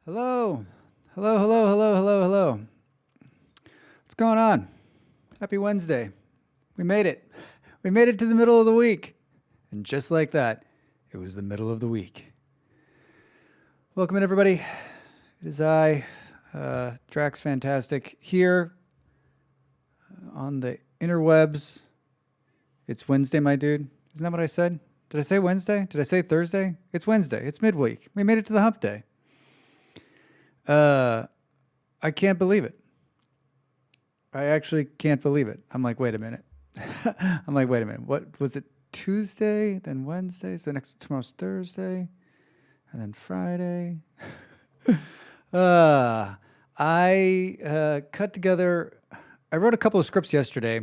Hello. Hello, hello, hello, hello, hello. What's going on? Happy Wednesday. We made it. We made it to the middle of the week. And just like that, it was the middle of the week. Welcome in, everybody. It is I, Drax Fantastic, here on the interwebs. It's Wednesday, my dude. Isn't that what I said? Did I say Wednesday? Did I say Thursday? It's Wednesday. It's midweek. We made it to the hump day. I can't believe it. I actually can't believe it. I'm like, wait a minute. What was it? Tuesday, then Wednesday, so tomorrow's Thursday, and then Friday. I cut together. I wrote a couple of scripts yesterday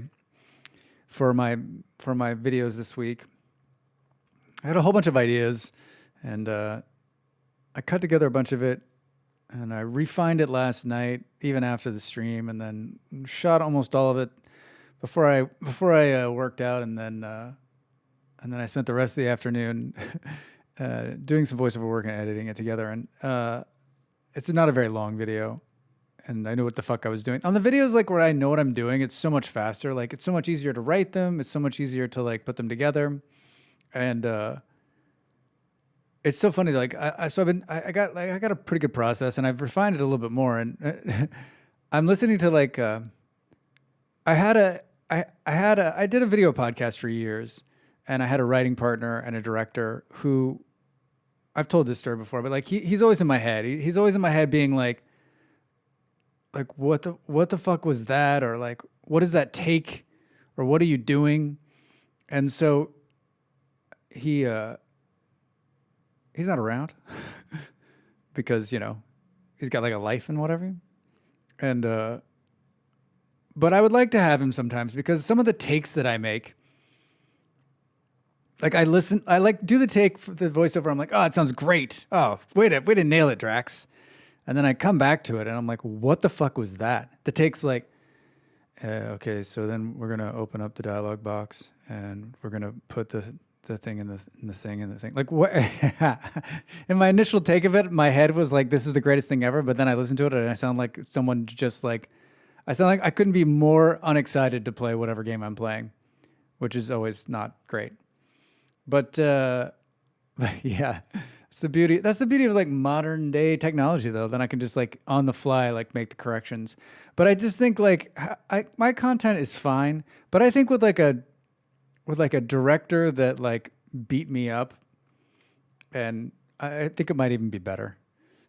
for my videos this week. I had a whole bunch of ideas, and I cut together a bunch of it. And I refined it last night, even after the stream, and then shot almost all of it before I worked out, and then I spent the rest of the afternoon doing some voiceover work and editing it together. And it's not a very long video, and I knew what the fuck I was doing. On the videos, like where I know what I'm doing, it's so much faster. Like it's so much easier to write them. It's so much easier to like put them together, and it's so funny. Like I got a pretty good process, and I've refined it a little bit more. And I'm listening to like I did a video podcast for years, and I had a writing partner and a director who I've told this story before, but like he's always in my head. He's always in my head, being like what the fuck was that, or like what does that take, or what are you doing? And so he's not around because, he's got like a life and whatever. And, but I would like to have him sometimes, because some of the takes that I make, like I do the take for the voiceover. I'm like, oh, it sounds great. Oh, way to nail it, Drax. And then I come back to it and I'm like, what the fuck was that? The take's like, okay, so then we're going to open up the dialogue box and we're going to put the thing in the thing. Like what? In my initial take of it, my head was like, this is the greatest thing ever. But then I listened to it and I sound like someone just like, I sound like I couldn't be more unexcited to play whatever game I'm playing, which is always not great. But yeah, that's the beauty of like modern day technology, though. Then I can just like on the fly, like make the corrections. But I just think like my content is fine. But I think with like a director that like beat me up, and I think it might even be better.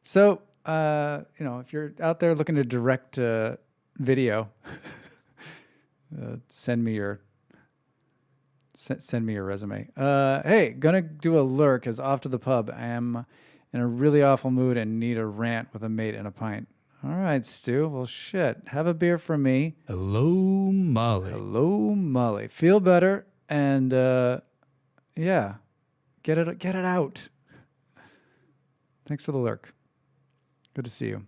So, if you're out there looking to direct video, send me your resume. Hey, gonna do a lurk as off to the pub. I am in a really awful mood and need a rant with a mate and a pint. All right, Stu. Well, shit. Have a beer from me. Hello, Molly. Hello, Molly. Feel better. And yeah, get it out. Thanks for the lurk. Good to see you.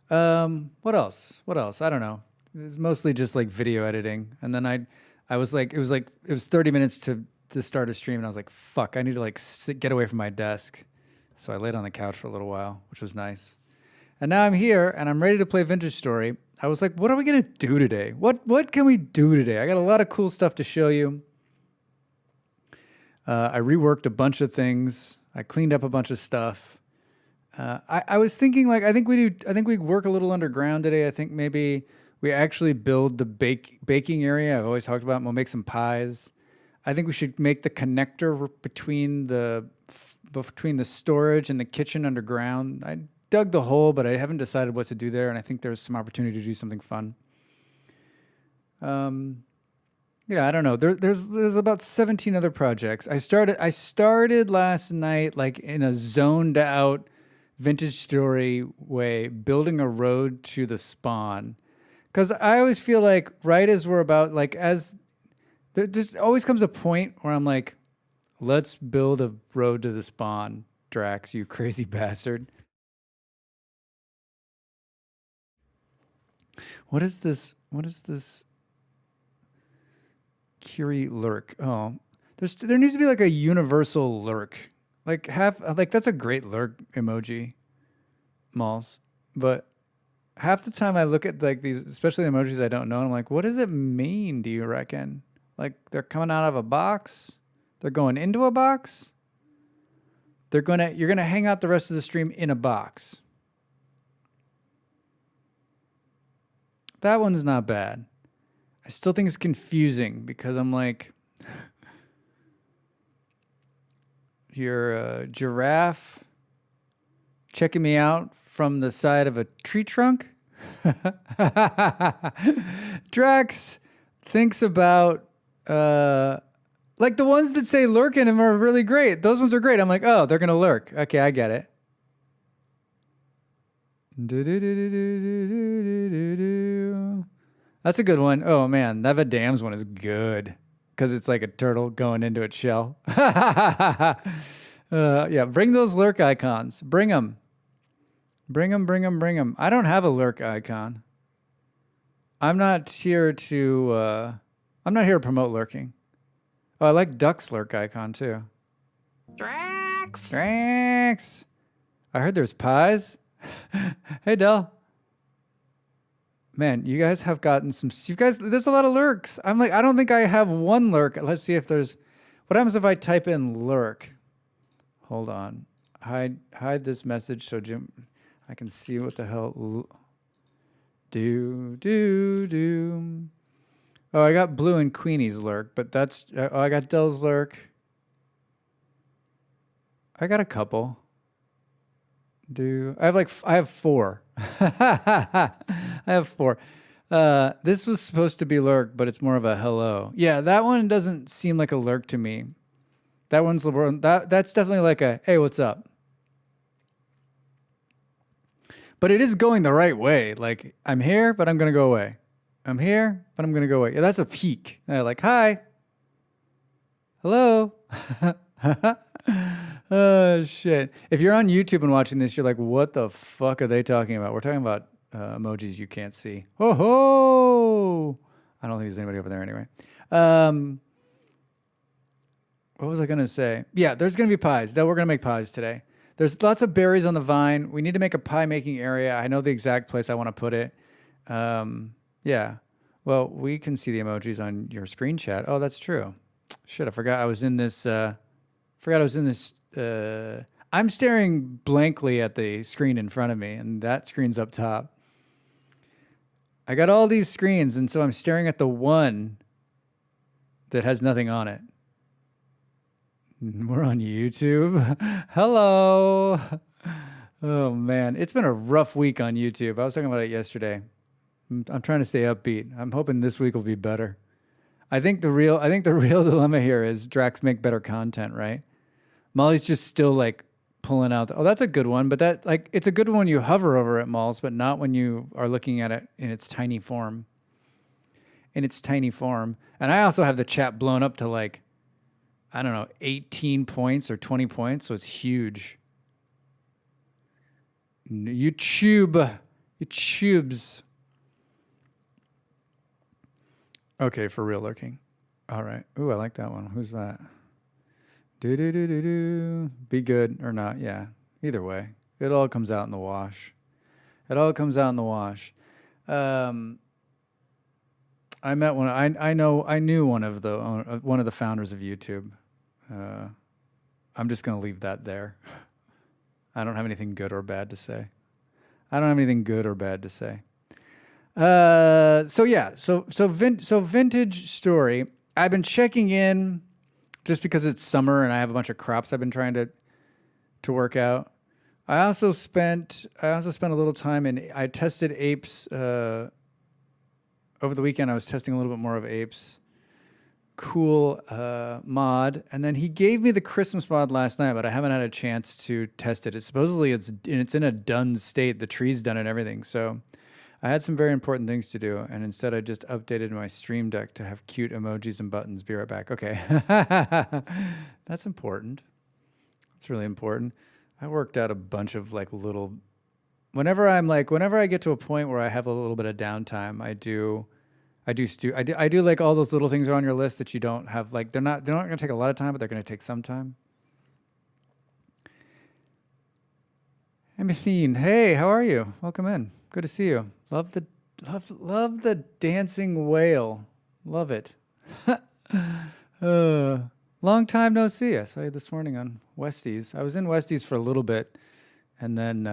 What else? I don't know. It was mostly just like video editing, and then I was like, it was 30 minutes to start a stream, and I was like, fuck, I need to like get away from my desk. So I laid on the couch for a little while, which was nice. And now I'm here, and I'm ready to play Vintage Story. I was like, what are we going to do today? What can we do today? I got a lot of cool stuff to show you. I reworked a bunch of things. I cleaned up a bunch of stuff. I was thinking, like, I think we work a little underground today. I think maybe we actually build the baking area I've always talked about, and we'll make some pies. I think we should make the connector between the storage and the kitchen underground. I dug the hole, but I haven't decided what to do there, and I think there's some opportunity to do something fun. Yeah, I don't know. There's about 17 other projects. I started last night like in a zoned out Vintage Story way, building a road to the spawn, because I always feel like right as we're about like as there just always comes a point where I'm like, let's build a road to the spawn, Drax, you crazy bastard. What is this? Curie lurk. Oh, there needs to be like a universal lurk. Like that's a great lurk emoji, Malls. But half the time I look at like these, especially emojis I don't know, and I'm like, what does it mean? Do you reckon? Like they're coming out of a box? They're going into a box? You're gonna hang out the rest of the stream in a box. That one's not bad. I still think it's confusing because I'm like, you're a giraffe checking me out from the side of a tree trunk. Drax thinks about like the ones that say lurk in them are really great. Those ones are great. I'm like, oh, they're gonna lurk. Okay, I get it. That's a good one. Oh man, that Vadam's one is good because it's like a turtle going into its shell. Yeah, bring those lurk icons. Bring them. Bring them, bring them, bring them. I don't have a lurk icon. I'm not here to promote lurking. Oh, I like Duck's lurk icon too. Drax! Drax! I heard there's pies. Hey, Del. Man, you guys have gotten some. There's a lot of lurks. I'm like, I don't think I have one lurk. Let's see if there's. What happens if I type in lurk? Hold on. Hide this message so Jim, I can see what the hell. Do. Oh, I got Blue and Queenie's lurk, but that's. Oh, I got Del's lurk. I got a couple. I have 4. I have 4. This was supposed to be lurk, but it's more of a hello. Yeah, that one doesn't seem like a lurk to me. That one's the one. That's definitely like a hey, what's up? But it is going the right way. Like I'm here, but I'm gonna go away. I'm here, but I'm gonna go away. Yeah, that's a peak. Like hi, hello. Oh shit! If you're on YouTube and watching this, you're like, "What the fuck are they talking about?" We're talking about emojis you can't see. Ho ho! I don't think there's anybody over there anyway. What was I gonna say? Yeah, there's gonna be pies. We're gonna make pies today. There's lots of berries on the vine. We need to make a pie making area. I know the exact place I want to put it. Yeah. Well, we can see the emojis on your screen chat. Oh, that's true. Shit, I forgot I was in this. I'm staring blankly at the screen in front of me, and that screen's up top. I got all these screens, and so I'm staring at the one that has nothing on it. We're on YouTube. Hello. Oh, man. It's been a rough week on YouTube. I was talking about it yesterday. I'm trying to stay upbeat. I'm hoping this week will be better. I think the real dilemma here is Drax make better content, right? Molly's just still like pulling out. Oh, that's a good one, but that like it's a good one when you hover over it, Malls, but not when you are looking at it in its tiny form. And I also have the chat blown up to like, I don't know, 18 points or 20 points, so it's huge. YouTubes. Okay, for real lurking. All right. Ooh, I like that one. Who's that? Do. Be good or not. Yeah. Either way. It all comes out in the wash. I met one. I knew one of the founders of YouTube. I'm just gonna leave that there. I don't have anything good or bad to say. So vintage story. I've been checking in just because it's summer and I have a bunch of crops I've been trying to work out. I also spent a little time I tested apes over the weekend. I was testing a little bit more of apes. Cool mod, and then he gave me the Christmas mod last night, but I haven't had a chance to test it. Supposedly it's in a done state. The tree's done and everything. So I had some very important things to do, and instead I just updated my stream deck to have cute emojis and buttons. Be right back. Okay, that's important. That's really important. I worked out a bunch of like little. Whenever I get to a point where I have a little bit of downtime, I do like all those little things are on your list that you don't have, like they're not going to take a lot of time, but they're going to take some time. Amathine, hey, how are you? Welcome in. Good to see you. Love the dancing whale. Love it. Long time no see. I saw you this morning on Westies. I was in Westies for a little bit, and then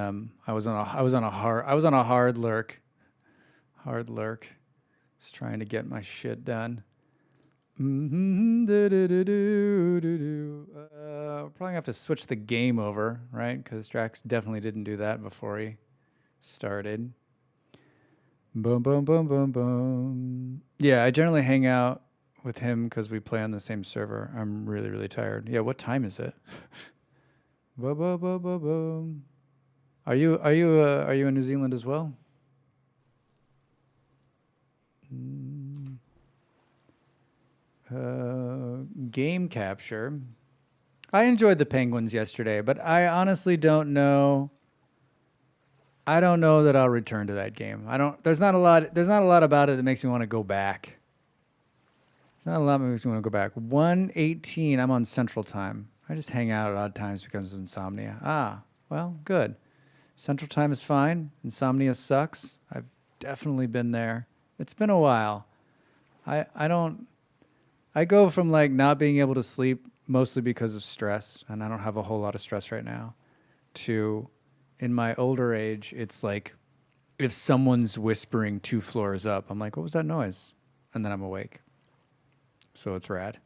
I was on a hard lurk. Hard lurk. Just trying to get my shit done. We're probably gonna have to switch the game over, right? Because Drax definitely didn't do that before he started. Boom, boom, boom, boom, boom. Yeah, I generally hang out with him because we play on the same server. I'm really, really tired. Yeah, what time is it? Boom, boom, boom, boom, boom. Are you in New Zealand as well? Game capture. I enjoyed the Penguins yesterday, but I honestly don't know. I don't know that I'll return to that game. There's not a lot about it that makes me want to go back. There's not a lot that makes me want to go back. 1:18, I'm on Central Time. I just hang out at odd times because of insomnia. Ah, well, good. Central Time is fine. Insomnia sucks. I've definitely been there. It's been a while. I go from like not being able to sleep mostly because of stress, and I don't have a whole lot of stress right now, to in my older age, it's like if someone's whispering 2 floors up, I'm like, what was that noise? And then I'm awake. So it's rad.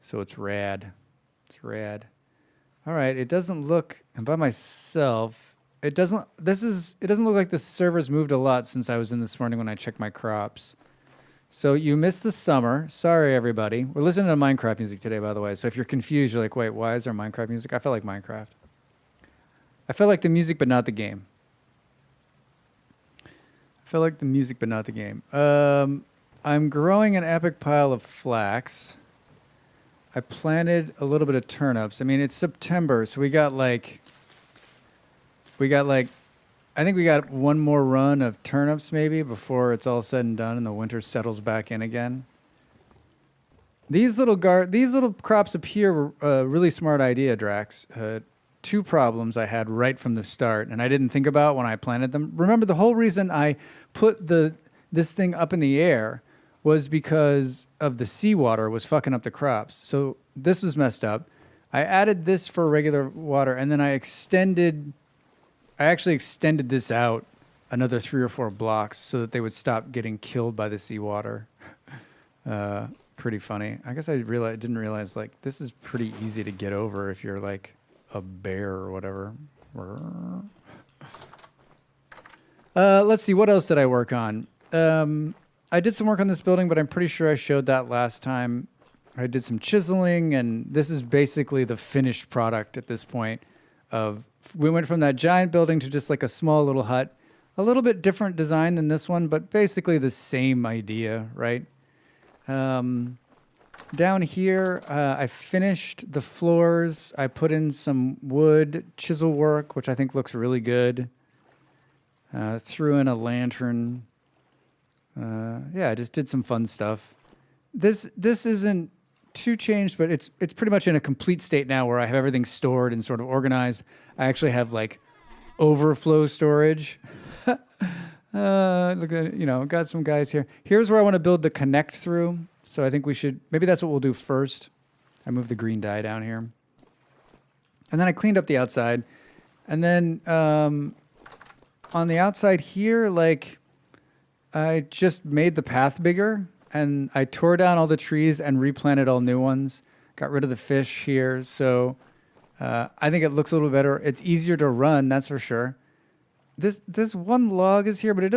It's rad. All right, it doesn't look, and by myself, it doesn't look like the server's moved a lot since I was in this morning when I checked my crops. So you missed the summer. Sorry, everybody. We're listening to Minecraft music today, by the way. So if you're confused, you're like, wait, why is there Minecraft music? I felt like Minecraft. I felt like the music, but not the game. I'm growing an epic pile of flax. I planted a little bit of turnips. I mean, it's September, so I think we got one more run of turnips maybe before it's all said and done and the winter settles back in again. These little crops up here were a really smart idea, Drax. 2 problems I had right from the start and I didn't think about when I planted them. Remember, the whole reason I put this thing up in the air was because of the seawater was fucking up the crops. So this was messed up. I added this for regular water, and then I actually extended this out another 3 or 4 blocks so that they would stop getting killed by the seawater. Pretty funny. I guess I didn't realize like this is pretty easy to get over if you're like a bear or whatever. Let's see, what else did I work on? I did some work on this building, but I'm pretty sure I showed that last time. I did some chiseling, and this is basically the finished product at this point. We went from that giant building to just like a small little hut. A little bit different design than this one, but basically the same idea, right? Down here, I finished the floors. I put in some wood chisel work, which I think looks really good. Threw in a lantern. I just did some fun stuff. This isn't too changed, but it's pretty much in a complete state now where I have everything stored and sort of organized. I actually have like overflow storage. Look at, got some guys here. Here's where I want to build the connect through. So I think maybe that's what we'll do first. I moved the green dye down here. And then I cleaned up the outside. And then on the outside here, like I just made the path bigger. And I tore down all the trees and replanted all new ones. Got rid of the fish here. So I think it looks a little better. It's easier to run, that's for sure. This one log is here, but I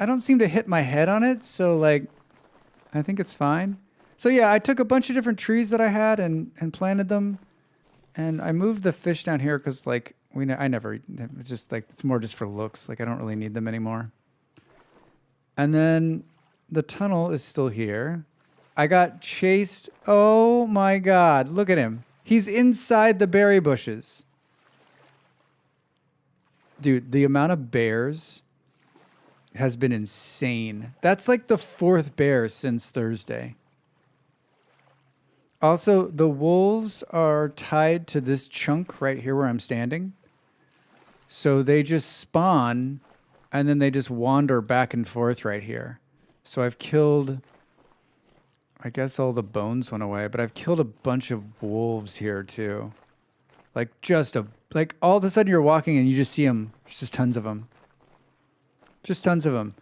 don't seem to hit my head on it. So like, I think it's fine. So yeah, I took a bunch of different trees that I had and planted them. And I moved the fish down here because like, it's just like, it's more just for looks. Like I don't really need them anymore. And then the tunnel is still here. I got chased. Oh my God. Look at him. He's inside the berry bushes. Dude, the amount of bears has been insane. That's like the 4th bear since Thursday. Also, the wolves are tied to this chunk right here where I'm standing. So they just spawn, and then they just wander back and forth right here. So I've killed, I guess all the bones went away, but I've killed a bunch of wolves here too. Like like all of a sudden you're walking and you just see them. There's just tons of them. Just tons of them.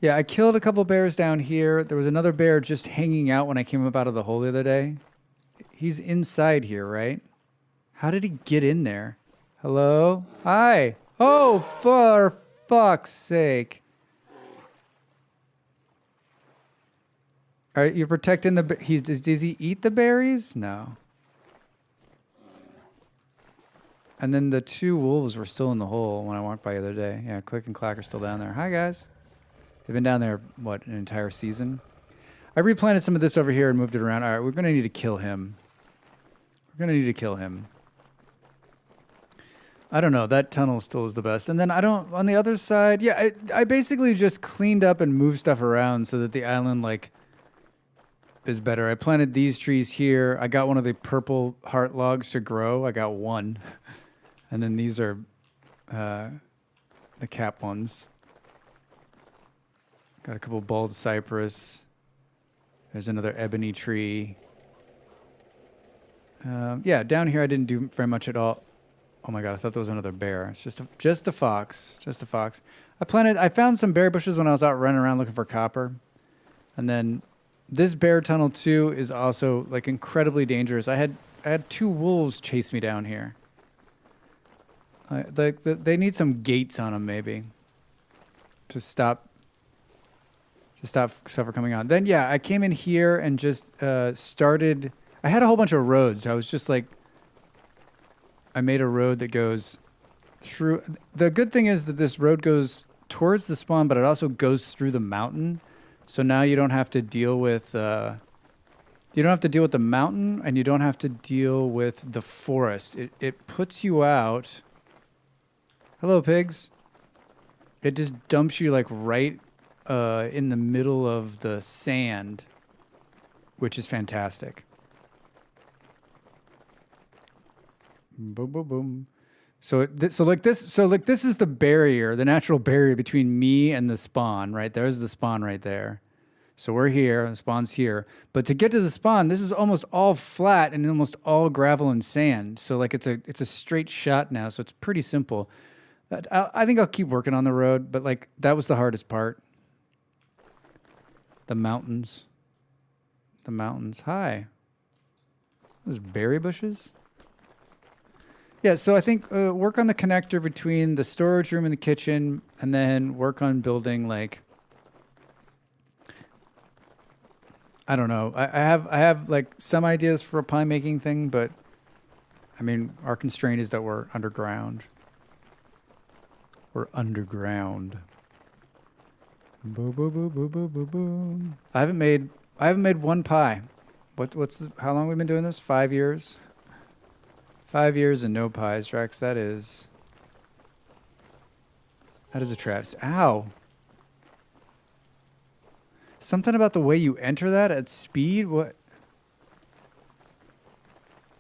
Yeah, I killed a couple bears down here. There was another bear just hanging out when I came up out of the hole the other day. He's inside here, right? How did he get in there? Hello? Hi. Oh, for fuck's sake. Are you protecting the... Does he eat the berries? No. And then the 2 wolves were still in the hole when I walked by the other day. Yeah, Click and Clack are still down there. Hi, guys. They've been down there, what, an entire season? I replanted some of this over here and moved it around. All right, we're going to need to kill him. We're going to need to kill him. I don't know. That tunnel still is the best. And then on the other side, yeah, I basically just cleaned up and moved stuff around so that the island, like, is better. I planted these trees here. I got one of the purple heart logs to grow. I got one. And then these are the cap ones. Got a couple bald cypress. There's another ebony tree. Yeah, down here I didn't do very much at all. Oh my god, I thought there was another bear. It's just a fox. Just a fox. I found some berry bushes when I was out running around looking for copper. And then this bear tunnel too is also like incredibly dangerous. I had 2 wolves chase me down here. They need some gates on them maybe to stop stuff from coming on. Then yeah, I came in here and just started. I had a whole bunch of roads. I was just like, I made a road that goes through. The good thing is that this road goes towards the spawn, but it also goes through the mountain. So now you don't have to deal with the mountain, and you don't have to deal with the forest. It puts you out. Hello, pigs. It just dumps you like right in the middle of the sand, which is fantastic. Boom, boom, boom. So this is the barrier, the natural barrier between me and the spawn, right? There's the spawn right there. So we're here, the spawn's here. But to get to the spawn, this is almost all flat and almost all gravel and sand. So like it's a straight shot now, so it's pretty simple. I think I'll keep working on the road, but like that was the hardest part. The mountains. The mountains. Hi. Those berry bushes? Yeah, so I think work on the connector between the storage room and the kitchen, and then work on building like, I don't know. I have like some ideas for a pie making thing, but I mean our constraint is that we're underground. We're underground. Boo boo boo boo boo boo boo. I haven't made one pie. How long have we been doing this? 5 years. 5 years and no pies, Rex. That is a travesty. Ow. Something about the way you enter that at speed? What?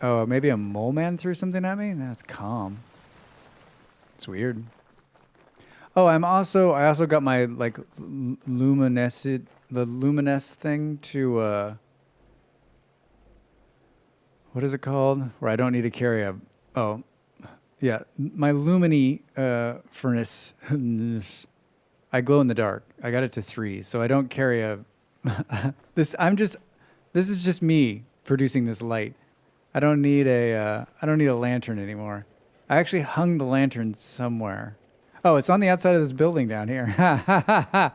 Oh, maybe a mole man threw something at me? That's calm. It's weird. Oh, I also got my like luminous thing to what is it called? Where I don't need to carry my lumini furnace. I glow in the dark. I got it to 3, so I don't carry a this is just me producing this light. I don't need a lantern anymore. I actually hung the lantern somewhere. Oh, it's on the outside of this building down here. Yeah,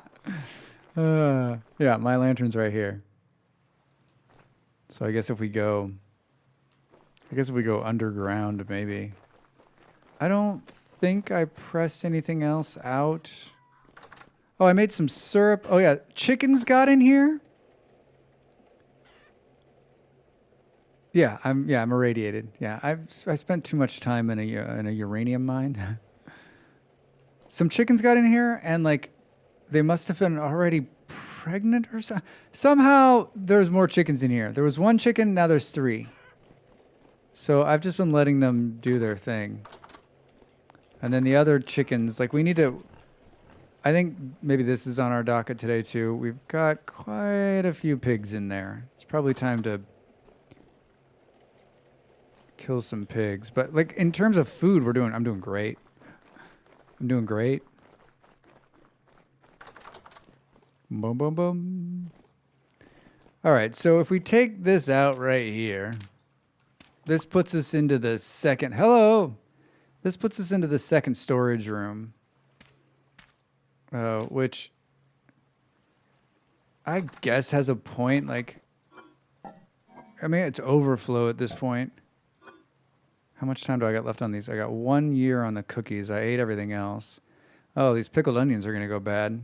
my lantern's right here. So I guess if we go underground, maybe. I don't think I pressed anything else out. Oh, I made some syrup. Oh yeah, chickens got in here. Yeah, I'm irradiated. Yeah, I spent too much time in a uranium mine. Some chickens got in here, and like, they must have been already pregnant or something. Somehow there's more chickens in here. There was 1 chicken, now there's 3. So I've just been letting them do their thing. And then the other chickens, like we need to, I think maybe this is on our docket today too. We've got quite a few pigs in there. It's probably time to kill some pigs. But like in terms of food, I'm doing great. I'm doing great. Boom, boom, boom. All right, so if we take this out right here, this puts us into the second, This puts us into the second storage room, which I guess has a point. Like, I mean, it's overflow at this point. How much time do I got left on these? I got 1 year on the cookies. I ate everything else. Oh, these pickled onions are going to go bad.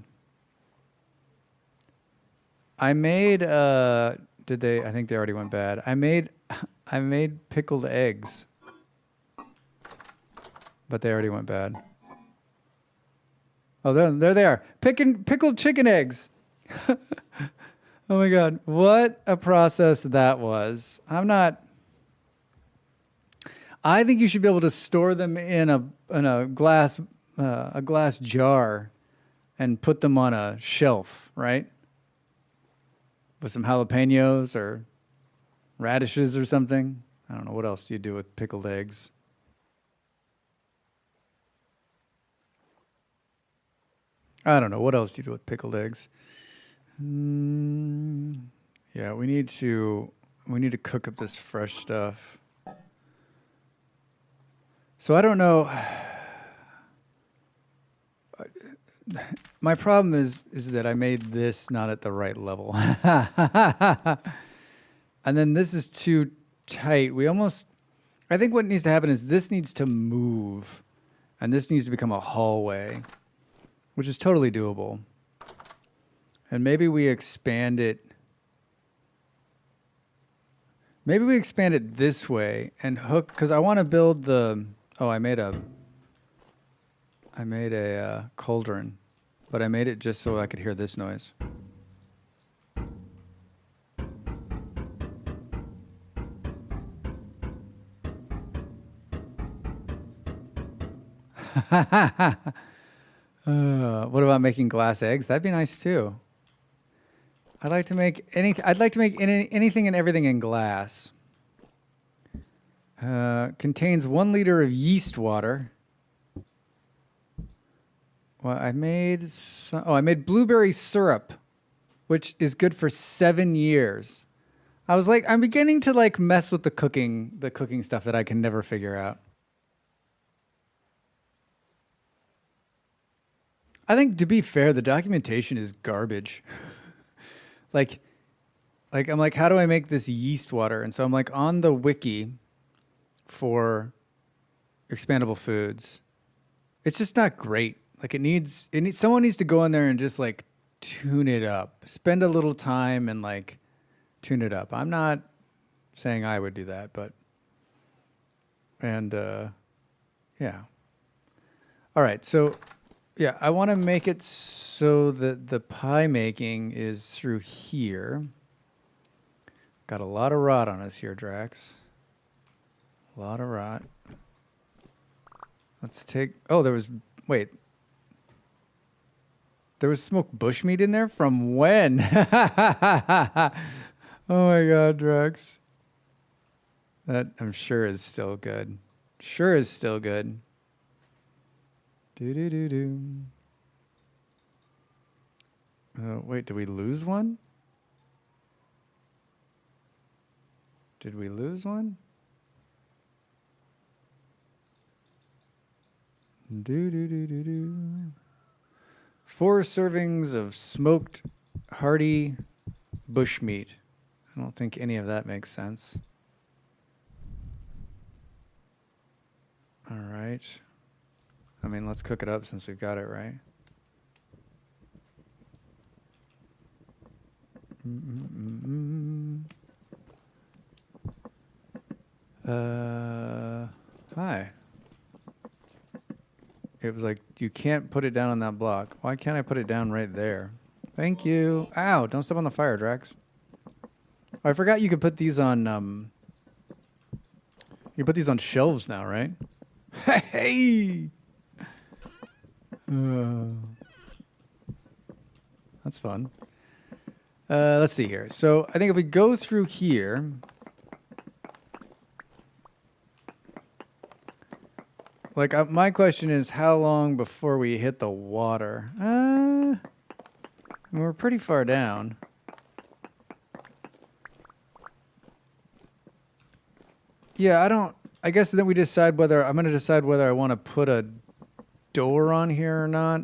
I made, I think they already went bad. I made pickled eggs. But they already went bad. Oh, there they are. Pickled chicken eggs. Oh my God. What a process that was. I think you should be able to store them in a glass jar and put them on a shelf, right? With some jalapenos or radishes or something. I don't know. What else do you do with pickled eggs? I don't know. What else do you do with pickled eggs? Yeah, we need to cook up this fresh stuff. So I don't know. My problem is that I made this not at the right level. And then this is too tight. I think what needs to happen is this needs to move and this needs to become a hallway, which is totally doable. And maybe we expand it. Maybe we expand it this way and hook, because I want to build the, I made a cauldron, but I made it just so I could hear this noise. What about making glass eggs? That'd be nice too. I'd like to make anything and everything in glass. Contains 1 liter of yeast water. Well, I made blueberry syrup, which is good for 7 years. I was like, I'm beginning to like mess with the cooking stuff that I can never figure out. I think, to be fair, the documentation is garbage. like I'm like, how do I make this yeast water? And so I'm like on the wiki for expandable foods. It's just not great. Like someone needs to go in there and just like tune it up. Spend a little time and like tune it up. I'm not saying I would do that, but yeah. All right, so yeah, I want to make it so that the pie making is through here. Got a lot of rot on us here, Drax. A lot of rot. Let's take... Oh, wait. There was smoked bushmeat in there? From when? Oh my God, Drax. That, I'm sure, is still good. Sure is still good. Do-do-do-do. Wait, did we lose one? Did we lose one? Do-do-do-do-do. 4 servings of smoked hearty bushmeat. I don't think any of that makes sense. All right. I mean, let's cook it up since we've got it, right? Hi. It was like, you can't put it down on that block. Why can't I put it down right there? Thank you. Ow, don't step on the fire, Drax. Oh, I forgot you could put these on, you put these on shelves now, right? Hey! That's fun. Let's see here. So I think if we go through here, like my question is, how long before we hit the water? We're pretty far down. Yeah, I guess then we decide whether I'm going to decide whether I want to put a door on here or not.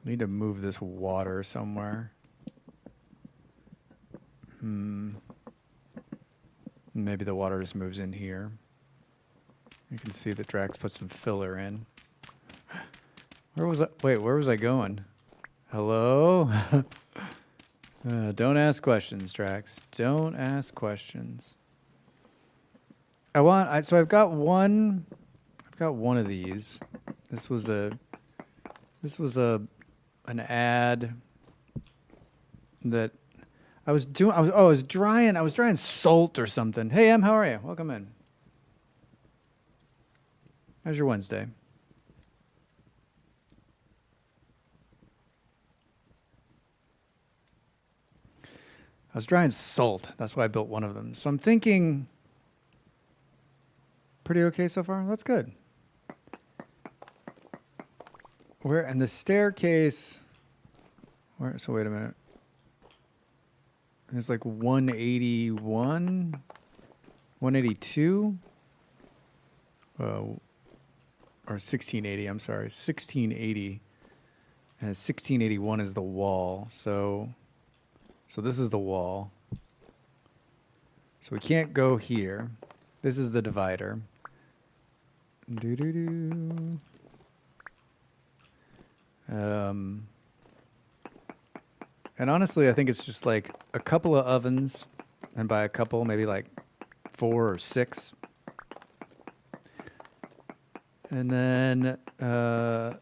Need to move this water somewhere. Maybe the water just moves in here. You can see that Drax put some filler in. Where was I? Wait, where was I going? Hello? Don't ask questions, Drax. Don't ask questions. So I've got one of these. This was an ad that I was drying salt or something. Hey Em, how are you? Welcome in. How's your Wednesday? I was drying salt. That's why I built one of them. So I'm thinking pretty okay so far. That's good. And the staircase, so wait a minute. It's like 181, 182, or 1680, I'm sorry, 1680. And 1681 is the wall, so this is the wall. So we can't go here. This is the divider. Doo-doo-doo. And honestly, I think it's just like a couple of ovens, and by a couple, maybe like 4 or 6. And then a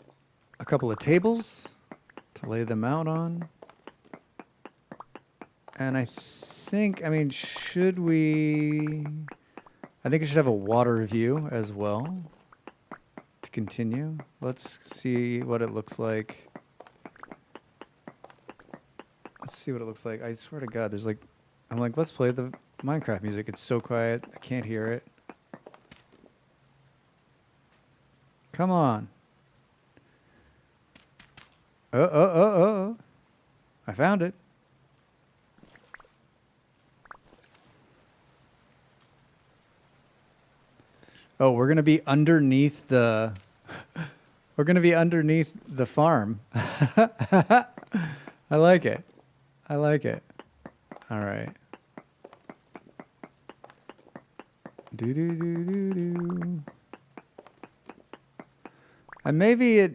couple of tables to lay them out on. And I think it should have a water view as well to continue. Let's see what it looks like. I swear to God, let's play the Minecraft music. It's so quiet. I can't hear it. Come on. Oh. I found it. Oh, we're going to be underneath the farm. I like it. All right. Do. And maybe I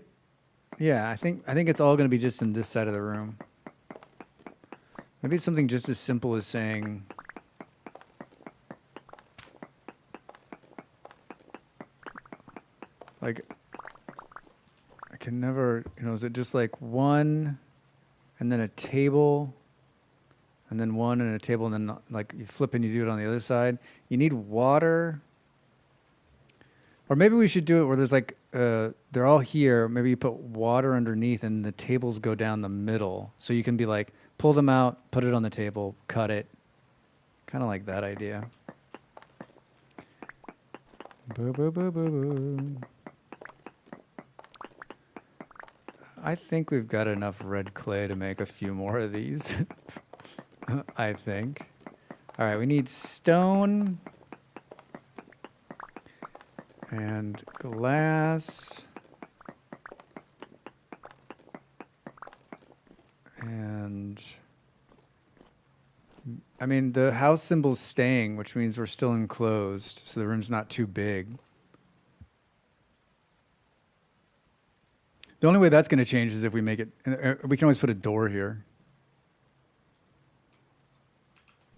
think it's all going to be just in this side of the room. Maybe it's something just as simple as saying, like, I can never, is it just like one and then a table and then one and a table and then like you flip and you do it on the other side? You need water. Or maybe we should do it where there's like, they're all here. Maybe you put water underneath and the tables go down the middle. So you can be like, pull them out, put it on the table, cut it. Kind of like that idea. I think we've got enough red clay to make a few more of these. I think. All right, we need stone and glass and the house symbol's staying, which means we're still enclosed, so the room's not too big. The only way that's going to change is if we make it, we can always put a door here.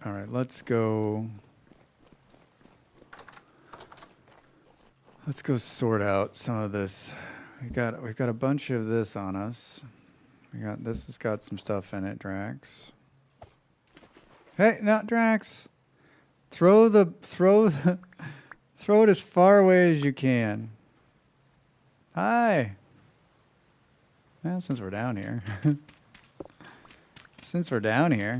All right, let's go sort out some of this. We've got a bunch of this on us. This has got some stuff in it, Drax. Hey, not Drax. Throw it as far away as you can. Hi. Well, since we're down here. Since we're down here.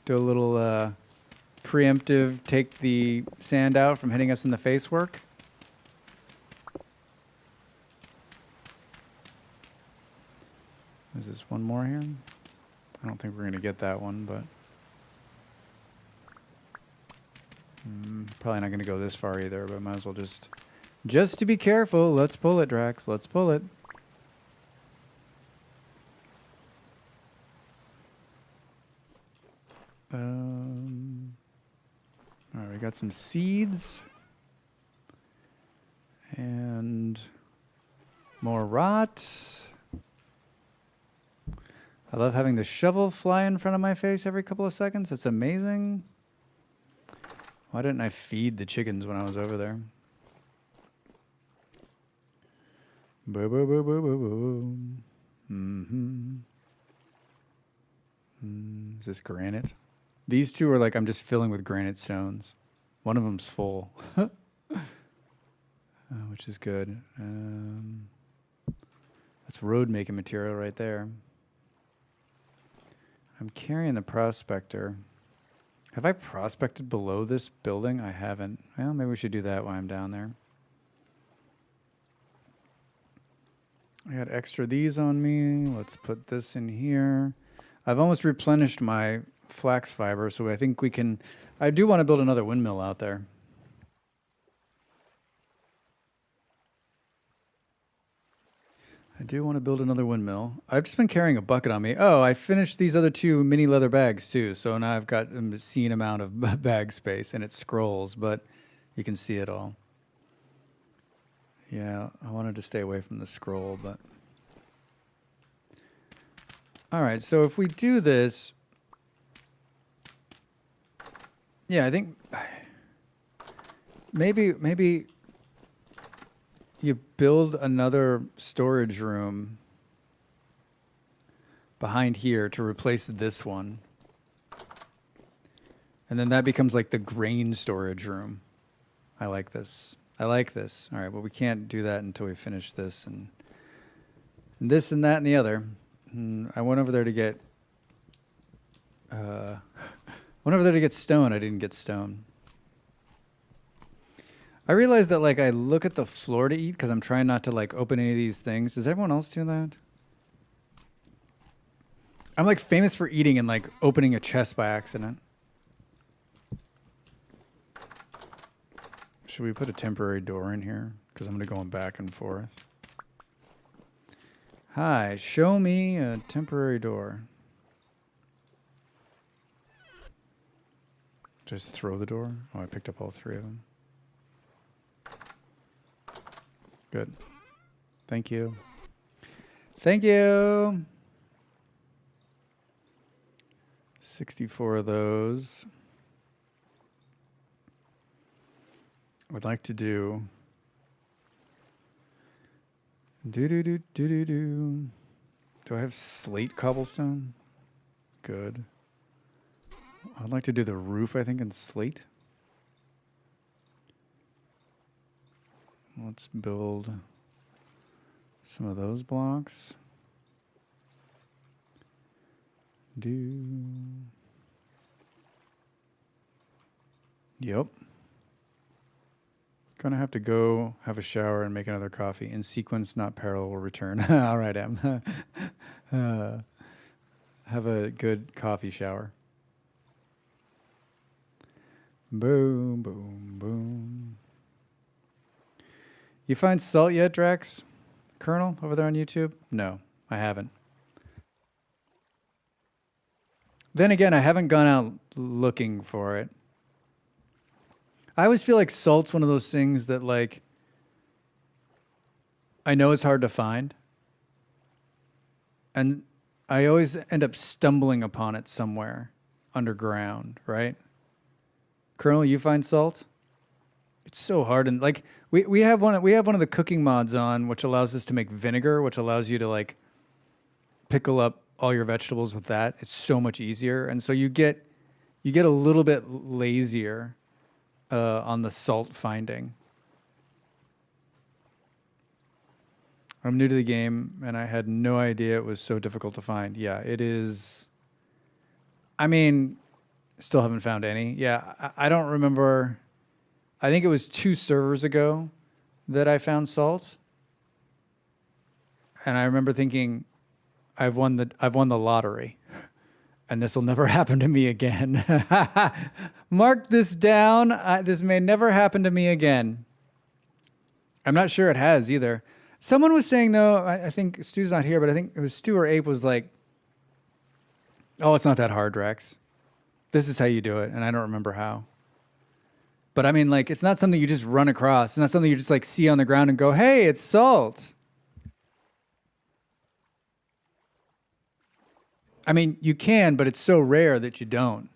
Do a little preemptive take the sand out from hitting us in the face work. Is this one more here? I don't think we're going to get that one, but... probably not going to go this far either, but might as well just to be careful. Let's pull it, Drax. Let's pull it. All right, we got some seeds and more rot. I love having the shovel fly in front of my face every couple of seconds. It's amazing. Why didn't I feed the chickens when I was over there? Boo, boo, boo, boo, boo, boo. Is this granite? These two are like I'm just filling with granite stones. One of them's full, which is good. That's road making material right there. I'm carrying the prospector. Have I prospected below this building? I haven't. Well, maybe we should do that while I'm down there. I got extra these on me. Let's put this in here. I've almost replenished my flax fiber, so I think we can... I do want to build another windmill out there. I do want to build another windmill. I've just been carrying a bucket on me. Oh, I finished these other two mini leather bags too, so now I've got an obscene amount of bag space, and it scrolls, but you can see it all. Yeah, I wanted to stay away from the scroll, but... All right, so if we do this... Yeah, I think... Maybe you build another storage room behind here to replace this one. And then that becomes like the grain storage room. I like this. I like this. All right, well, we can't do that until we finish this and this and that and the other. I went over there to get stone. I didn't get stone. I realized that like I look at the floor to eat because I'm trying not to like open any of these things. Does everyone else do that? I'm like famous for eating and like opening a chest by accident. Should we put a temporary door in here? Because I'm going to go back and forth. Hi, show me a temporary door. Just throw the door? Oh, I picked up all three of them. Good. Thank you. Thank you. 64 of those. I'd like to do... Do I have slate cobblestone? Good. I'd like to do the roof, I think, in slate. Let's build some of those blocks. Yep. Gonna have to go have a shower and make another coffee. In sequence, not parallel, will return. All right, Em. Have a good coffee shower. Boom, boom, boom. You find salt yet, Drax? Colonel, over there on YouTube? No, I haven't. Then again, I haven't gone out looking for it. I always feel like salt's one of those things that, like, I know it's hard to find. And I always end up stumbling upon it somewhere underground, right? Colonel, you find salt? It's so hard, and like we have one of the cooking mods on, which allows us to make vinegar, which allows you to like pickle up all your vegetables with that. It's so much easier, and so you get a little bit lazier on the salt finding. I'm new to the game, and I had no idea it was so difficult to find. Yeah, it is. I mean, still haven't found any. Yeah, I don't remember. I think it was 2 servers ago that I found salt, and I remember thinking, I've won the lottery, and this will never happen to me again. Mark this down. This may never happen to me again. I'm not sure it has either. Someone was saying, though, I think Stu's not here, but I think it was Stu or Ape was like, oh, it's not that hard, Rex. This is how you do it. And I don't remember how. But I mean, like, it's not something you just run across. It's not something you just like see on the ground and go, hey, it's salt. I mean, you can, but it's so rare that you don't.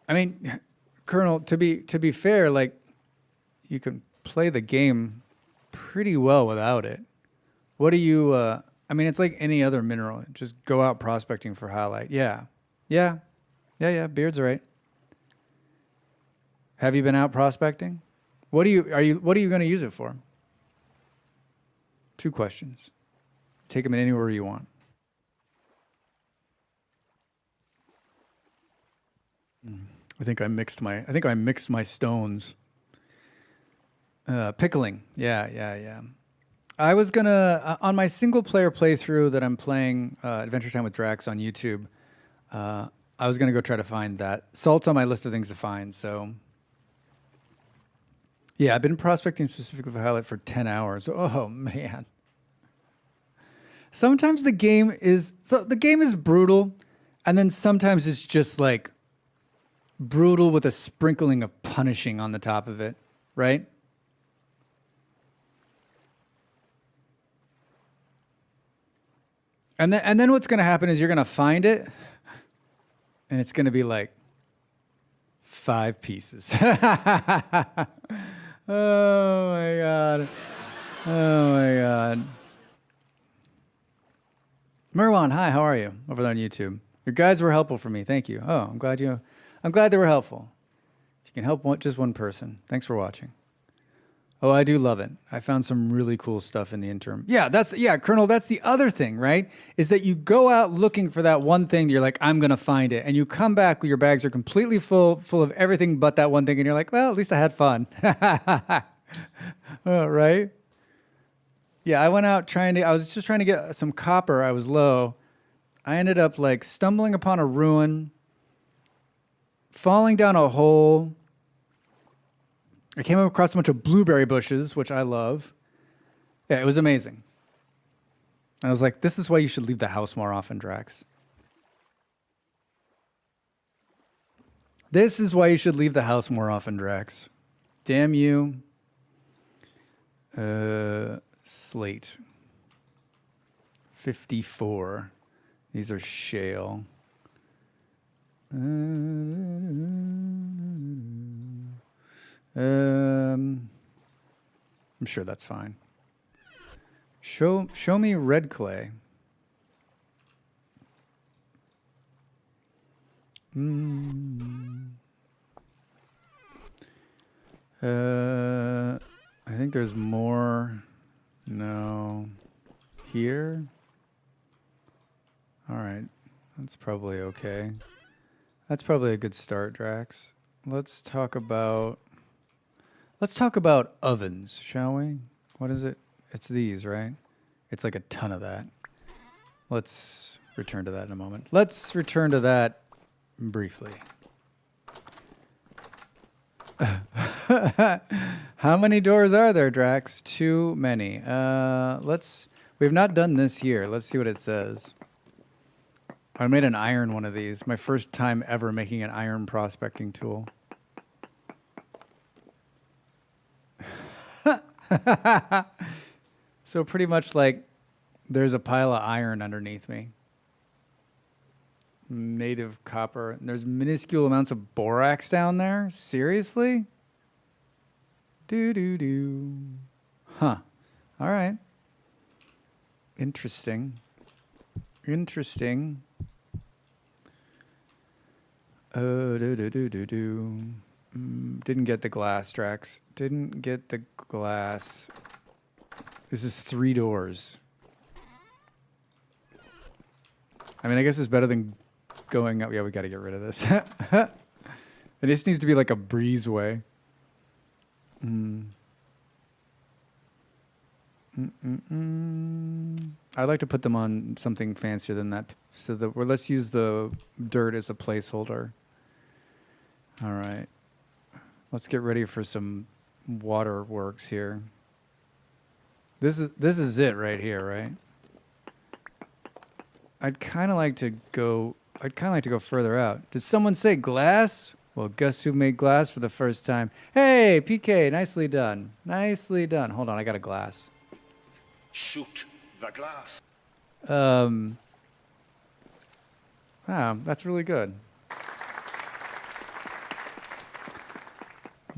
I mean, Colonel, to be fair, like, you can play the game pretty well without it. What do you, I mean, it's like any other mineral. Just go out prospecting for highlight. Yeah. Beard's right. Have you been out prospecting? What are you going to use it for? 2 questions. Take them anywhere you want. I think I mixed my stones. Pickling. Yeah. I was gonna on my single player playthrough that I'm playing Adventure Time with Drax on YouTube. I was gonna go try to find that. Salt's on my list of things to find. So yeah, I've been prospecting specifically for highlight for 10 hours. Oh man. Sometimes the game is brutal, and then sometimes it's just like brutal with a sprinkling of punishing on the top of it, right? And then what's going to happen is you're going to find it, and it's going to be like 5 pieces. Oh my God. Oh my God. Merwan, hi, how are you? Over there on YouTube. Your guides were helpful for me. Thank you. Oh, I'm glad they were helpful. If you can help just one person. Thanks for watching. Oh, I do love it. I found some really cool stuff in the interim. Yeah, Colonel, that's the other thing, right? Is that you go out looking for that one thing, you're like, I'm going to find it. And you come back with your bags are completely full of everything but that one thing. And you're like, well, at least I had fun. Right? Yeah, I went out I was just trying to get some copper. I was low. I ended up like stumbling upon a ruin, falling down a hole. I came across a bunch of blueberry bushes, which I love. Yeah, it was amazing. I was like, this is why you should leave the house more often, Drax. This is why you should leave the house more often, Drax. Damn you. Slate. 54. These are shale. I'm sure that's fine. Show me red clay. I think there's more. No. Here? All right. That's probably okay. That's probably a good start, Drax. Let's talk about ovens, shall we? What is it? It's these, right? It's like a ton of that. Let's return to that in a moment. Let's return to that briefly. How many doors are there, Drax? Too many. We've not done this here. Let's see what it says. I made an iron one of these. My first time ever making an iron prospecting tool. So pretty much like there's a pile of iron underneath me. Native copper. And there's minuscule amounts of borax down there. Seriously? Do. Huh. All right. Interesting. Didn't get the glass, Drax. Didn't get the glass. This is 3 doors. I mean, I guess it's better than going up. Yeah, we got to get rid of this. It just needs to be like a breezeway. I'd like to put them on something fancier than that. So let's use the dirt as a placeholder. All right. Let's get ready for some waterworks here. This is it right here, right? I'd kind of like to go further out. Did someone say glass? Well, guess who made glass for the first time? Hey, PK, nicely done. Nicely done. Hold on, I got a glass. Shoot the glass. Wow, that's really good.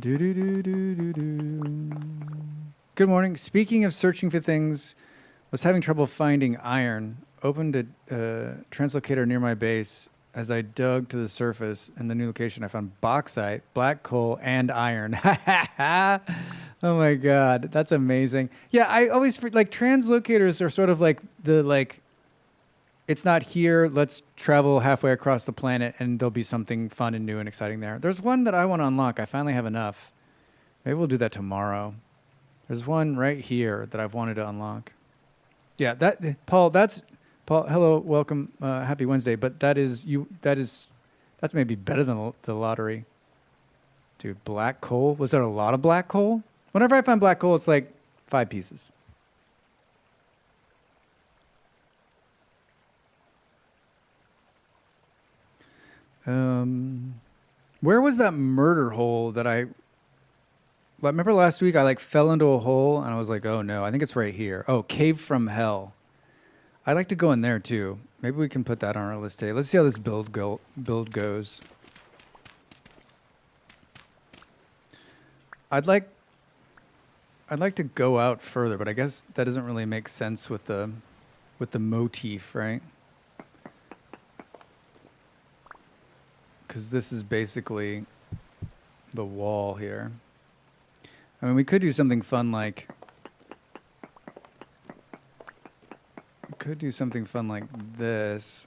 Do. Good morning. Speaking of searching for things, was having trouble finding iron. Opened a translocator near my base. As I dug to the surface in the new location, I found bauxite, black coal, and iron. Oh my God, that's amazing. Yeah, I always like translocators are sort of like it's not here. Let's travel halfway across the planet, and there'll be something fun and new and exciting there. There's one that I want to unlock. I finally have enough. Maybe we'll do that tomorrow. There's one right here that I've wanted to unlock. Yeah, Paul. That's Paul. Hello, welcome. Happy Wednesday. But that's maybe better than the lottery. Dude, black coal. Was there a lot of black coal? Whenever I find black coal, it's like 5 pieces. Where was that murder hole that I remember last week? I fell into a hole and I was like, oh no, I think it's right here. Oh, cave from hell. I'd like to go in there too. Maybe we can put that on our list today. Let's see how this build goes. I'd like to go out further, but I guess that doesn't really make sense with the motif, right? Because this is basically the wall here. I mean, we could do something fun like this.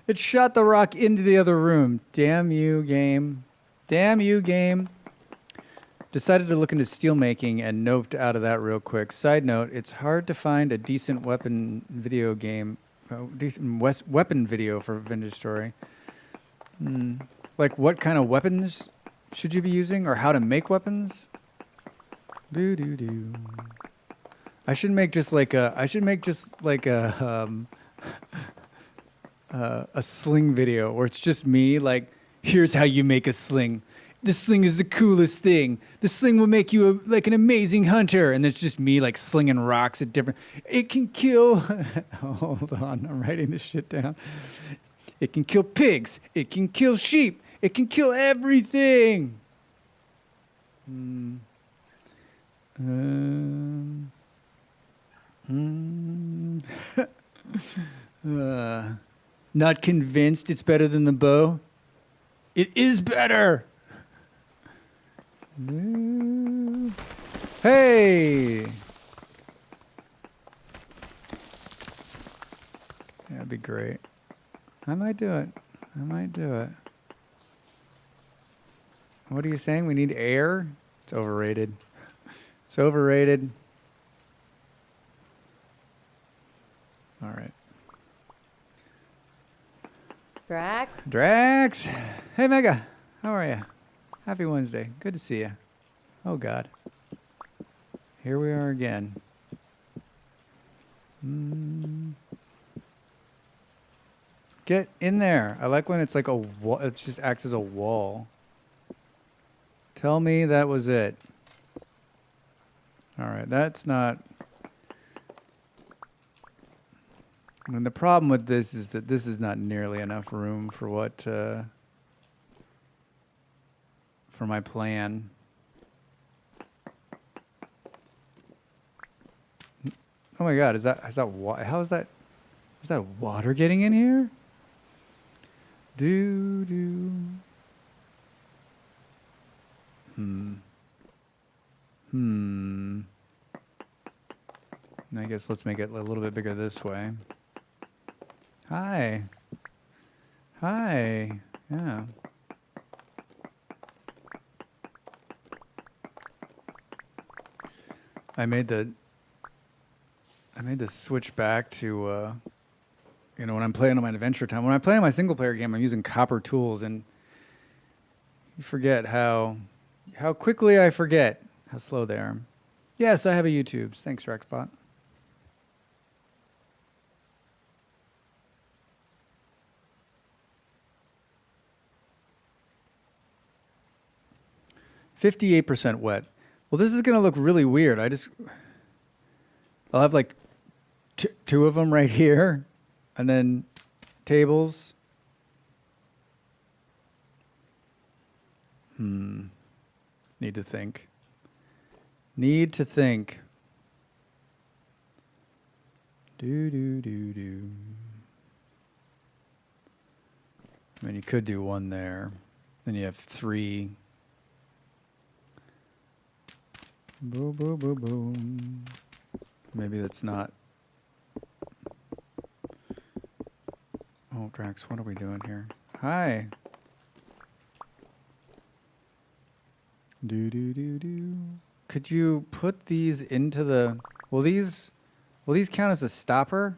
It shot the rock into the other room. Damn you, game. Damn you, game. Decided to look into steel making and noped out of that real quick. Side note, it's hard to find a decent weapon video for Vintage Story. Like what kind of weapons should you be using or how to make weapons? I should make just like a sling video where it's just me like, here's how you make a sling. This sling is the coolest thing. The sling will make you like an amazing hunter. And it's just me like slinging rocks at different... It can kill... Hold on, I'm writing this shit down. It can kill pigs. It can kill sheep. It can kill everything. Not convinced it's better than the bow? It is better. Hey! That'd be great. I might do it. What are you saying? We need air? It's overrated. All right. Drax! Hey, Mega. How are you? Happy Wednesday. Good to see you. Oh, God. Here we are again. Get in there. I like when it's like a wall. It just acts as a wall. Tell me that was it. All right. That's not... I mean, the problem with this is that this is not nearly enough room for what... for my plan. Oh my God, is that water getting in here? I guess let's make it a little bit bigger this way. Hi. Hi. Yeah. I made the switch back to when I'm playing on my adventure time. When I play on my single player game, I'm using copper tools, and you forget how quickly I forget how slow they are. Yes, I have a YouTube. Thanks, Rexbot. %58 wet. Well, this is going to look really weird. I'll have like two of them right here, and then tables. Need to think. Do. I mean, you could do one there. Then you have 3. Boom, boom, boom, boom. Maybe that's not. Oh, Drax, what are we doing here? Hi. Do. Could you put these into the... Will these count as a stopper?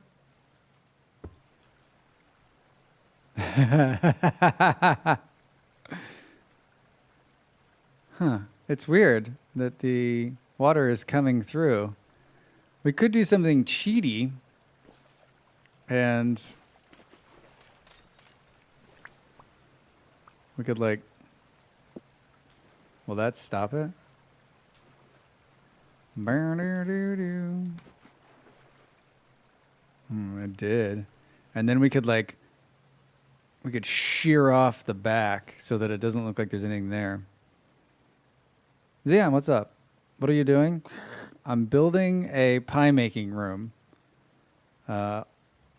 Huh. It's weird that the water is coming through. We could do something cheaty and we could like... Will that stop it? It did. And then we could shear off the back so that it doesn't look like there's anything there. Zion, what's up? What are you doing? I'm building a pie making room,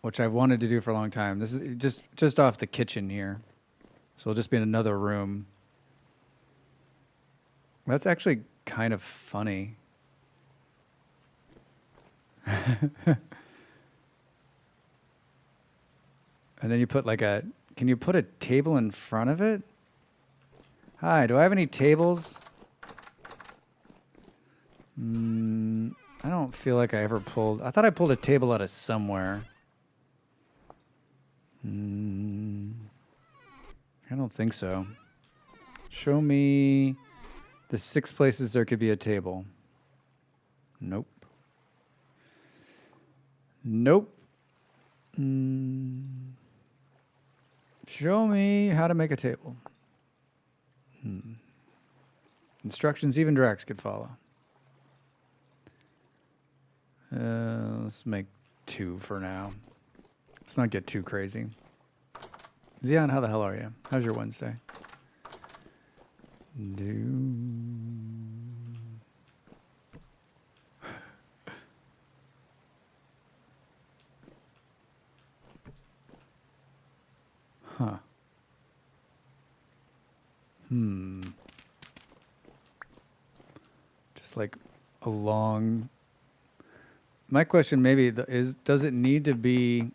which I've wanted to do for a long time. This is just off the kitchen here. So it'll just be in another room. That's actually kind of funny. And then you put can you put a table in front of it? Hi, do I have any tables? I don't feel like I ever pulled... I thought I pulled a table out of somewhere. I don't think so. Show me the 6 places there could be a table. Nope. Show me how to make a table. Instructions even Drax could follow. Let's make 2 for now. Let's not get too crazy. Zion, how the hell are you? How's your Wednesday? Huh. Just like a long... My question maybe is, does it need to be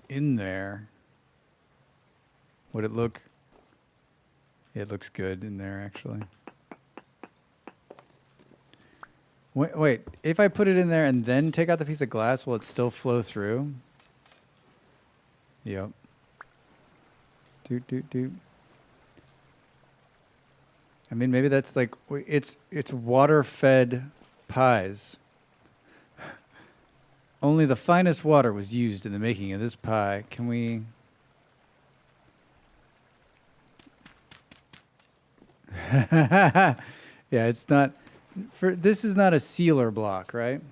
in there? Would it look... It looks good in there, actually. Wait, if I put it in there and then take out the piece of glass, will it still flow through? Yep. Doot. I mean, maybe that's like, it's water-fed pies. Only the finest water was used in the making of this pie. Can we... Yeah, it's not... This is not a sealer block, right?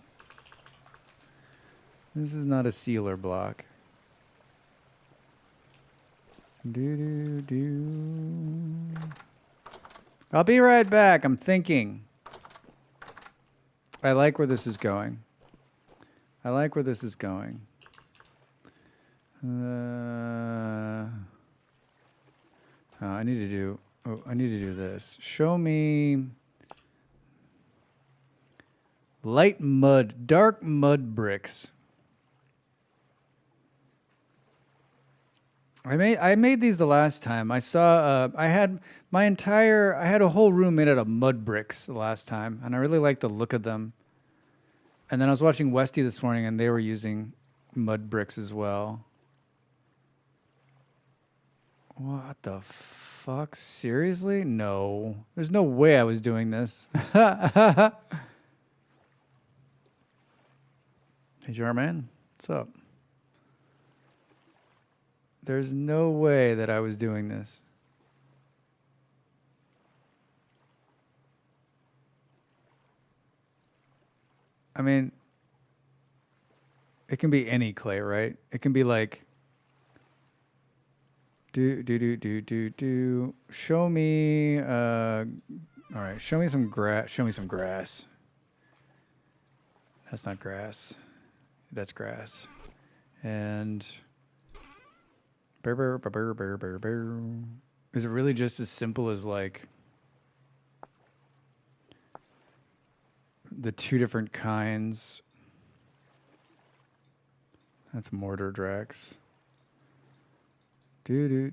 This is not a sealer block. I'll be right back. I'm thinking. I like where this is going. I need to do... Oh, I need to do this. Show me light mud, dark mud bricks. I made these the last time. I saw I had a whole room made out of mud bricks the last time, and I really liked the look of them. And then I was watching Westy this morning, and they were using mud bricks as well. What the fuck? Seriously? No. There's no way I was doing this. Hey, Jarman. What's up? There's no way that I was doing this. I mean, it can be any clay, right? It can be like do. Show me all right, show me some grass. Show me some grass. That's not grass. That's grass. And is it really just as simple as like the two different kinds? That's mortar Drax. Do.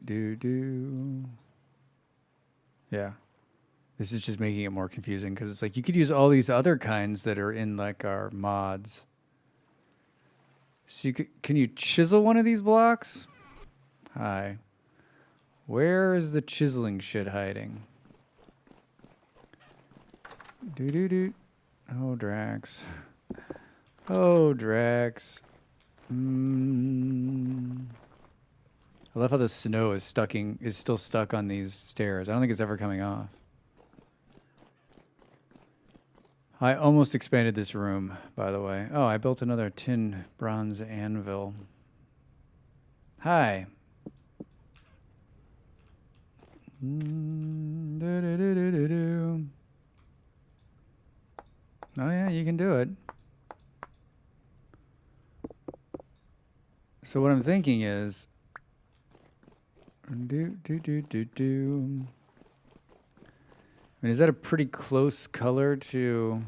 Yeah. This is just making it more confusing because it's like you could use all these other kinds that are in like our mods. So can you chisel one of these blocks? Hi. Where is the chiseling shit hiding? Do. Oh, Drax. Oh, Drax. I love how the snow is still stuck on these stairs. I don't think it's ever coming off. I almost expanded this room, by the way. Oh, I built another tin bronze anvil. Hi. Oh yeah, you can do it. So what I'm thinking is do. I mean, is that a pretty close color to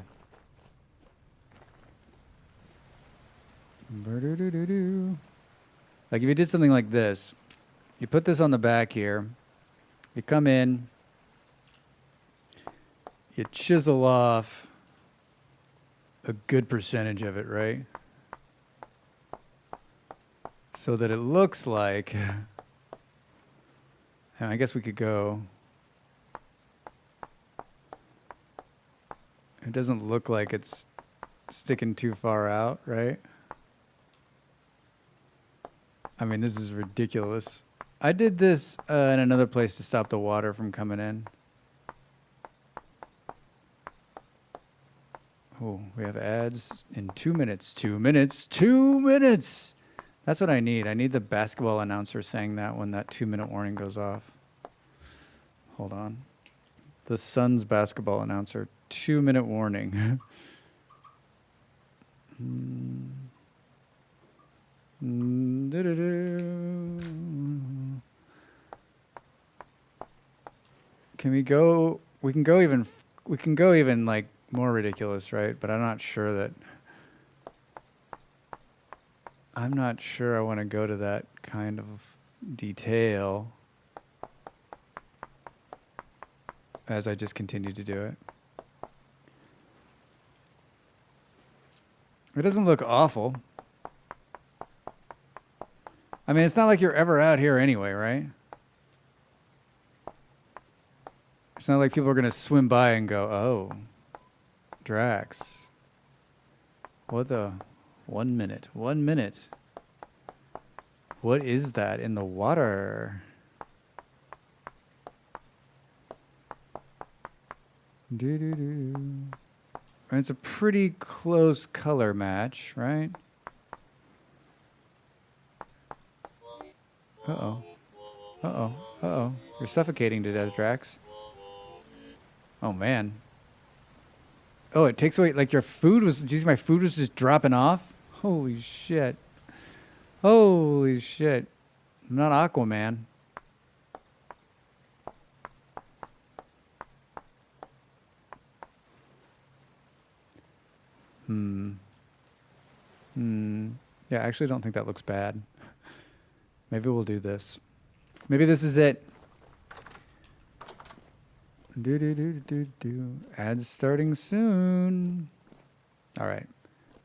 like if you did something like this, you put this on the back here, you come in, you chisel off a good percentage of it, right? So that it looks like, and I guess we could go, it doesn't look like it's sticking too far out, right? I mean, this is ridiculous. I did this in another place to stop the water from coming in. Oh, we have ads in 2 minutes. 2 minutes. 2 minutes. That's what I need. I need the basketball announcer saying that when that 2-minute warning goes off. Hold on. The Suns basketball announcer. 2-minute warning. Can we go? We can go even like more ridiculous, right? But I'm not sure I want to go to that kind of detail as I just continue to do it. It doesn't look awful. I mean, it's not like you're ever out here anyway, right? It's not like people are going to swim by and go, oh, Drax. What the? 1 minute. 1 minute. What is that in the water? And it's a pretty close color match, right? Uh-oh. Uh-oh. Uh-oh. You're suffocating to death, Drax. Oh, man. Oh, it takes away, like your food was, geez, my food was just dropping off? Holy shit. Holy shit. I'm not Aquaman. Yeah, I actually don't think that looks bad. Maybe we'll do this. Maybe this is it. Ads starting soon. All right.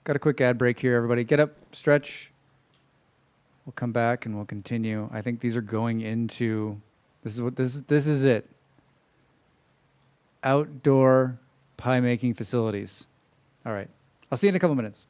Got a quick ad break here, everybody. Get up, stretch. We'll come back and we'll continue. I think these are going into this is it. Outdoor pie making facilities. All right. I'll see you in a couple minutes.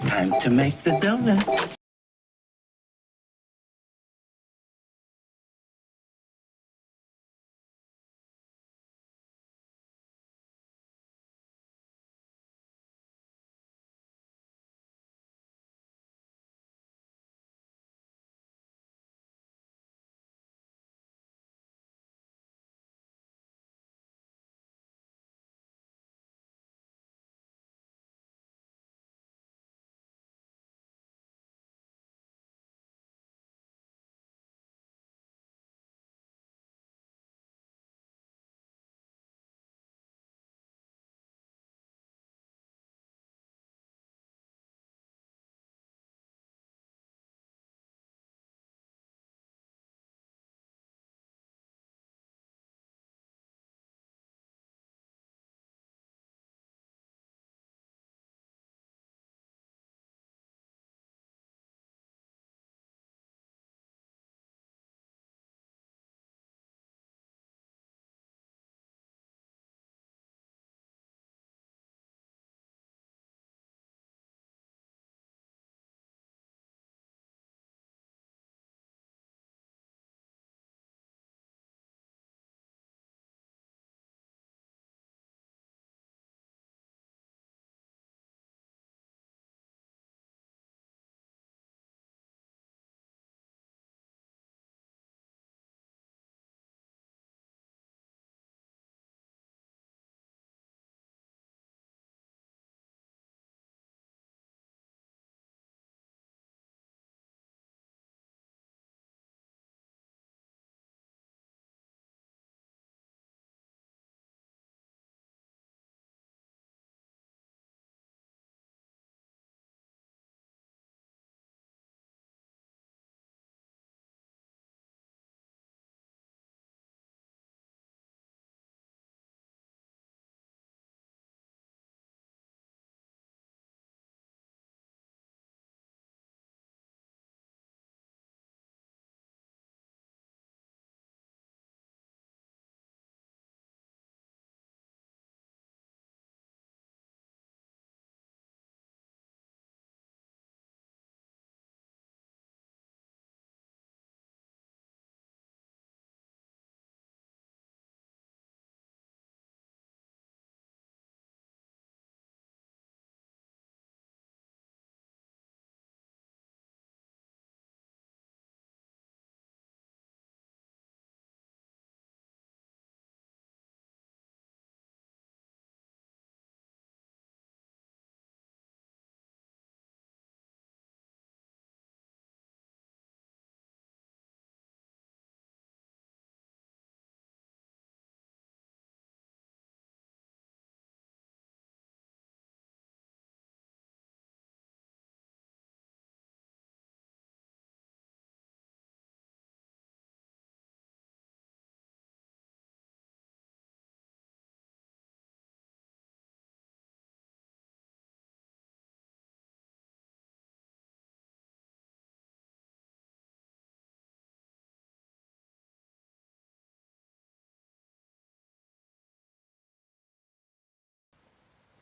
Time to make the donuts.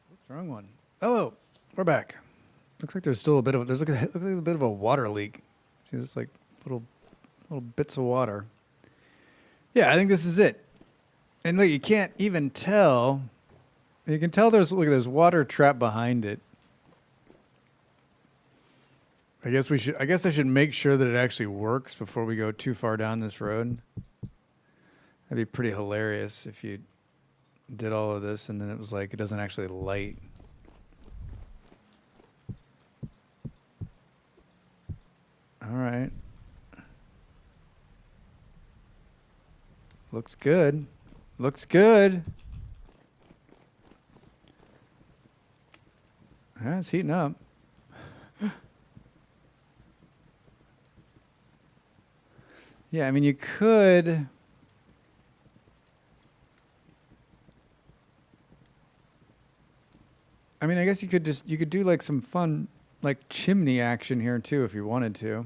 Oops, wrong one. Hello, we're back. Looks like there's still a bit of looks like a bit of a water leak. See, this like little bits of water. Yeah, I think this is it. And look, you can't even tell. You can tell there's water trapped behind it. I guess I should make sure that it actually works before we go too far down this road. That'd be pretty hilarious if you did all of this and then it was like it doesn't actually light. All right. Looks good. Looks good. Yeah, it's heating up. Yeah, I mean, you could. I mean, I guess you could do like some fun, like chimney action here too if you wanted to.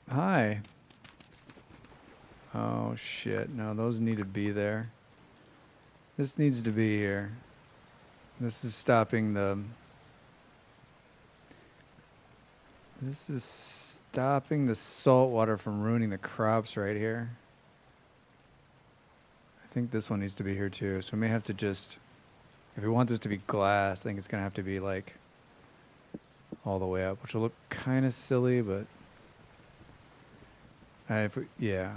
Hi. Oh shit, no, those need to be there. This needs to be here. This is stopping the salt water from ruining the crops right here. I think this one needs to be here too. So we may have to just, if we want this to be glass, I think it's going to have to be like all the way up, which will look kind of silly, but yeah.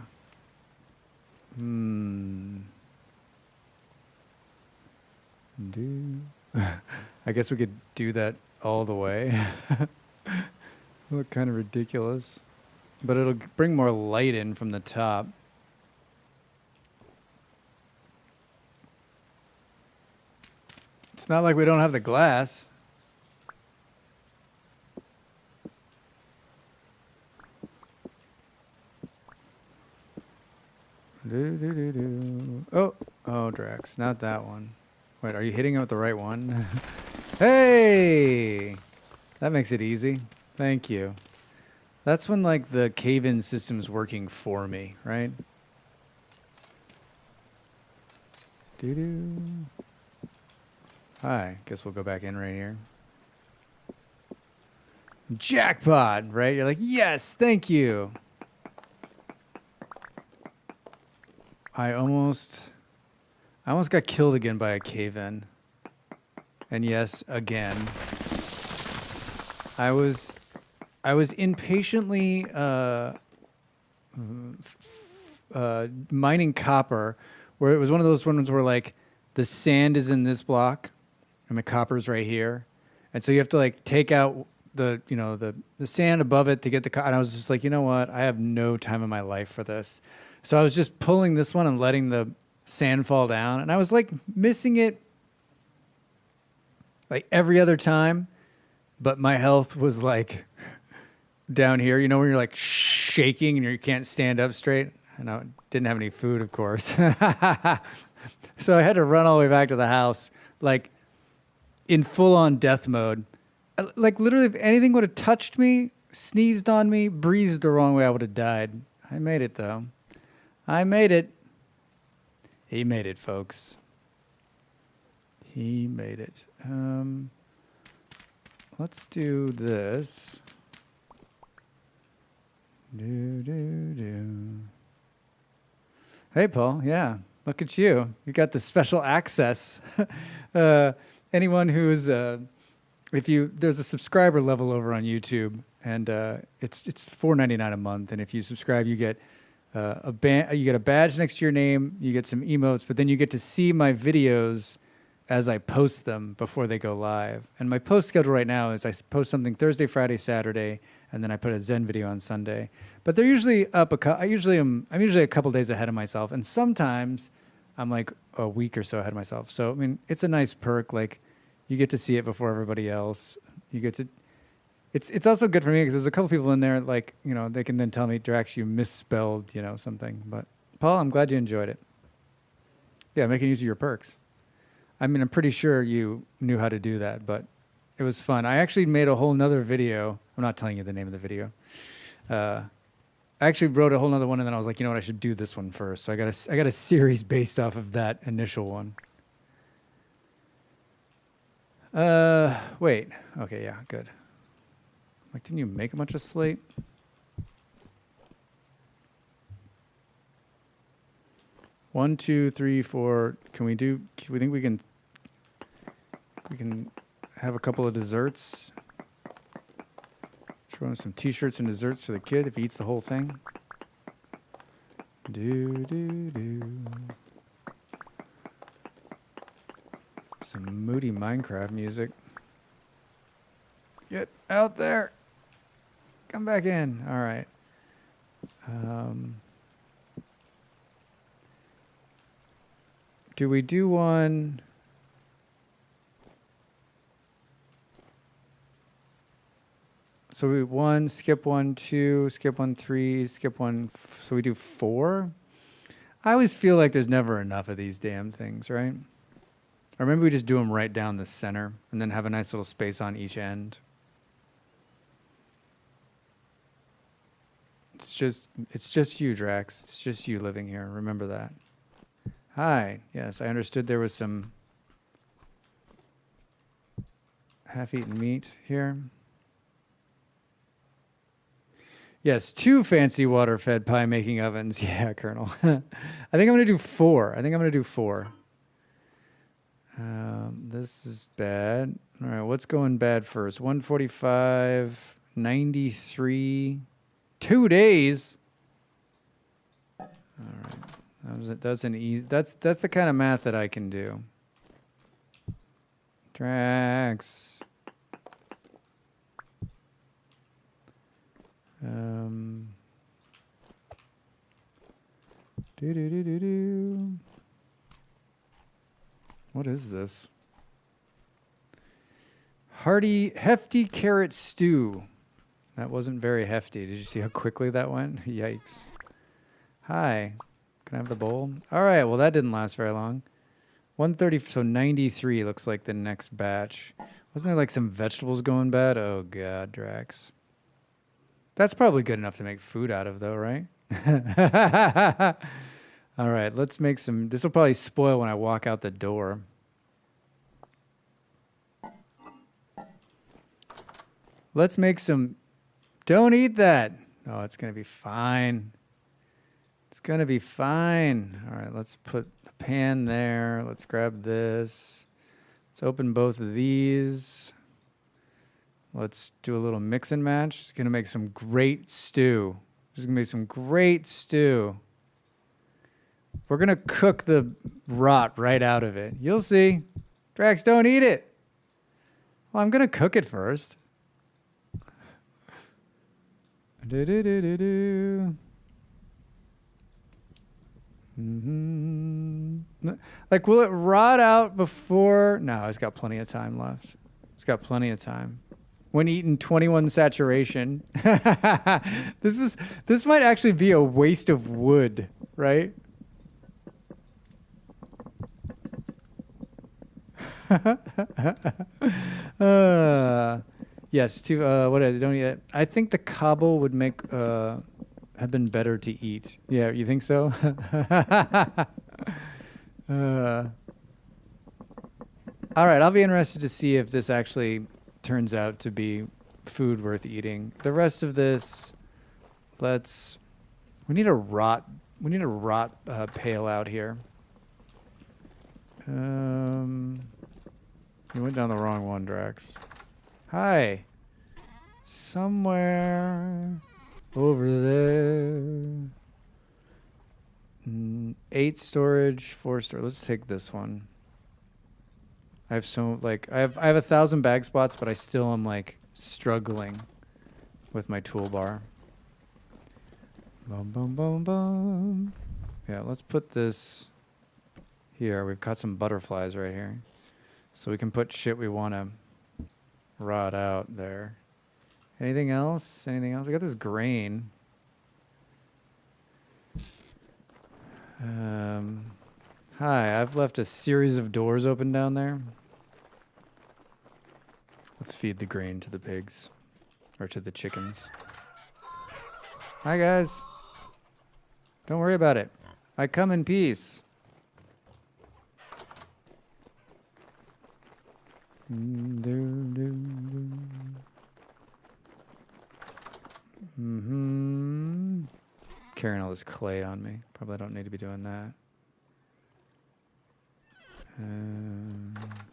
I guess we could do that all the way. Look kind of ridiculous, but it'll bring more light in from the top. It's not like we don't have the glass. Oh, Drax, not that one. Wait, are you hitting it with the right one? Hey! That makes it easy. Thank you. That's when, like, the cave-in system's working for me, right? Doo-doo. Hi. Guess we'll go back in right here. Jackpot, right? You're like, yes, thank you. I almost got killed again by a cave-in. And yes, again. I was impatiently mining copper, where it was one of those ones where like the sand is in this block and the copper's right here, and so you have to like take out the sand above it to get the copper. And I was just like, you know what? I have no time in my life for this. So I was just pulling this one and letting the sand fall down, and I was like missing it like every other time, but my health was like down here, you know, when you're like shaking and you can't stand up straight. And I didn't have any food, of course. So I had to run all the way back to the house, like in full on death mode. Like literally if anything would have touched me, sneezed on me, breathed the wrong way, I would have died. I made it though. I made it. He made it, folks. He made it. Let's do this. Hey, Paul. Yeah, look at you. You got the special access. Anyone who's there's a subscriber level over on YouTube, and it's $4.99 a month, and if you subscribe, you get you get a badge next to your name, you get some emotes, but then you get to see my videos as I post them before they go live. And my post schedule right now is I post something Thursday, Friday, Saturday, and then I put a Zen video on Sunday. But they're usually up I'm usually a couple days ahead of myself, and sometimes I'm like a week or so ahead of myself. So I mean, it's a nice perk. Like you get to see it before everybody else. You get to. It's also good for me because there's a couple people in there like they can then tell me, Drax, you misspelled something. But Paul, I'm glad you enjoyed it. Yeah, making use of your perks. I mean, I'm pretty sure you knew how to do that, but it was fun. I actually made a whole nother video. I'm not telling you the name of the video. I actually wrote a whole nother one, and then I was like, you know what, I should do this one first. So I got a series based off of that initial one. Wait. Okay, yeah, good. Like, didn't you make a bunch of slate? One, two, three, four. Can we think we can have a couple of desserts. Throw in some t-shirts and desserts for the kid if he eats the whole thing. Some moody Minecraft music. Get out there. Come back in. All right. Do we do one? So we 1, skip 1, 2, skip 1, 3, skip 1. So we do 4. I always feel like there's never enough of these damn things, right? Or maybe we just do them right down the center and then have a nice little space on each end. It's just you, Drax. It's just you living here. Remember that. Hi. Yes, I understood there was some half-eaten meat here. Yes, 2 fancy water-fed pie-making ovens. Yeah, Colonel. I think I'm going to do 4. This is bad. All right, what's going bad first? 145, 93, 2 days. All right, that's an easy. That's the kind of math that I can do. Drax. What is this? Hefty carrot stew. That wasn't very hefty. Did you see how quickly that went? Yikes. Hi. Can I have the bowl? All right. Well, that didn't last very long. 130. So 93 looks like the next batch. Wasn't there like some vegetables going bad? Oh, God, Drax. That's probably good enough to make food out of, though, right? All right, let's make some. This will probably spoil when I walk out the door. Let's make some. Don't eat that. Oh, it's going to be fine. It's going to be fine. All right, let's put the pan there. Let's grab this. Let's open both of these. Let's do a little mix and match. It's going to make some great stew. There's going to be some great stew. We're going to cook the rot right out of it. You'll see. Drax, don't eat it. Well, I'm going to cook it first. Like, will it rot out before? No, it's got plenty of time left. It's got plenty of time. When eating 21 saturation. This might actually be a waste of wood, right? Yes, what I don't eat. I think the cobble would make have been better to eat. Yeah, you think so? All right, I'll be interested to see if this actually turns out to be food worth eating. The rest of this, we need a rot pail out here. You went down the wrong one, Drax. Hi. Somewhere over there. 8 storage, 4 storage. Let's take this one. I have I have 1,000 bag spots, but I still am like struggling with my toolbar. Boom, boom, boom, boom. Yeah, let's put this here. We've got some butterflies right here. So we can put shit we want to rot out there. Anything else? Anything else? We got this grain. Hi, I've left a series of doors open down there. Let's feed the grain to the pigs. Or to the chickens. Hi, guys. Don't worry about it. I come in peace. Carrying all this clay on me. Probably don't need to be doing that.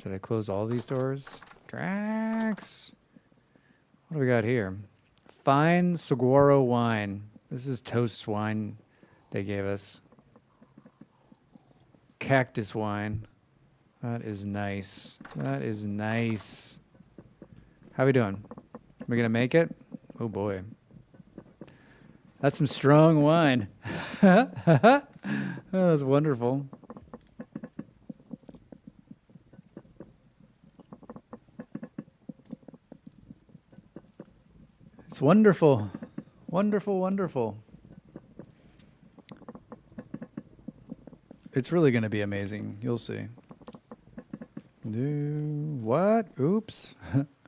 Did I close all these doors? Drax. What do we got here? Fine saguaro wine. This is toast wine they gave us. Cactus wine. That is nice. That is nice. How we doing? Are we going to make it? Oh, boy. That's some strong wine. Oh, that's wonderful. It's wonderful. Wonderful, wonderful. It's really going to be amazing. You'll see. Do what? Oops. I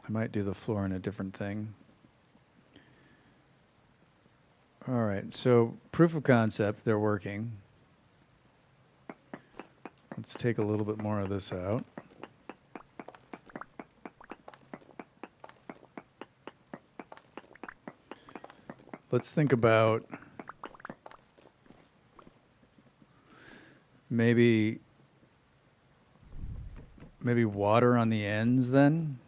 might do the floor in a different thing. All right, so proof of concept, they're working. Let's take a little bit more of this out. Let's think about maybe water on the ends then.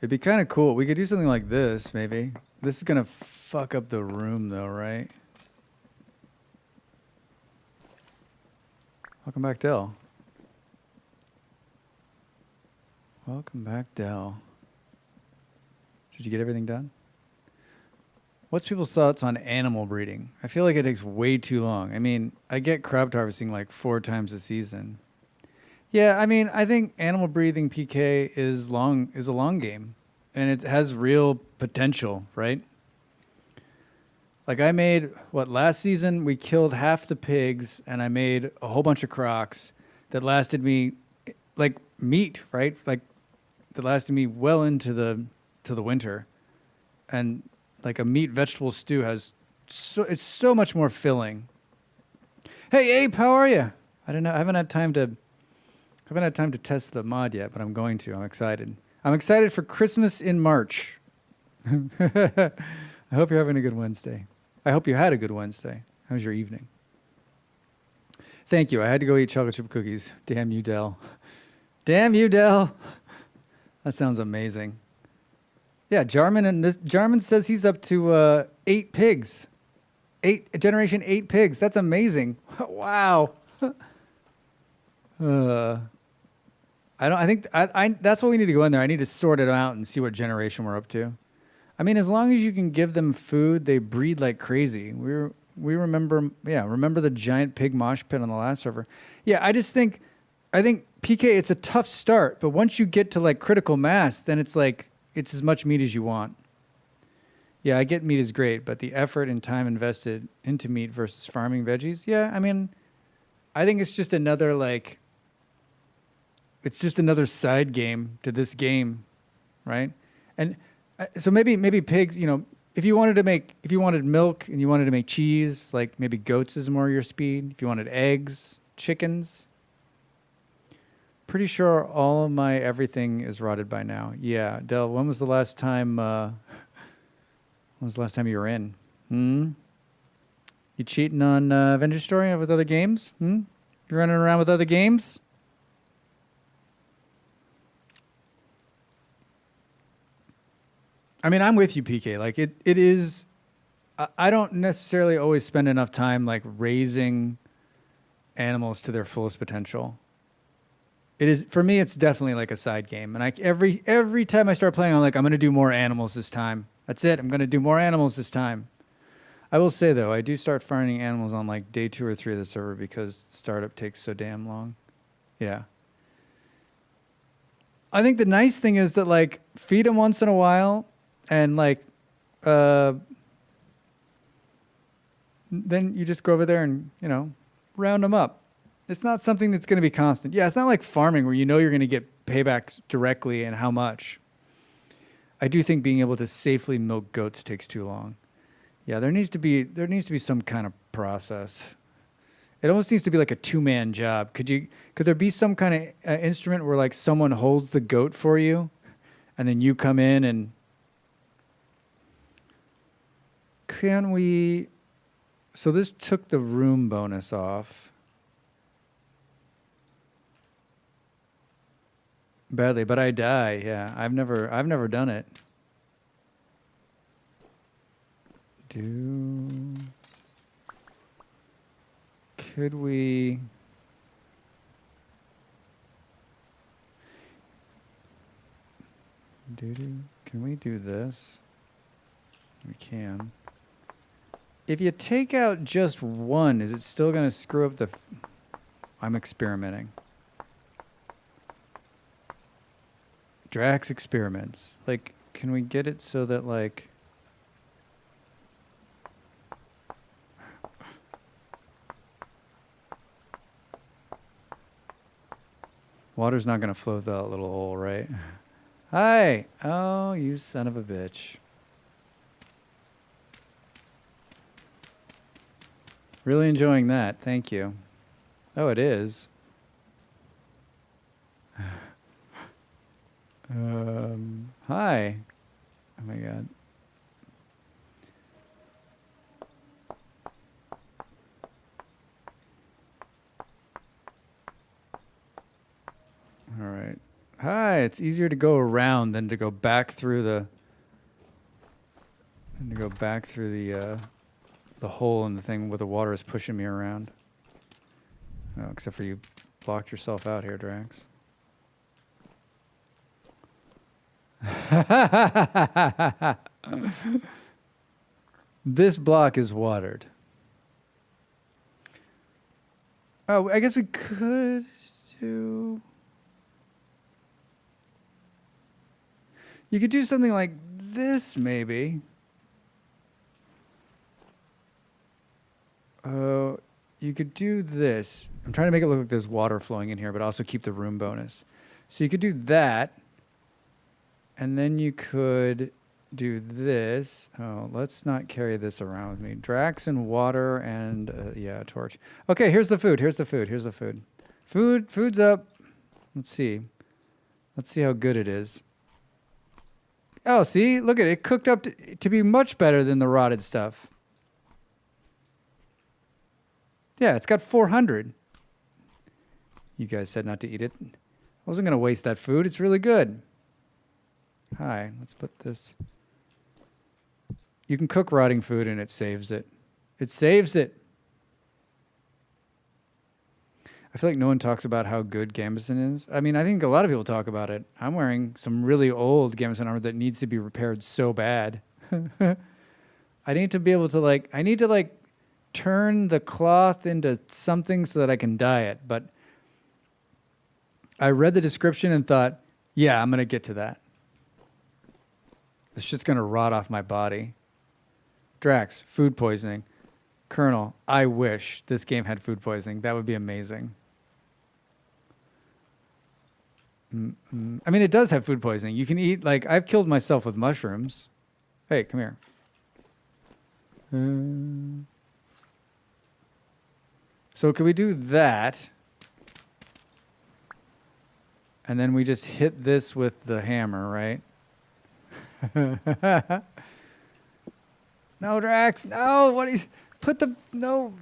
It'd be kind of cool. We could do something like this, maybe. This is going to fuck up the room, though, right? Welcome back, Dell. Welcome back, Dell. Did you get everything done? What's people's thoughts on animal breeding? I feel like it takes way too long. I mean, I get crop harvesting like 4 times a season. Yeah, I mean, I think animal breeding PK is a long game, and it has real potential, right? Like I made last season we killed half the pigs, and I made a whole bunch of crocs that lasted me like meat, right? Like that lasted me well into the winter, and like a meat vegetable stew it's so much more filling. Hey Ape, how are you? I haven't had time to test the mod yet, but I'm going to. I'm excited. I'm excited for Christmas in March. I hope you're having a good Wednesday. I hope you had a good Wednesday. How was your evening? Thank you. I had to go eat chocolate chip cookies. Damn you, Dell. Damn you, Dell. That sounds amazing. Yeah, Jarman says he's up to 8 pigs. Generation 8 pigs. That's amazing. Wow. I think that's what we need to go in there. I need to sort it out and see what generation we're up to. I mean, as long as you can give them food, they breed like crazy. We remember the giant pig mosh pit on the last server. Yeah, I think PK, it's a tough start, but once you get to like critical mass, then it's like it's as much meat as you want. Yeah, I get meat is great, but the effort and time invested into meat versus farming veggies, yeah, I mean, I think it's just another side game to this game, right? And so maybe pigs, if you wanted milk and you wanted to make cheese, like maybe goats is more your speed. If you wanted eggs, chickens. Pretty sure all of my everything is rotted by now. Yeah, Del, when was the last time you were in? You cheating on Avenger Story with other games? You running around with other games? I mean, I'm with you, PK. Like it is. I don't necessarily always spend enough time like raising animals to their fullest potential. It is for me. It's definitely like a side game, and every time I start playing, I'm like, I'm going to do more animals this time. That's it. I'm going to do more animals this time. I will say though, I do start finding animals on like day 2 or 3 of the server because startup takes so damn long. Yeah. I think the nice thing is that like feed them once in a while. And like, then you just go over there and, round them up. It's not something that's going to be constant. Yeah, it's not like farming where you're going to get paybacks directly and how much. I do think being able to safely milk goats takes too long. Yeah, there needs to be some kind of process. It almost needs to be like a 2-man job. Could there be some kind of instrument where like someone holds the goat for you, and then you come in and can we... So this took the room bonus off. Badly, but I die. Yeah, I've never done it. Could we... Can we do this? We can. If you take out just one, is it still going to screw up the... I'm experimenting. Drax experiments. Like, can we get it so that, like... Water's not going to flow through that little hole, right? Hi! Oh, you son of a bitch. Really enjoying that. Thank you. Oh, it is. Hi. Oh my god. All right. Hi, it's easier to go around than to go back through the the hole in the thing where the water is pushing me around. Oh, except for you blocked yourself out here, Drax. This block is watered. Oh, I guess we could do... You could do something like this, maybe. You could do this. I'm trying to make it look like there's water flowing in here, but also keep the room bonus. So you could do that. And then you could do this. Oh, let's not carry this around with me. Drax and water and, yeah, a torch. Okay, here's the food. Here's the food. Here's the food. Food's up. Let's see. Let's see how good it is. Oh, see? Look at it. It cooked up to be much better than the rotted stuff. Yeah, it's got 400. You guys said not to eat it. I wasn't going to waste that food. It's really good. Hi, let's put this. You can cook rotting food and it saves it. It saves it. I feel like no one talks about how good gambeson is. I mean, I think a lot of people talk about it. I'm wearing some really old gambeson armor that needs to be repaired so bad. I need to be able to turn the cloth into something so that I can dye it. But I read the description and thought, yeah, I'm going to get to that. This shit's going to rot off my body. Drax, food poisoning. Colonel, I wish this game had food poisoning. That would be amazing. I mean, it does have food poisoning. You can eat, like, I've killed myself with mushrooms. Hey, come here. So could we do that? And then we just hit this with the hammer, right? No, Drax, no, what is... Put the... No.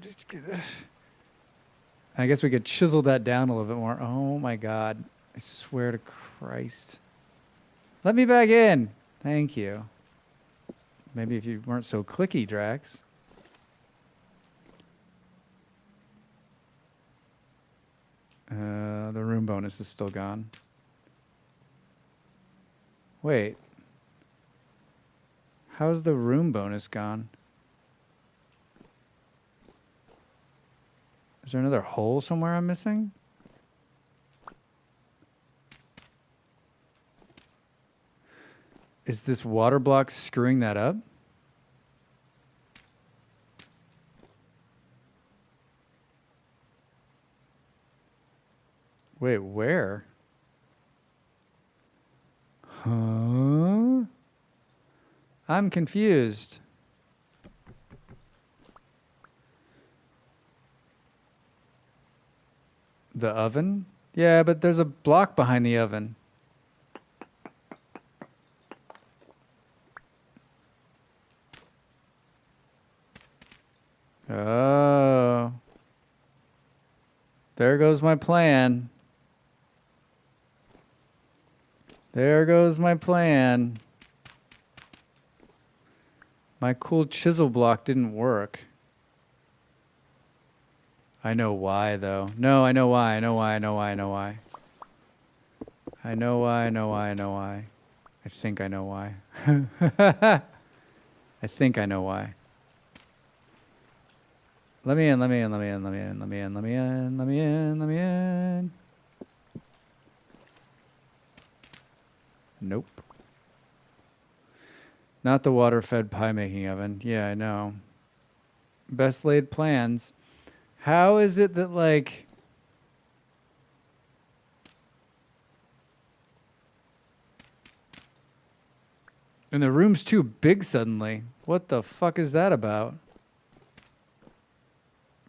I guess we could chisel that down a little bit more. Oh, my God. I swear to Christ. Let me back in. Thank you. Maybe if you weren't so clicky, Drax. The room bonus is still gone. Wait. How's the room bonus gone? Is there another hole somewhere I'm missing? Is this water block screwing that up? Wait, where? Huh? I'm confused. The oven? Yeah, but there's a block behind the oven. Oh. There goes my plan. There goes my plan. My cool chisel block didn't work. I know why, though. No, I know why. I know why. I know why. I know why. I know why. I know why. I know why. I think I know why. I think I know why. Let me in. Let me in. Let me in. Let me in. Let me in. Let me in. Let me in. Let me in. Nope. Not the water-fed pie-making oven. Yeah, I know. Best laid plans. How is it that, like... And the room's too big suddenly. What the fuck is that about?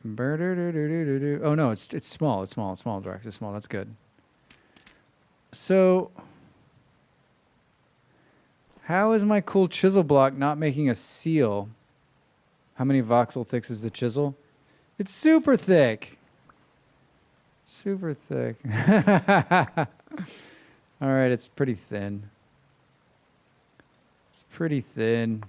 Oh, no, it's small. It's small. It's small, Drax. It's small. That's good. So... How is my cool chisel block not making a seal? How many voxel thicks is the chisel? It's super thick. Super thick. All right, it's pretty thin. It's pretty thin.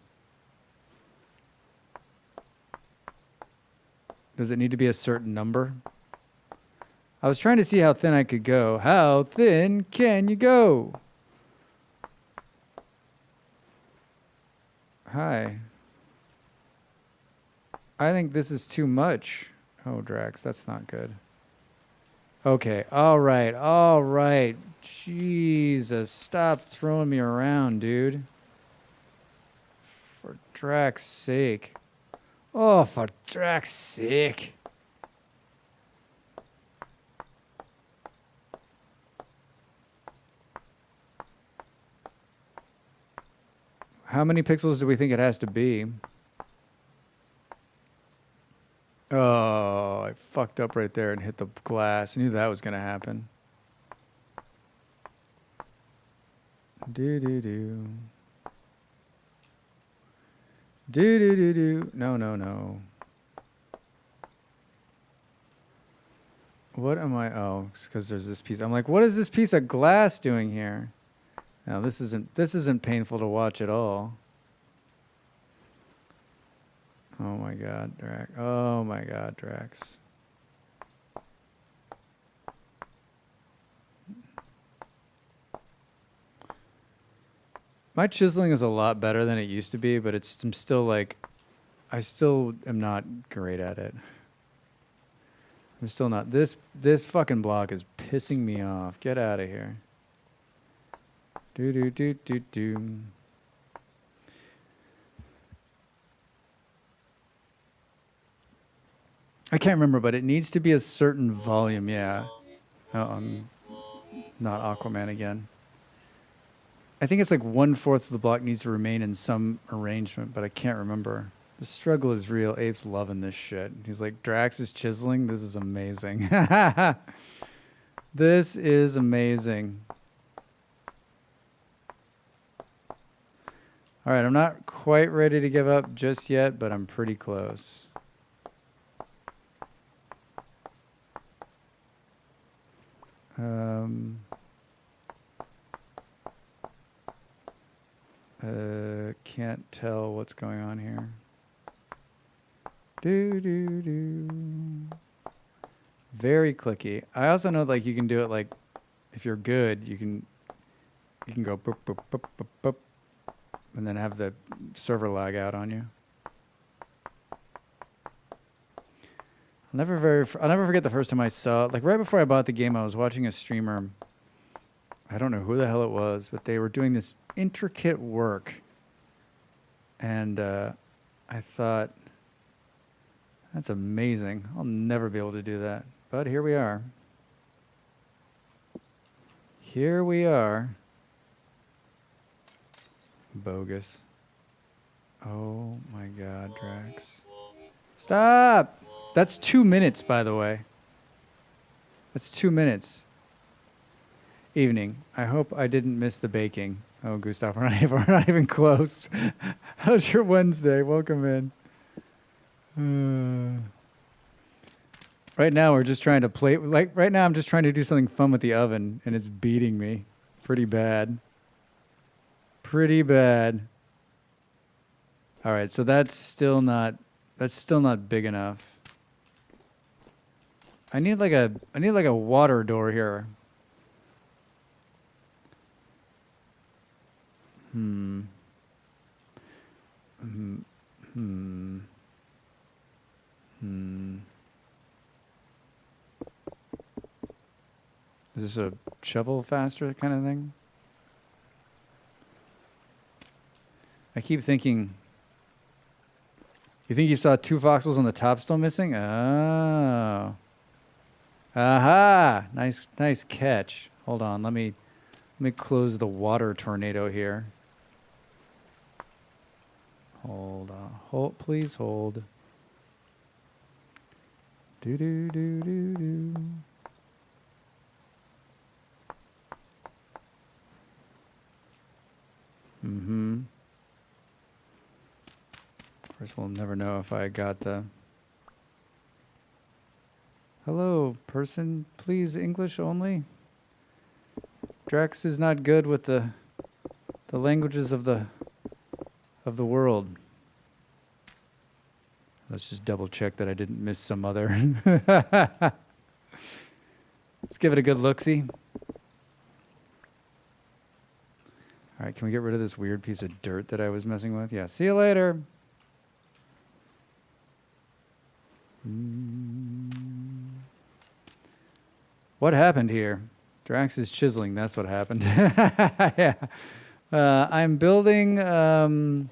Does it need to be a certain number? I was trying to see how thin I could go. How thin can you go? Hi. I think this is too much. Oh, Drax, that's not good. Okay, all right, all right. Jesus, stop throwing me around, dude. For Drax's sake. Oh, for Drax's sake. How many pixels do we think it has to be? Oh, I fucked up right there and hit the glass. I knew that was going to happen. Do-do-do. Do-do-do-do. No, no, no. What am I? Oh, it's because there's this piece. I'm like, what is this piece of glass doing here? Now this isn't painful to watch at all. Oh my God, Drax. Oh my God, Drax. My chiseling is a lot better than it used to be, but I'm still like, I still am not great at it. I'm still not. This fucking block is pissing me off. Get out of here. Do do do do do. I can't remember, but it needs to be a certain volume. Yeah. Oh, I'm not Aquaman again. I think it's like 1/4 of the block needs to remain in some arrangement, but I can't remember. The struggle is real. Abe's loving this shit. He's like, Drax is chiseling. This is amazing. This is amazing. All right, I'm not quite ready to give up just yet, but I'm pretty close. Can't tell what's going on here. Do do do. Very clicky. I also know like you can do it like if you're good, you can go boop boop boop boop boop, and then have the server lag out on you. I'll never forget the first time I saw it. Like right before I bought the game, I was watching a streamer. I don't know who the hell it was, but they were doing this intricate work. And I thought, that's amazing. I'll never be able to do that. But here we are. Here we are. Bogus. Oh my God, Drax. Stop! That's 2 minutes, by the way. That's 2 minutes. Evening. I hope I didn't miss the baking. Oh, Gustav, we're not even close. How's your Wednesday? Welcome in. Right now we're just trying to play. Like right now, I'm just trying to do something fun with the oven, and it's beating me, pretty bad. Pretty bad. All right, so that's still not big enough. I need like a water door here. Is this a shovel faster kind of thing? I keep thinking. You think you saw 2 voxels on the top still missing? Oh. Aha! Nice catch. Hold on, let me close the water tornado here. Hold on. Please hold. Do do do do do. Mm-hmm. Of course, we'll never know if I got the... Hello, person. Please, English only. Drax is not good with the languages of the world. Let's just double check that I didn't miss some other. Let's give it a good look-see. All right, can we get rid of this weird piece of dirt that I was messing with? Yeah, see you later. What happened here? Drax is chiseling. That's what happened. Yeah. I'm building. I'm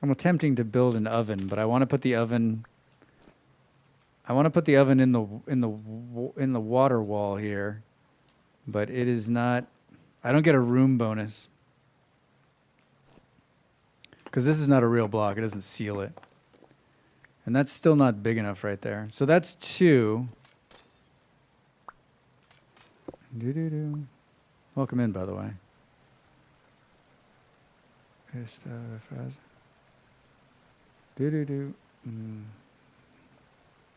attempting to build an oven, but I want to put the oven. I want to put the oven in the water wall here, but it is not. I don't get a room bonus because this is not a real block. It doesn't seal it, and that's still not big enough right there. So that's 2. Do. Welcome in, by the way. Do.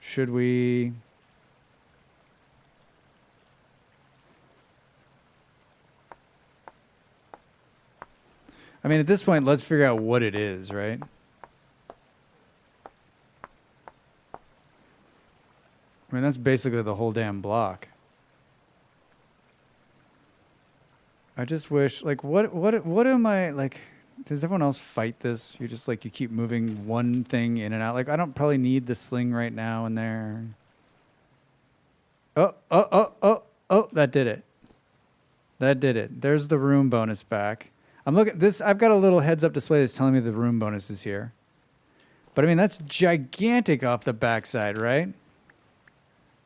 Should we? I mean, at this point, let's figure out what it is, right? I mean, that's basically the whole damn block. I just wish, like, what am I, like, does everyone else fight this? You just, like, you keep moving one thing in and out. Like, I don't probably need the sling right now and there. Oh, that did it. That did it. There's the room bonus back. I'm looking, this, I've got a little heads up display that's telling me the room bonus is here. But I mean, that's gigantic off the backside, right?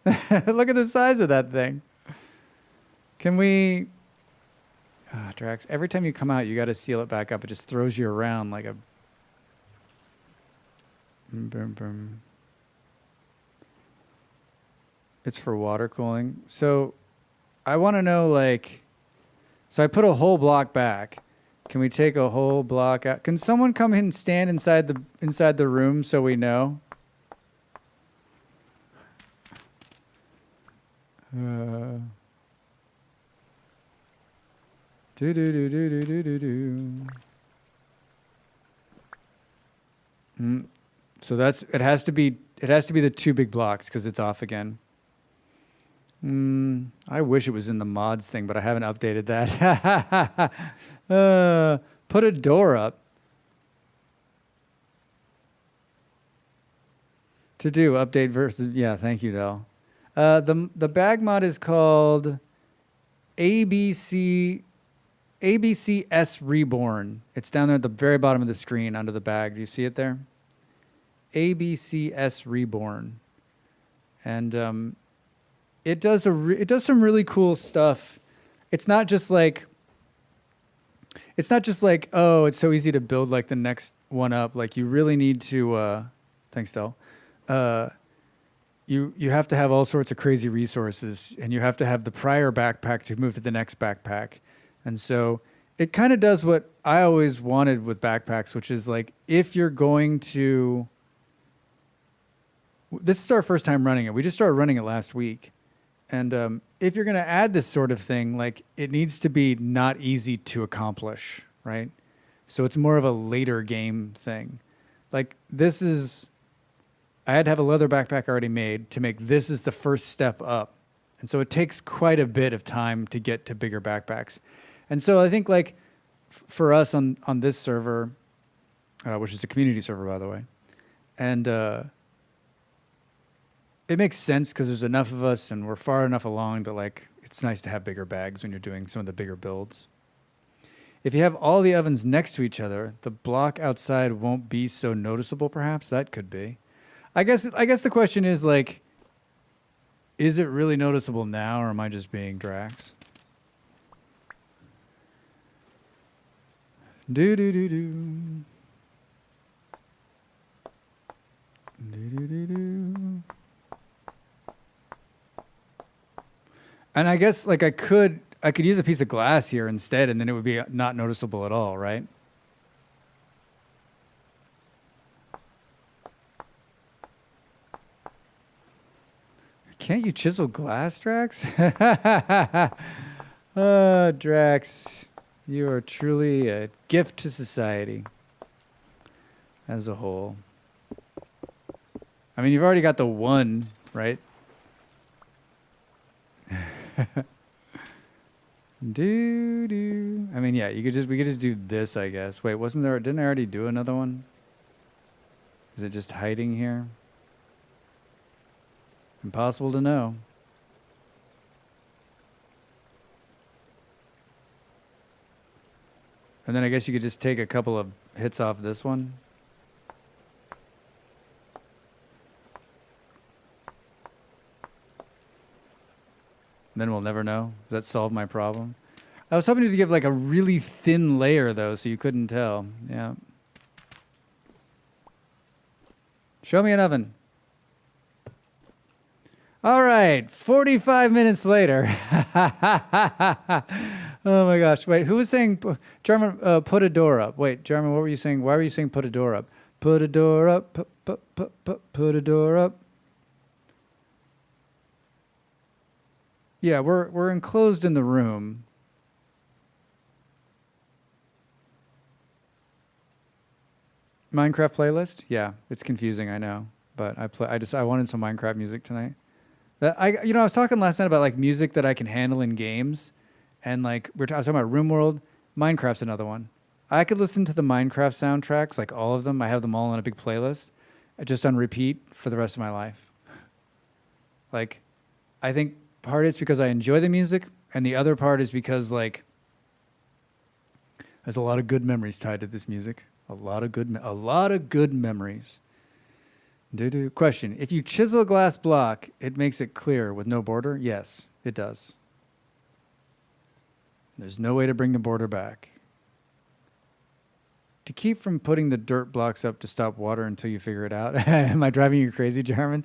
Look at the size of that thing. Can we... Drax, every time you come out, you got to seal it back up. It just throws you around like a... It's for water cooling. So I want to know, like... So I put a whole block back. Can we take a whole block out? Can someone come in and stand inside the room so we know? So that's it has to be the 2 big blocks because it's off again. I wish it was in the mods thing, but I haven't updated that. Put a door up. To do update versus thank you, Del. The bag mod is called ABCS Reborn. It's down there at the very bottom of the screen under the bag. Do you see it there? ABCS Reborn. And it does some really cool stuff. It's not just like oh, it's so easy to build like the next one up. Like you really need to thanks, Del. You have to have all sorts of crazy resources, and you have to have the prior backpack to move to the next backpack. And so it kind of does what I always wanted with backpacks, which is like if you're going to this is our first time running it. We just started running it last week. And if you're going to add this sort of thing, like it needs to be not easy to accomplish, right? So it's more of a later game thing. Like this is, I had to have a leather backpack already made to make this is the first step up. And so it takes quite a bit of time to get to bigger backpacks. And so I think like for us on this server, which is a community server, by the way, and it makes sense because there's enough of us and we're far enough along that like it's nice to have bigger bags when you're doing some of the bigger builds. If you have all the ovens next to each other, the block outside won't be so noticeable, perhaps. That could be. I guess the question is like, is it really noticeable now, or am I just being Drax? Do do do do. Do do do do. And I guess like I could use a piece of glass here instead, and then it would be not noticeable at all, right? Can't you chisel glass, Drax? Oh, Drax, you are truly a gift to society as a whole. I mean, you've already got the one, right? Do. I mean, yeah, we could just do this, I guess. Wait, didn't I already do another one? Is it just hiding here? Impossible to know. And then I guess you could just take a couple of hits off this one. Then we'll never know. Does that solve my problem? I was hoping to give like a really thin layer though, so you couldn't tell. Yeah. Show me an oven. All right, 45 minutes later. Oh my gosh. Wait, who was saying, Jarman, put a door up? Wait, Jarman, what were you saying? Why were you saying put a door up? Put a door up, put a door up. Yeah, we're enclosed in the room. Minecraft playlist? Yeah, it's confusing, I know, but I wanted some Minecraft music tonight. I was talking last night about like music that I can handle in games, and like I was talking about RimWorld. Minecraft's another one. I could listen to the Minecraft soundtracks, like all of them. I have them all on a big playlist, just on repeat for the rest of my life. Like, I think part is because I enjoy the music, and the other part is because like there's a lot of good memories tied to this music. A lot of good memories. Question: if you chisel a glass block, it makes it clear with no border? Yes, it does. There's no way to bring the border back. To keep from putting the dirt blocks up to stop water until you figure it out. Am I driving you crazy, Jarman?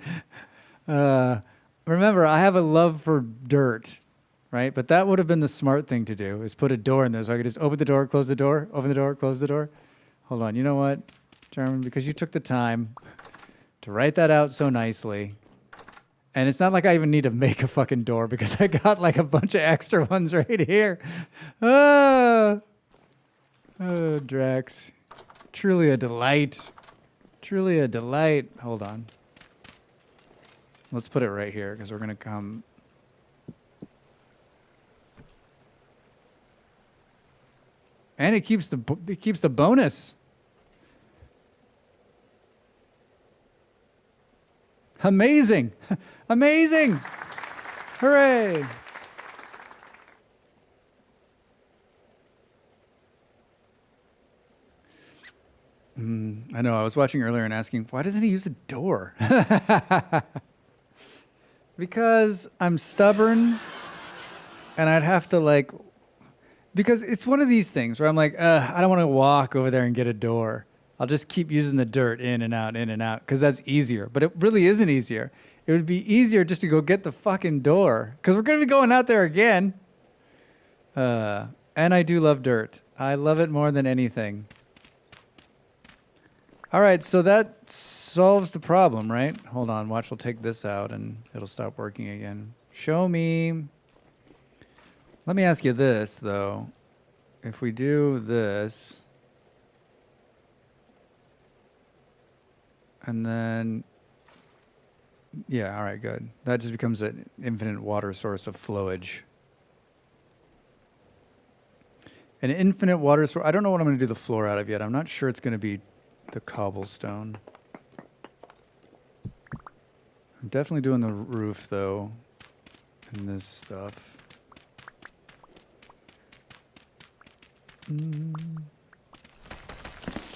Remember, I have a love for dirt, right? But that would have been the smart thing to do, is put a door in there so I could just open the door, close the door, open the door, close the door. Hold on, you know what, Jarman? Because you took the time to write that out so nicely. And it's not like I even need to make a fucking door because I got like a bunch of extra ones right here. Oh, Drax. Truly a delight. Truly a delight. Hold on. Let's put it right here because we're going to come. And it keeps the bonus. Amazing. Amazing. Hooray. I know. I was watching earlier and asking, why doesn't he use a door? Because I'm stubborn and I'd have to like, because it's one of these things where I'm like, I don't want to walk over there and get a door. I'll just keep using the dirt in and out, because that's easier. But it really isn't easier. It would be easier just to go get the fucking door, because we're going to be going out there again. And I do love dirt. I love it more than anything. All right, so that solves the problem, right? Hold on, watch, we'll take this out and it'll stop working again. Show me. Let me ask you this, though. If we do this, and then, yeah, all right, good. That just becomes an infinite water source of flowage. An infinite water source. I don't know what I'm going to do the floor out of yet. I'm not sure it's going to be the cobblestone. I'm definitely doing the roof, though, and this stuff.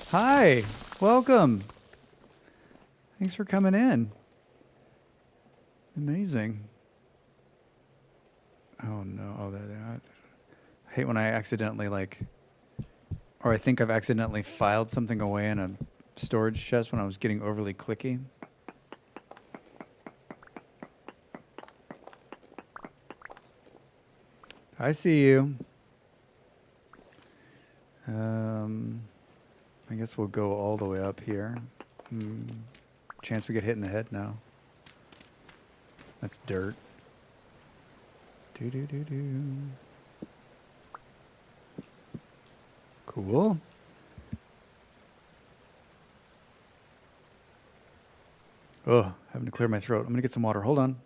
Hi, welcome. Thanks for coming in. Amazing. Oh no, oh there they are. I hate when I accidentally or I think I've accidentally filed something away in a storage chest when I was getting overly clicky. I see you. I guess we'll go all the way up here. Chance we get hit in the head? No. That's dirt. Do. Cool. Oh, having to clear my throat. I'm gonna get some water. Hold on.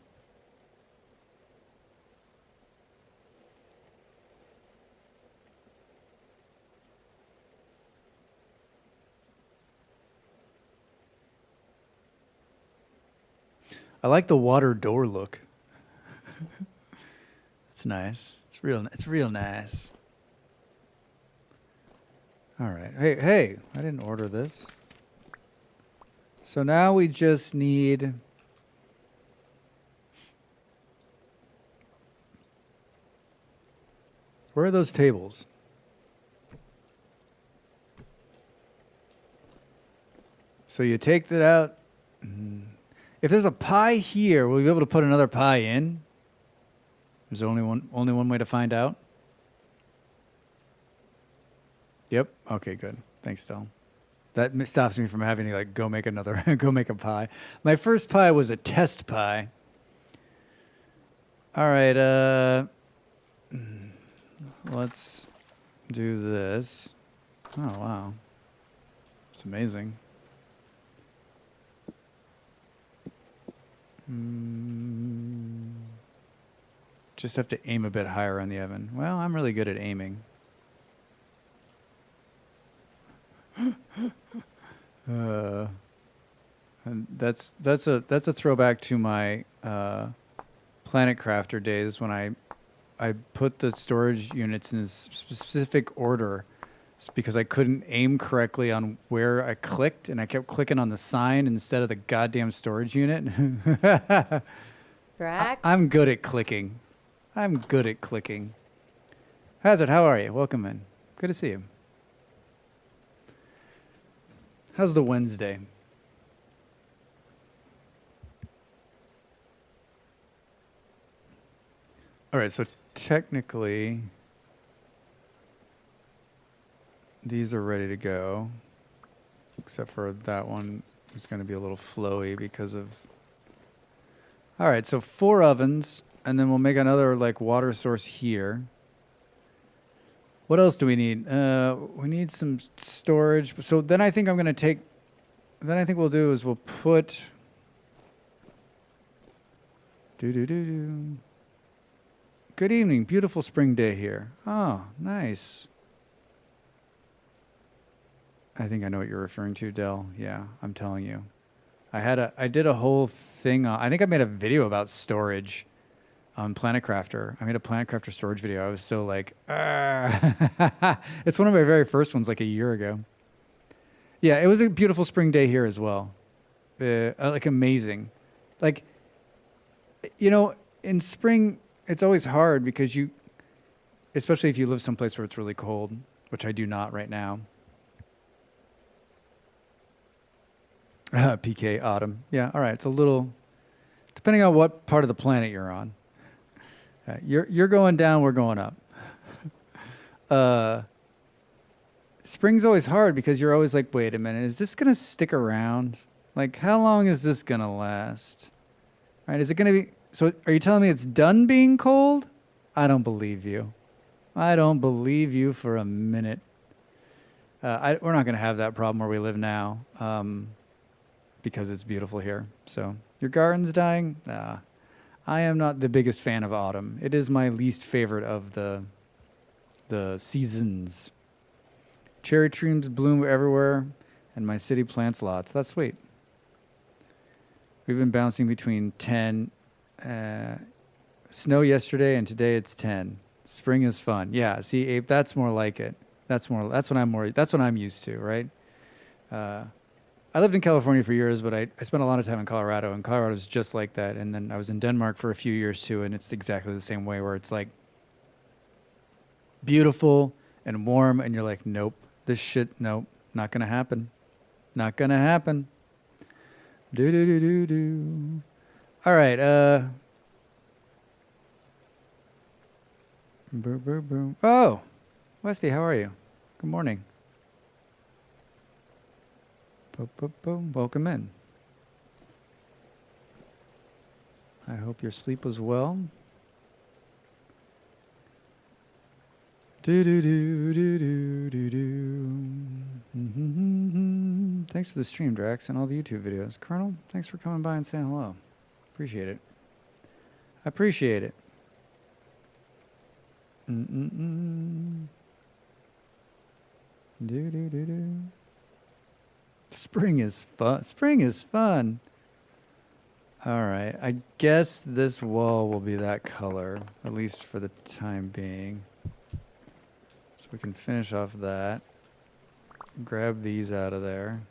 I like the water door look. It's nice. It's real nice. All right. Hey, I didn't order this. So now we just need where are those tables? So you take that out. If there's a pie here, will we be able to put another pie in? There's only one way to find out. Yep. Okay, good. Thanks, Del. That stops me from having to go make a pie. My first pie was a test pie. All right, let's do this. Oh, wow. It's amazing. Just have to aim a bit higher on the oven. Well, I'm really good at aiming. And that's a throwback to my Planet Crafter days when I put the storage units in a specific order because I couldn't aim correctly on where I clicked, and I kept clicking on the sign instead of the goddamn storage unit. Drax? I'm good at clicking. Hazard, how are you? Welcome in. Good to see you. How's the Wednesday? All right, so technically, these are ready to go, except for that one is going to be a little flowy because of... All right, so 4 ovens, and then we'll make another water source here. What else do we need? We need some storage. So then I think I'm going to take... Then I think we'll do is we'll put... Good evening. Beautiful spring day here. Oh, nice. I think I know what you're referring to, Del. Yeah, I'm telling you. I did a whole thing. I think I made a video about storage on Planet Crafter. I made a Planet Crafter storage video. I was so it's one of my very first ones, a year ago. Yeah, it was a beautiful spring day here as well. Amazing. In spring, it's always hard because especially if you live someplace where it's really cold, which I do not right now. PK autumn. Yeah, all right. It's a little, depending on what part of the planet you're on. You're going down, we're going up. spring's always hard because you're always like, wait a minute, is this gonna stick around? Like, how long is this gonna last? Right? Is it gonna be? So, are you telling me it's done being cold? I don't believe you. I don't believe you for a minute. We're not gonna have that problem where we live now, because it's beautiful here. So, your garden's dying? Nah. I am not the biggest fan of autumn. It is my least favorite of the seasons. Cherry trees bloom everywhere, and my city plants lots. That's sweet. We've been bouncing between 10 snow yesterday, and today it's 10. Spring is fun. Yeah, see, Abe, that's more like it. That's what I'm used to, right? I lived in California for years, but I spent a lot of time in Colorado, and Colorado is just like that. And then I was in Denmark for a few years too, and it's exactly the same way, where it's like beautiful and warm, and you're like, nope, nope, not gonna happen. Not gonna happen. Do. All right, Oh, Westy, how are you? Good morning. Welcome in. I hope your sleep was well. Thanks for the stream, Drax, and all the YouTube videos. Colonel, thanks for coming by and saying hello. Appreciate it. I appreciate it. Spring is fun. Spring is fun. All right. I guess this wall will be that color, at least for the time being. So we can finish off that. Grab these out of there.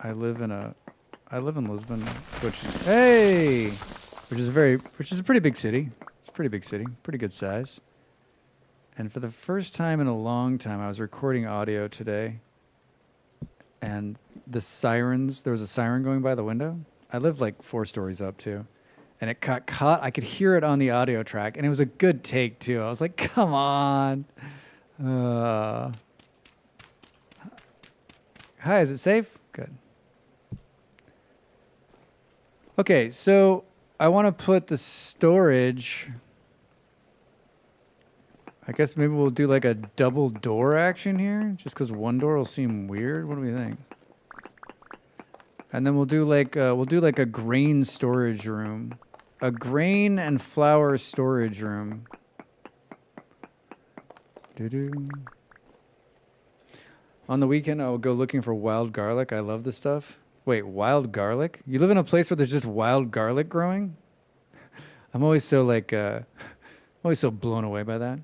I live in Lisbon, which is a pretty big city. It's a pretty big city, pretty good size. And for the first time in a long time, I was recording audio today, and there was a siren going by the window. I live like 4 stories up too, and it got caught. I could hear it on the audio track, and it was a good take too. I was like, come on. Hi, is it safe? Good. Okay, so I want to put the storage. I guess maybe we'll do like a double door action here, just because one door will seem weird. What do we think? And then we'll do like a grain storage room, a grain and flour storage room. On the weekend, I'll go looking for wild garlic. I love this stuff. Wait, wild garlic? You live in a place where there's just wild garlic growing? I'm always so blown away by that.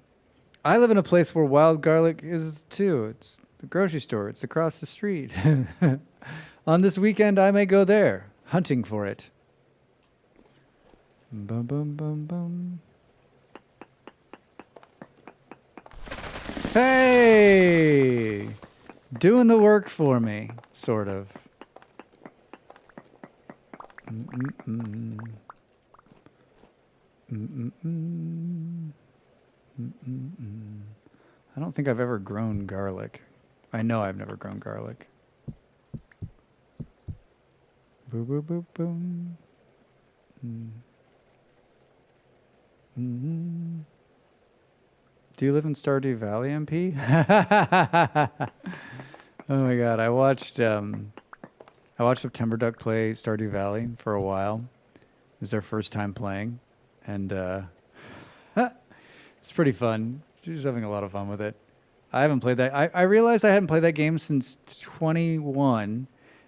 I live in a place where wild garlic is too. It's the grocery store. It's across the street. On this weekend, I may go there, hunting for it. Bum, bum, bum, bum. Hey! Doing the work for me, sort of. I don't think I've ever grown garlic. I know I've never grown garlic. Boom, boom, boom, boom. Do you live in Stardew Valley, MP? Oh my God, I watched September Duck play Stardew Valley for a while. It was their first time playing, and it's pretty fun. She's having a lot of fun with it. I haven't played that. I realized I hadn't played that game since 21,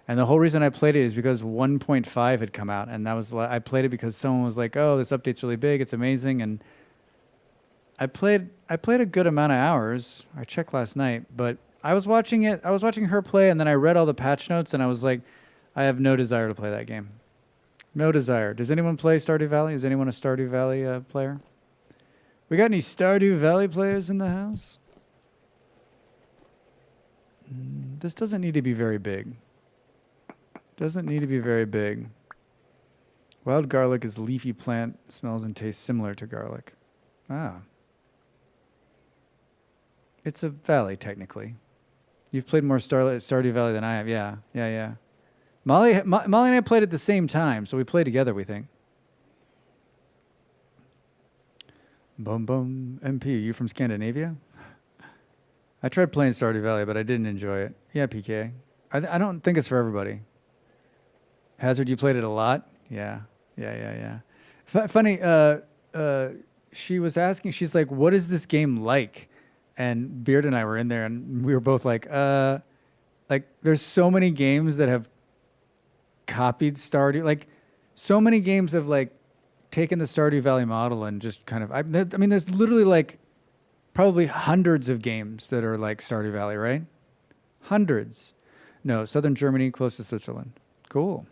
and the whole reason I played it is because 1.5 had come out, and I played it because someone was like, "Oh, this update's really big. It's amazing," and I played a good amount of hours. I checked last night, but I was watching her play, and then I read all the patch notes, and I was like, I have no desire to play that game. No desire. Does anyone play Stardew Valley? Is anyone a Stardew Valley player? We got any Stardew Valley players in the house? This doesn't need to be very big. Doesn't need to be very big. Wild garlic is a leafy plant, smells and tastes similar to garlic. Ah. It's a valley, technically. You've played more Stardew Valley than I have. Yeah, yeah, yeah. Molly and I played at the same time, so we play together, we think. Bum bum. MP, you from Scandinavia? I tried playing Stardew Valley, but I didn't enjoy it. Yeah, PK. I don't think it's for everybody. Hazard, you played it a lot? Yeah, yeah, yeah, yeah. Funny, she was asking, she's like, what is this game like? And Beard and I were in there, and we were both like, there's so many games that have copied Stardew. Like, so many games have, like, taken the Stardew Valley model and just kind of, I mean, there's literally, like, probably hundreds of games that are like Stardew Valley, right? Hundreds. No, southern Germany, close to Switzerland. Cool.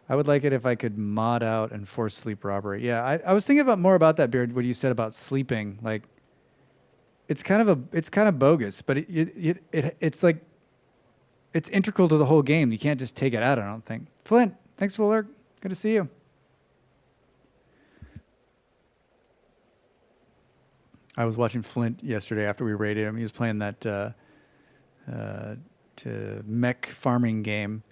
I would like it if I could mod out and force sleep robbery. Yeah, I was thinking about more about that, Beard, what you said about sleeping. Like, it's kind of bogus, but it's like, it's integral to the whole game. You can't just take it out, I don't think. Flint, thanks for the alert. Good to see you. I was watching Flint yesterday after we raided him. He was playing that mech farming game.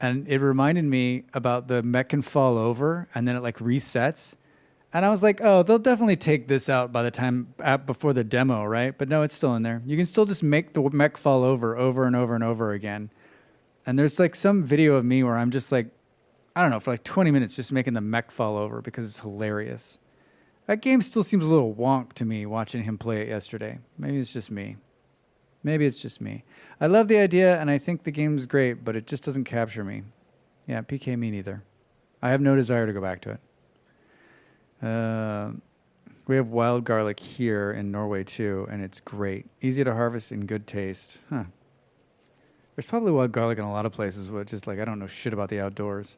And it reminded me about the mech can fall over and then it like resets. And I was like, oh, they'll definitely take this out by the time before the demo, right? But no, it's still in there. You can still just make the mech fall over and over and over again. And there's like some video of me where I'm just like, I don't know, for like 20 minutes just making the mech fall over because it's hilarious. That game still seems a little wonk to me watching him play it yesterday. Maybe it's just me. Maybe it's just me. I love the idea, and I think the game's great, but it just doesn't capture me. Yeah, PK, me neither. I have no desire to go back to it. We have wild garlic here in Norway, too, and it's great. Easy to harvest and good taste. Huh. There's probably wild garlic in a lot of places, but just like I don't know shit about the outdoors.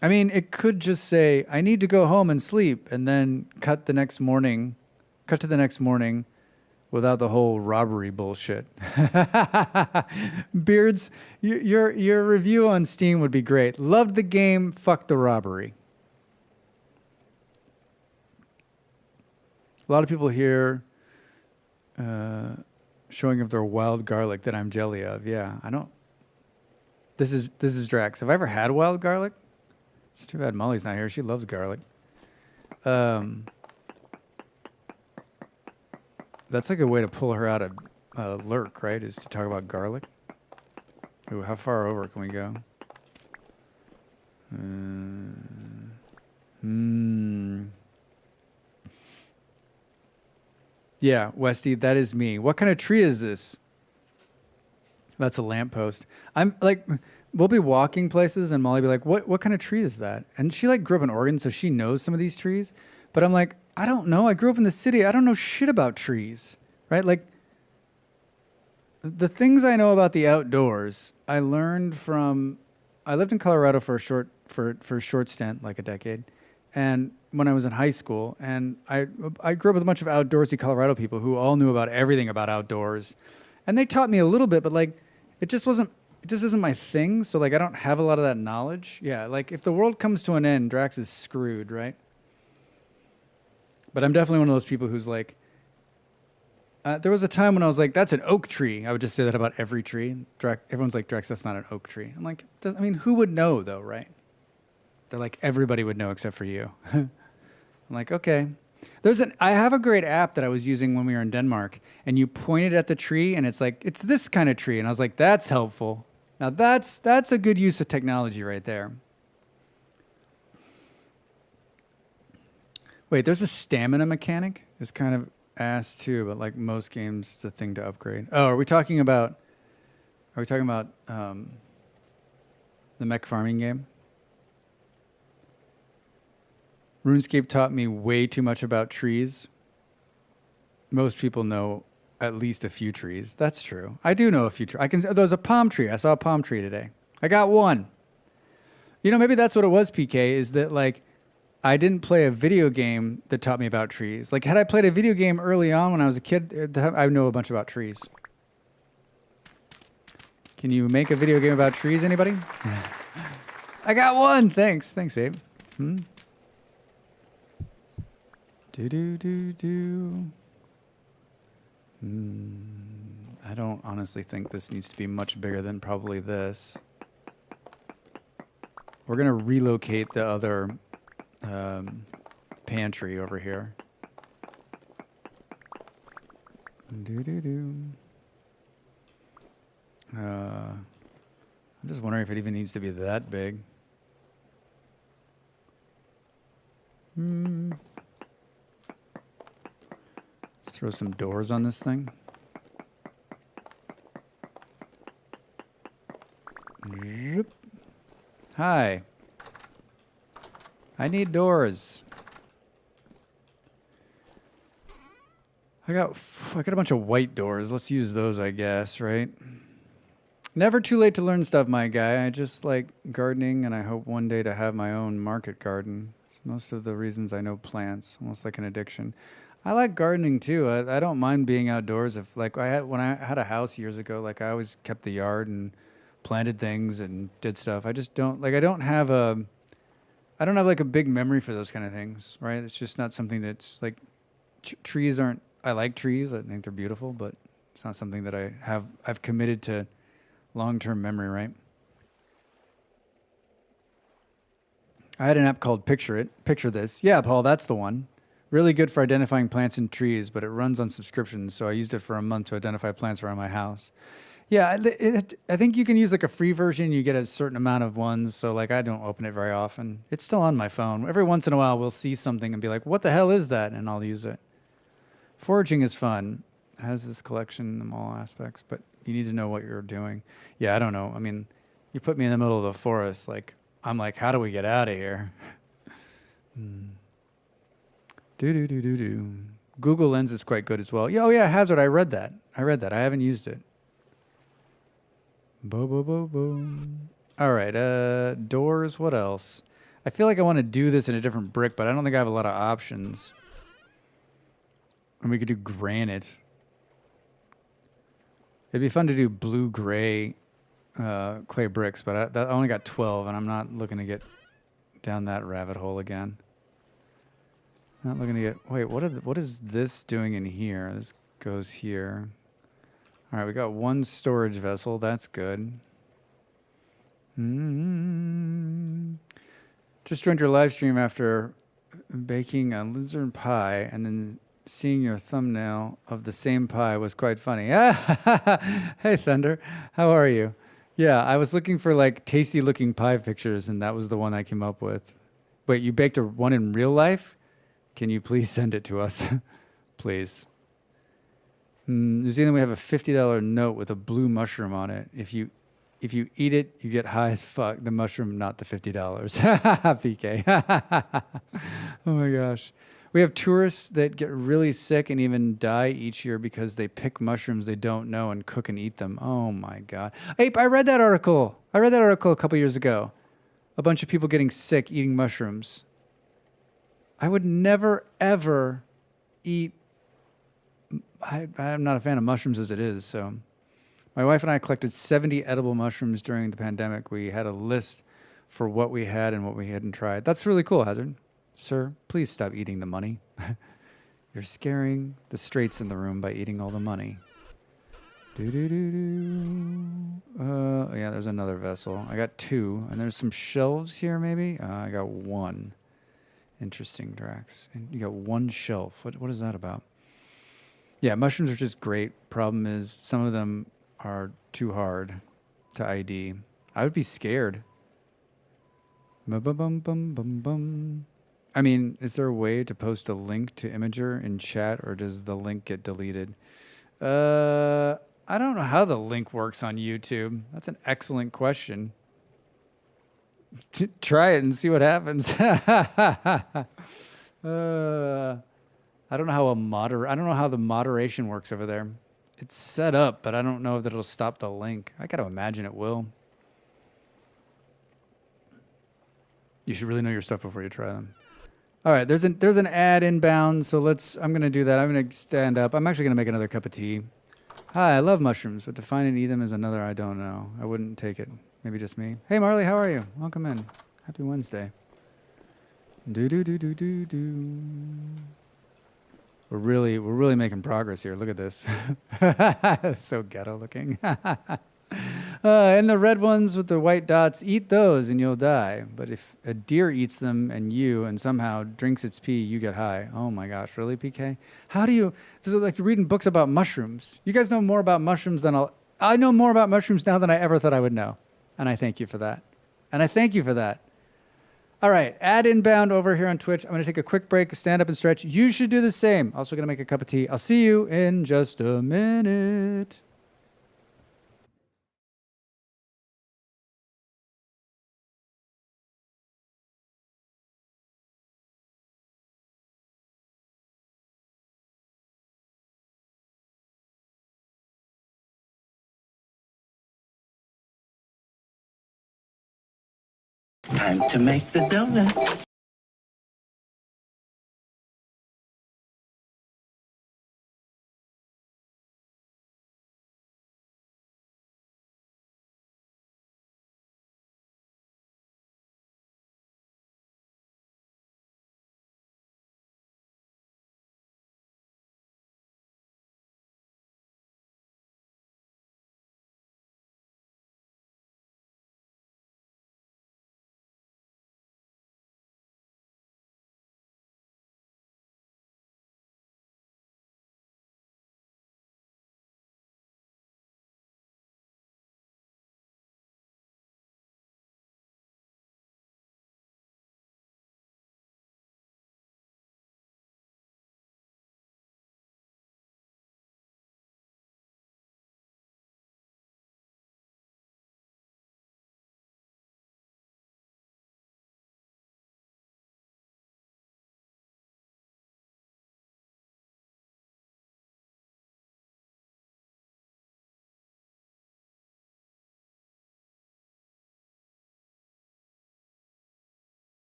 I mean, it could just say, I need to go home and sleep, and then cut to the next morning without the whole robbery bullshit. Beards, your review on Steam would be great. Loved the game, fuck the robbery. A lot of people here showing of their wild garlic that I'm jelly of. Yeah, I don't. This is Drax. Have I ever had wild garlic? It's too bad Molly's not here. She loves garlic. That's like a way to pull her out of lurk, right? Is to talk about garlic. Ooh, how far over can we go? Yeah, Westy, that is me. What kind of tree is this? That's a lamppost. I'm like, we'll be walking places and Molly be like, what kind of tree is that? And she like grew up in Oregon, so she knows some of these trees. But I'm like, I don't know. I grew up in the city. I don't know shit about trees, right? Like the things I know about the outdoors, I learned from, I lived in Colorado for a short stint, like a decade. And when I was in high school, and I grew up with a bunch of outdoorsy Colorado people who all knew about everything about outdoors. And they taught me a little bit, but like, it just isn't my thing. So like, I don't have a lot of that knowledge. Yeah. Like if the world comes to an end, Drax is screwed, right? But I'm definitely one of those people who's like, there was a time when I was like, that's an oak tree. I would just say that about every tree. Everyone's like, Drax, that's not an oak tree. I'm like, I mean, who would know though, right? They're like, everybody would know except for you. I'm like, okay. I have a great app that I was using when we were in Denmark, and you pointed at the tree, and it's like, it's this kind of tree. And I was like, that's helpful. Now that's a good use of technology right there. Wait, there's a stamina mechanic? It's kind of ass too, but like most games, it's a thing to upgrade. Oh, are we talking about the mech farming game? RuneScape taught me way too much about trees. Most people know at least a few trees. That's true. I do know a few trees. There's a palm tree. I saw a palm tree today. I got one. You know, maybe that's what it was, PK, is that like I didn't play a video game that taught me about trees. Like had I played a video game early on when I was a kid, I know a bunch about trees. Can you make a video game about trees, anybody? I got one. Thanks, Abe. Do. I don't honestly think this needs to be much bigger than probably this. We're gonna relocate the other pantry over here. I'm just wondering if it even needs to be that big. Let's throw some doors on this thing. Hi. I need doors. I got a bunch of white doors. Let's use those, I guess, right? Never too late to learn stuff, my guy. I just like gardening, and I hope one day to have my own market garden. It's most of the reasons I know plants, almost like an addiction. I like gardening too. I don't mind being outdoors. If like when I had a house years ago, like I always kept the yard and planted things and did stuff. I just don't like. I don't have like a big memory for those kind of things, right? It's just not something that's like trees aren't. I like trees. I think they're beautiful, but it's not something that I've committed to long-term memory, right? I had an app called Picture This. Yeah, Paul, that's the one. Really good for identifying plants and trees, but it runs on subscriptions, so I used it for a month to identify plants around my house. Yeah, I think you can use like a free version. You get a certain amount of ones, so like I don't open it very often. It's still on my phone. Every once in a while, we'll see something and be like, what the hell is that? And I'll use it. Foraging is fun. It has this collection in all aspects, but you need to know what you're doing. Yeah, I don't know. I mean, you put me in the middle of the forest, like, I'm like, how do we get out of here? Google Lens is quite good as well. Oh yeah, Hazard, I read that. I haven't used it. All right, doors, what else? I feel like I want to do this in a different brick, but I don't think I have a lot of options. And we could do granite. It'd be fun to do blue-gray clay bricks, but I only got 12, and I'm not looking to get down that rabbit hole again. Not looking to get... Wait, what is this doing in here? This goes here. All right, we got one storage vessel. That's good. Just joined your live stream after baking a lizard pie, and then seeing your thumbnail of the same pie was quite funny. Hey, Thunder. How are you? Yeah, I was looking for like tasty looking pie pictures, and that was the one I came up with. Wait, you baked one in real life? Can you please send it to us? Please. New Zealand, we have a $50 note with a blue mushroom on it. If you eat it, you get high as fuck. The mushroom, not the $50. PK. Oh my gosh. We have tourists that get really sick and even die each year because they pick mushrooms they don't know and cook and eat them. Oh my God. Ape, I read that article. A couple years ago. A bunch of people getting sick eating mushrooms. I would never, ever eat. I'm not a fan of mushrooms as it is, so. My wife and I collected 70 edible mushrooms during the pandemic. We had a list for what we had and what we hadn't tried. That's really cool, Hazard. Sir, please stop eating the money. You're scaring the straights in the room by eating all the money. Yeah, there's another vessel. I got 2, and there's some shelves here, maybe? I got 1. Interesting, Drax. And you got 1 shelf. What is that about? Yeah, mushrooms are just great. Problem is, some of them are too hard to ID. I would be scared. I mean, is there a way to post a link to Imager in chat, or does the link get deleted? I don't know how the link works on YouTube. That's an excellent question. Try it and see what happens. I don't know how I don't know how the moderation works over there. It's set up, but I don't know if it'll stop the link. I gotta imagine it will. You should really know your stuff before you try them. All right, there's an ad inbound, so I'm gonna do that. I'm gonna stand up. I'm actually gonna make another cup of tea. Hi, I love mushrooms, but to find and eat them is another I don't know. I wouldn't take it. Maybe just me. Hey, Marley, how are you? Welcome in. Happy Wednesday. Do do do do do do. We're really making progress here. Look at this. So ghetto looking. And the red ones with the white dots, eat those and you'll die. But if a deer eats them and somehow drinks its pee, you get high. Oh my gosh, really, PK? How do you? This is like you're reading books about mushrooms. You guys know more about mushrooms than I know more about mushrooms now than I ever thought I would know. And I thank you for that. And I thank you for that. All right, add inbound over here on Twitch. I'm going to take a quick break, stand up and stretch. You should do the same. Also going to make a cup of tea. I'll see you in just a minute. Time to make the donuts.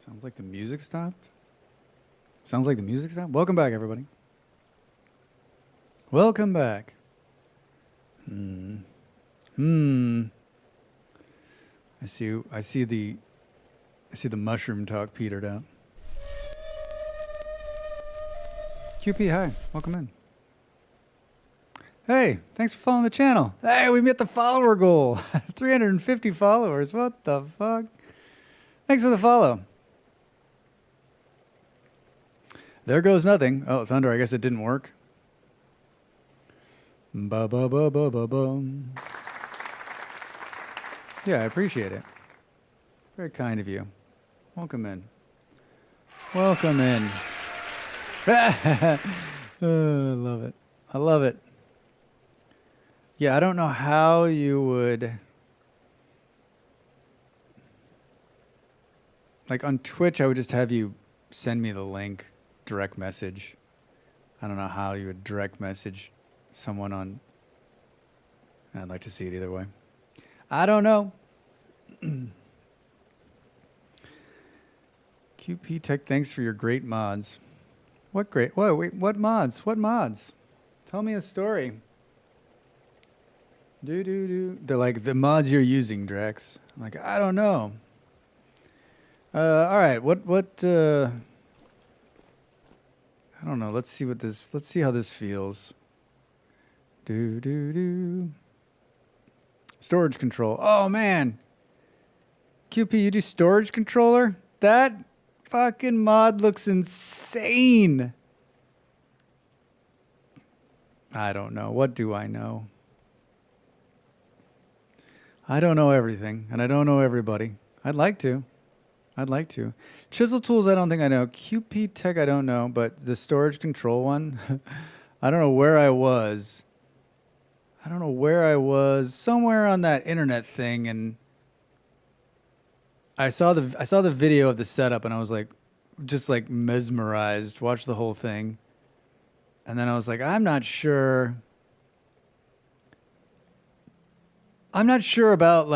Sounds like the music stopped. Sounds like the music stopped. Welcome back, everybody. Welcome back. I see the mushroom talk petered out. QP, hi. Welcome in. Hey, thanks for following the channel. Hey, we met the follower goal. 350 followers. What the fuck? Thanks for the follow. There goes nothing. Oh, Thunder, I guess it didn't work. Ba ba ba ba ba bum. Yeah, I appreciate it. Very kind of you. Welcome in. Welcome in. Oh, I love it. I love it. Yeah, I don't know how you would... Like on Twitch, I would just have you send me the link, direct message. I don't know how you would direct message someone on... I'd like to see it either way. I don't know. QP Tech, thanks for your great mods. What great? Wait, what mods? What mods? Tell me a story. They're like, the mods you're using, Drex. I'm like, I don't know. All right, I don't know. Let's see how this feels. Storage control. Oh, man. QP, you do storage controller? That fucking mod looks insane. I don't know. What do I know? I don't know everything, and I don't know everybody. I'd like to. Chisel tools, I don't think I know. QP Tech, I don't know. But the storage control one, I don't know where I was. Somewhere on that internet thing, and I saw the video of the setup, and I was like, just like mesmerized. Watched the whole thing, and then I was like, I'm not sure about.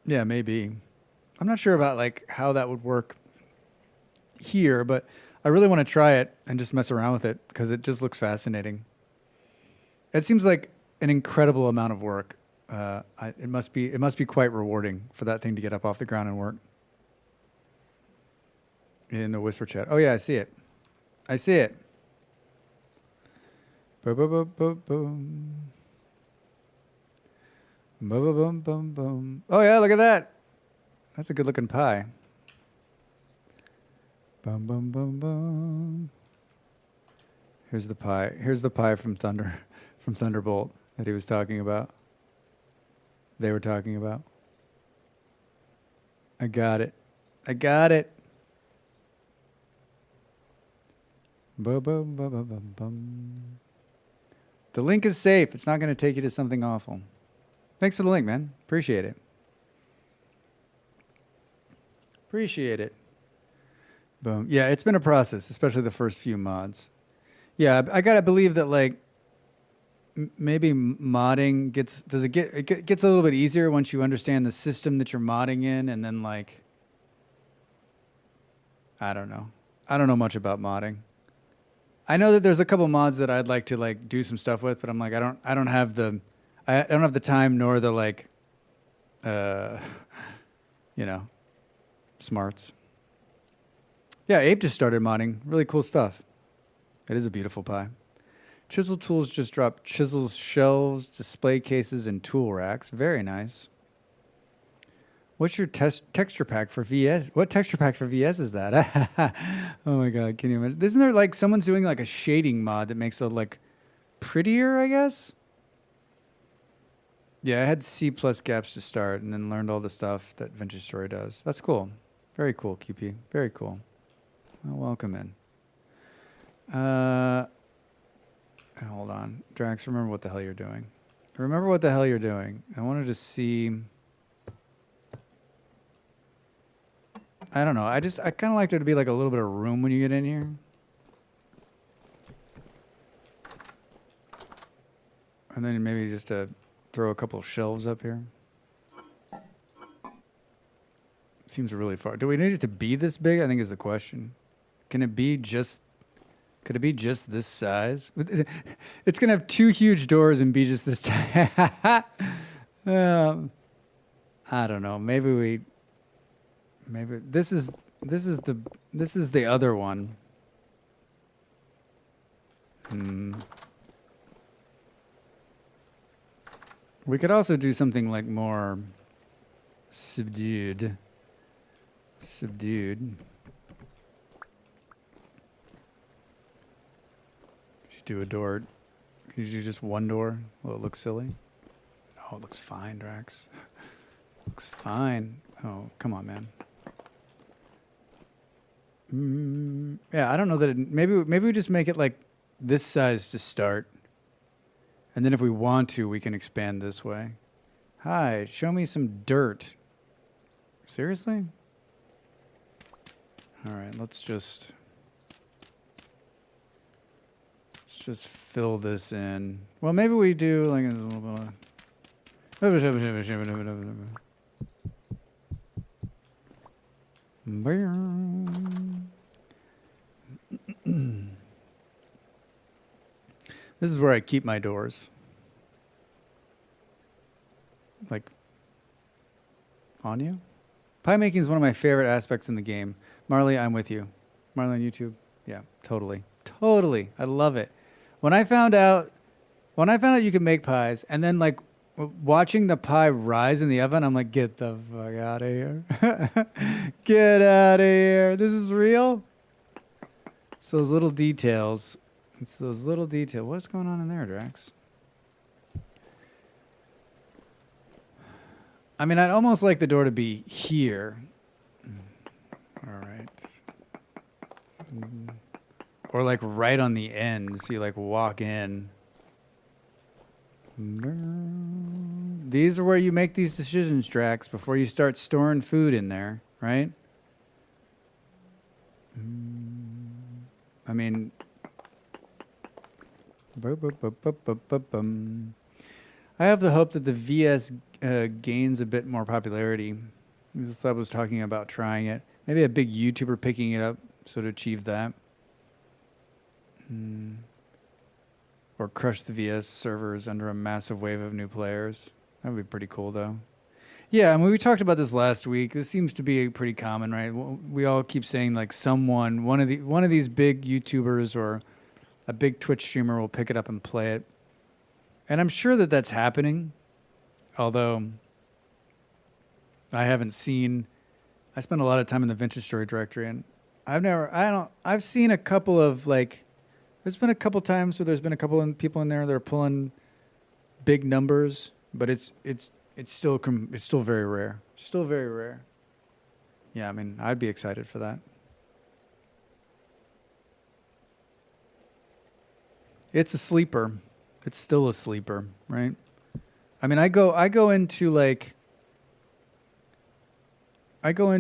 Yeah, maybe. I'm not sure about like how that would work here, but I really want to try it and just mess around with it because it just looks fascinating. It seems like an incredible amount of work. It must be quite rewarding for that thing to get up off the ground and work. In the whisper chat. Oh yeah, I see it. Boom, boom, boom, boom, boom. Boom, boom, boom, boom, boom. Oh yeah, look at that. That's a good looking pie. Boom, boom, boom, boom. Here's the pie from Thunderbolt that he was talking about. They were talking about. I got it. Boom, boom, boom, boom, boom, boom. The link is safe. It's not going to take you to something awful. Thanks for the link, man. Appreciate it. Boom. Yeah, it's been a process, especially the first few mods. Yeah, I gotta believe that like maybe modding gets a little bit easier once you understand the system that you're modding in, and then like I don't know much about modding. I know that there's a couple mods that I'd like to like do some stuff with, but I'm like I don't have the time nor the like smarts. Yeah, Abe just started modding. Really cool stuff. It is a beautiful pie. Chisel Tools just dropped chisels, shelves, display cases, and tool racks. Very nice. What's your texture pack for VS? What texture pack for VS is that? Oh my god, can you imagine? Isn't there like someone's doing like a shading mod that makes it like prettier, I guess? Yeah, I had C+ gaps to start and then learned all the stuff that Vintage Story does. That's cool. Very cool, QP. Very cool. Well, welcome in. Hold on. Drax, remember what the hell you're doing. I wanted to see... I don't know. I kind of like there to be like a little bit of room when you get in here. And then maybe just throw a couple shelves up here. seems really far. Do we need it to be this big? I think is the question. Can it be just? Could it be just this size? It's gonna have 2 huge doors and be just this. I don't know. Maybe this is the other one. We could also do something like more subdued. Subdued. Do a door. Can you do just one door? Will it look silly? No, it looks fine, Drax. Looks fine. Oh, come on, man. Yeah, I don't know that it, maybe we just make it like this size to start. And then if we want to, we can expand this way. Hi, show me some dirt. Seriously? All right, let's just fill this in. Well, maybe we do like a little bit of... This is where I keep my doors. Like, on you? Pie making is one of my favorite aspects in the game. Marley, I'm with you. Marley on YouTube? Yeah, totally. Totally. I love it. When I found out you could make pies, and then like watching the pie rise in the oven, I'm like, get the fuck out of here. Get out of here. This is real? It's those little details. It's those little details. What's going on in there, Drax? I mean, I'd almost like the door to be here. All right. Or like right on the end, so you like walk in. These are where you make these decisions, Drax, before you start storing food in there, right? I mean, I have the hope that the VS gains a bit more popularity. I was talking about trying it. Maybe a big YouTuber picking it up so to achieve that. Or crush the VS servers under a massive wave of new players. That would be pretty cool, though. Yeah, I mean, we talked about this last week. This seems to be pretty common, right? We all keep saying like one of these big YouTubers or a big Twitch streamer will pick it up and play it. And I'm sure that that's happening, although I haven't seen. I spend a lot of time in the Vintage Story directory, and I've seen a couple of like. There's been a couple times where there's been a couple of people in there that are pulling big numbers, but it's still very rare. Still very rare. Yeah, I mean, I'd be excited for that. It's a sleeper. It's still a sleeper, right? I mean, I go into like I talk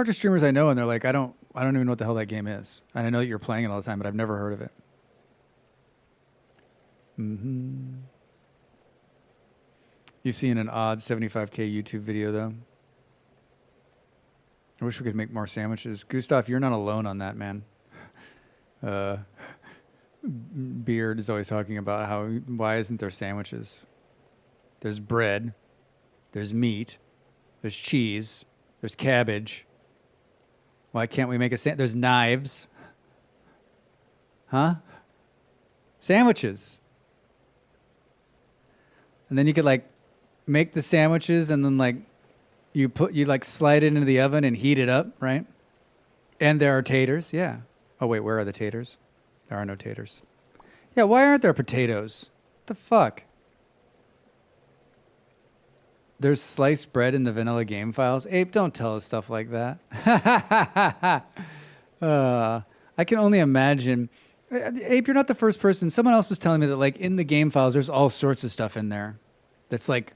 to streamers I know, and they're like, I don't even know what the hell that game is. And I know that you're playing it all the time, but I've never heard of it. You've seen an odd 75K YouTube video, though. I wish we could make more sandwiches. Gustav, you're not alone on that, man. Beard is always talking about why isn't there sandwiches? There's bread. There's meat. There's cheese. There's cabbage. Why can't we make a sandwich? There's knives. Huh? Sandwiches. And then you could like make the sandwiches and then like you slide it into the oven and heat it up, right? And there are taters, yeah. Oh wait, where are the taters? There are no taters. Yeah, why aren't there potatoes? What the fuck? There's sliced bread in the vanilla game files. Ape, don't tell us stuff like that. I can only imagine. Ape, you're not the first person. Someone else was telling me that like in the game files, there's all sorts of stuff in there that's like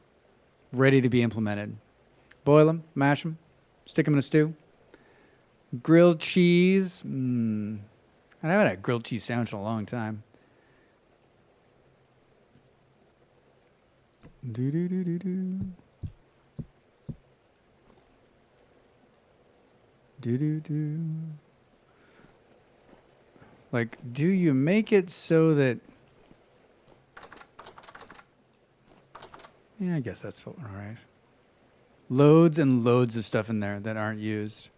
ready to be implemented. Boil them, mash them, stick them in a stew. Grilled cheese. I haven't had a grilled cheese sandwich in a long time. Do. Like, do you make it so that... Yeah, I guess that's all right. Loads and loads of stuff in there that aren't used.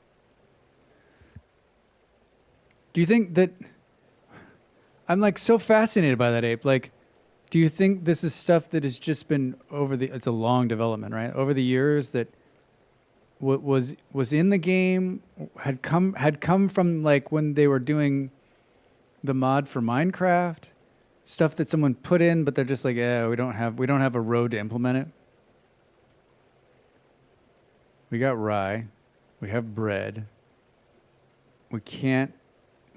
Do you think that... I'm like so fascinated by that ape. Like, do you think this is stuff that has just been over the... It's a long development, right? Over the years that was in the game, had come from like when they were doing the mod for Minecraft, stuff that someone put in, but they're just like, yeah, we don't have a road to implement it. We got rye, we have bread. Why can't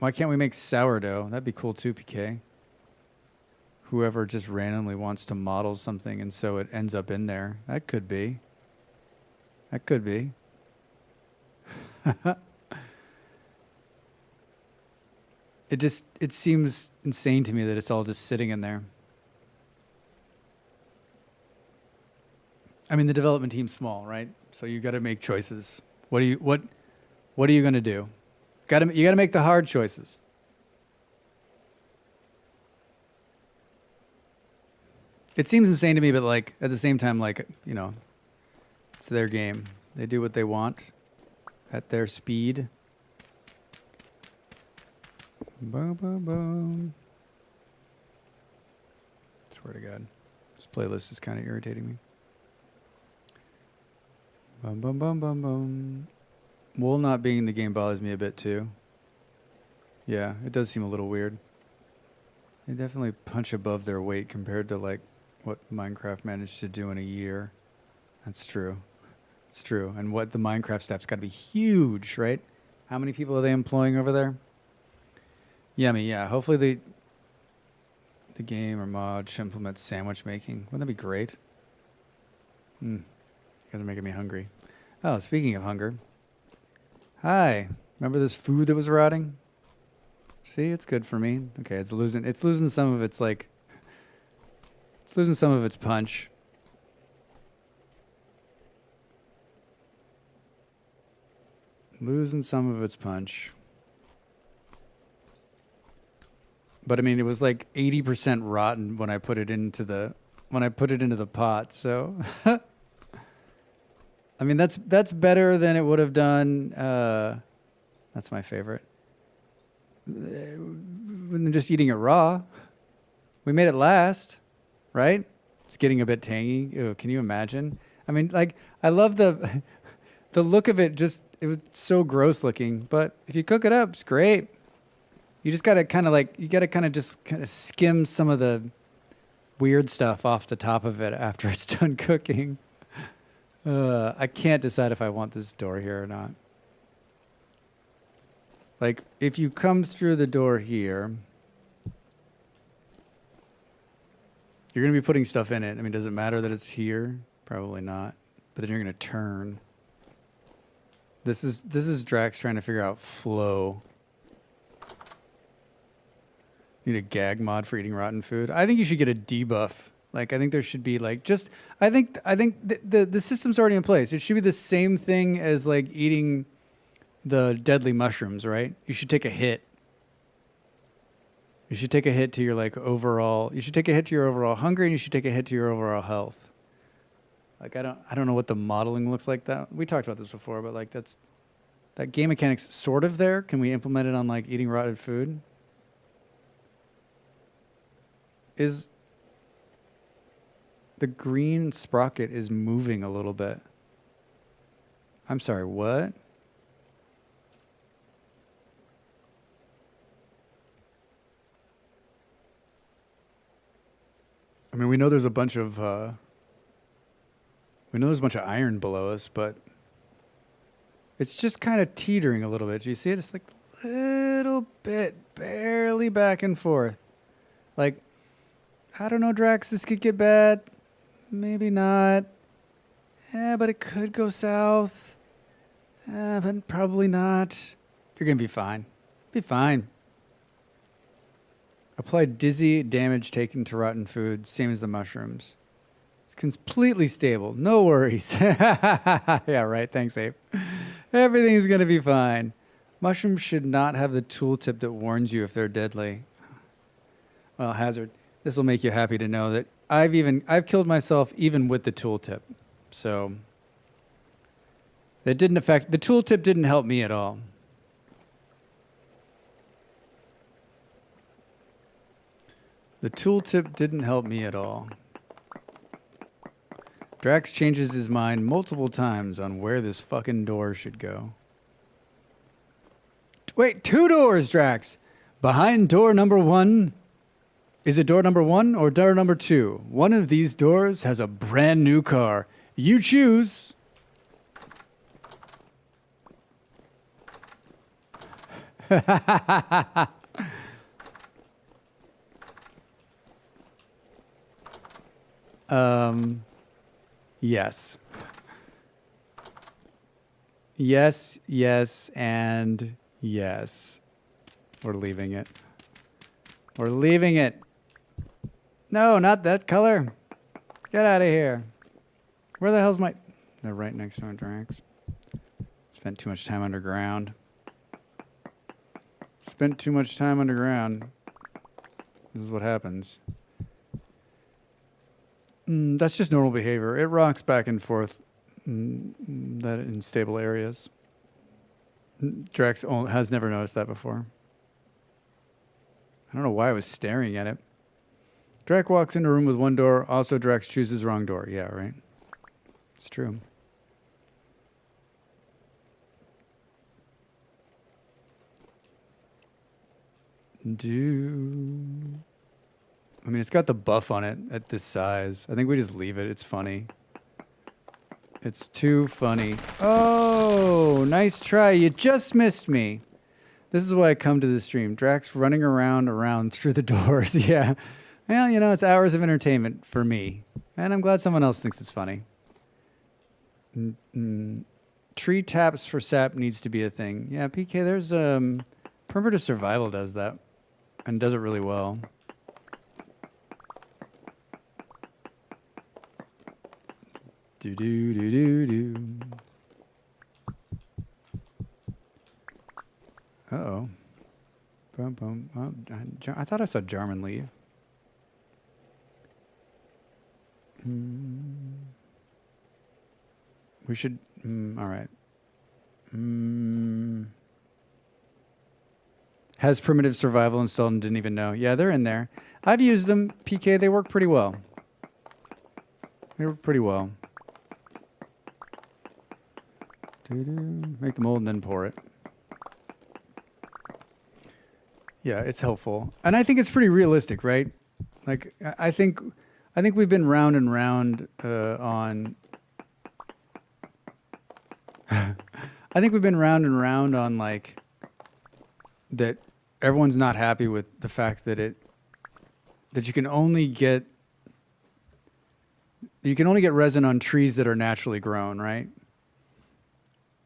we make sourdough? That'd be cool too, PK. Whoever just randomly wants to model something and so it ends up in there. That could be. It seems insane to me that it's all just sitting in there. I mean, the development team's small, right? So you got to make choices. What are you going to do? You got to make the hard choices. It seems insane to me, but like at the same time, like, you know, it's their game. They do what they want at their speed. Boom, boom, boom. Swear to God. This playlist is kind of irritating me. Bum, bum, bum, bum, bum. Wool not being in the game bothers me a bit too. Yeah, it does seem a little weird. They definitely punch above their weight compared to like what Minecraft managed to do in a year. That's true. It's true. And what the Minecraft staff's got to be huge, right? How many people are they employing over there? Yummy, yeah. Hopefully the game or mod should implement sandwich making. Wouldn't that be great? You guys are making me hungry. Oh, speaking of hunger. Hi. Remember this food that was rotting? See, it's good for me. Okay, it's losing some of its like it's losing some of its punch. Losing some of its punch. But I mean, it was like 80% rotten when I put it into the pot. So, I mean, that's better than it would have done. That's my favorite. Than just eating it raw. We made it last, right? It's getting a bit tangy. Ew, can you imagine? I mean, like, I love the look of it. Just it was so gross looking. But if you cook it up, it's great. You just gotta kind of just skim some of the weird stuff off the top of it after it's done cooking. I can't decide if I want this door here or not. Like, if you come through the door here, you're gonna be putting stuff in it. I mean, does it matter that it's here? Probably not. But then you're gonna turn. This is Drax trying to figure out flow. Need a gag mod for eating rotten food. I think you should get a debuff. Like, I think there should be like just. I think the system's already in place. It should be the same thing as like eating the deadly mushrooms, right? You should take a hit. You should take a hit to your like overall. You should take a hit to your overall hunger, and you should take a hit to your overall health. Like, I don't know what the modeling looks like. That we talked about this before, but like that game mechanic's sort of there. Can we implement it on like eating rotted food? Is the green sprocket is moving a little bit. I'm sorry, what? I mean, we know there's a bunch of iron below us, but it's just kind of teetering a little bit. Do you see it? It's like a little bit, barely back and forth. Like, I don't know, Drax, this could get bad. Maybe not. Yeah, but it could go south. But probably not. You're going to be fine. Be fine. Apply dizzy damage taken to rotten food, same as the mushrooms. It's completely stable. No worries. Yeah, right. Thanks, Abe. Everything's going to be fine. Mushrooms should not have the tooltip that warns you if they're deadly. Well, Hazard, this will make you happy to know that I've killed myself even with the tooltip. So the tooltip didn't help me at all. The tooltip didn't help me at all. Drax changes his mind multiple times on where this fucking door should go. Wait, 2 doors, Drax. Behind door number 1. Is it door number 1 or door number 2? One of these doors has a brand new car. You choose. Yes. Yes, yes, and yes. We're leaving it. We're leaving it. No, not that color. Get out of here. Where the hell's my... They're right next to our Drax. Spent too much time underground. Spent too much time underground. This is what happens. That's just normal behavior. It rocks back and forth that in stable areas. Drax has never noticed that before. I don't know why I was staring at it. Drax walks into a room with 1 door. Also, Drax chooses wrong door. Yeah, right? It's true. I mean, it's got the buff on it at this size. I think we just leave it. It's funny. It's too funny. Oh, nice try. You just missed me. This is why I come to the stream. Drax running around through the doors. Yeah. Well, you know, it's hours of entertainment for me. And I'm glad someone else thinks it's funny. Tree taps for sap needs to be a thing. Yeah, PK, there's Primitive Survival does that. And does it really well. Do do do do do. Uh-oh. Boom, boom. Oh, I thought I saw Jarman leave. We should... all right. Has Primitive Survival installed and didn't even know. Yeah, they're in there. I've used them. PK, they work pretty well. They work pretty well. Make the mold and then pour it. Yeah, it's helpful. And I think it's pretty realistic, right? Like, I think we've been round and round on... I think we've been round and round on, like, that everyone's not happy with the fact that you can only get resin on trees that are naturally grown, right?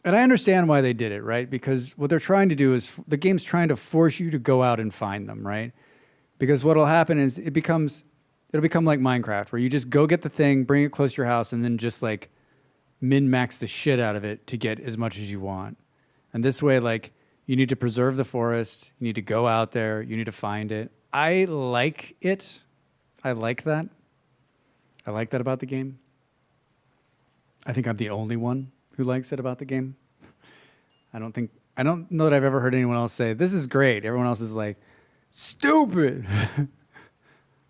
And I understand why they did it, right? Because what they're trying to do is the game's trying to force you to go out and find them, right? Because what'll happen is it'll become like Minecraft, where you just go get the thing, bring it close to your house, and then just like min-max the shit out of it to get as much as you want. And this way, like, you need to preserve the forest, you need to go out there, you need to find it. I like it. I like that. I like that about the game. I think I'm the only one who likes it about the game. I don't know that I've ever heard anyone else say, this is great. Everyone else is like, stupid.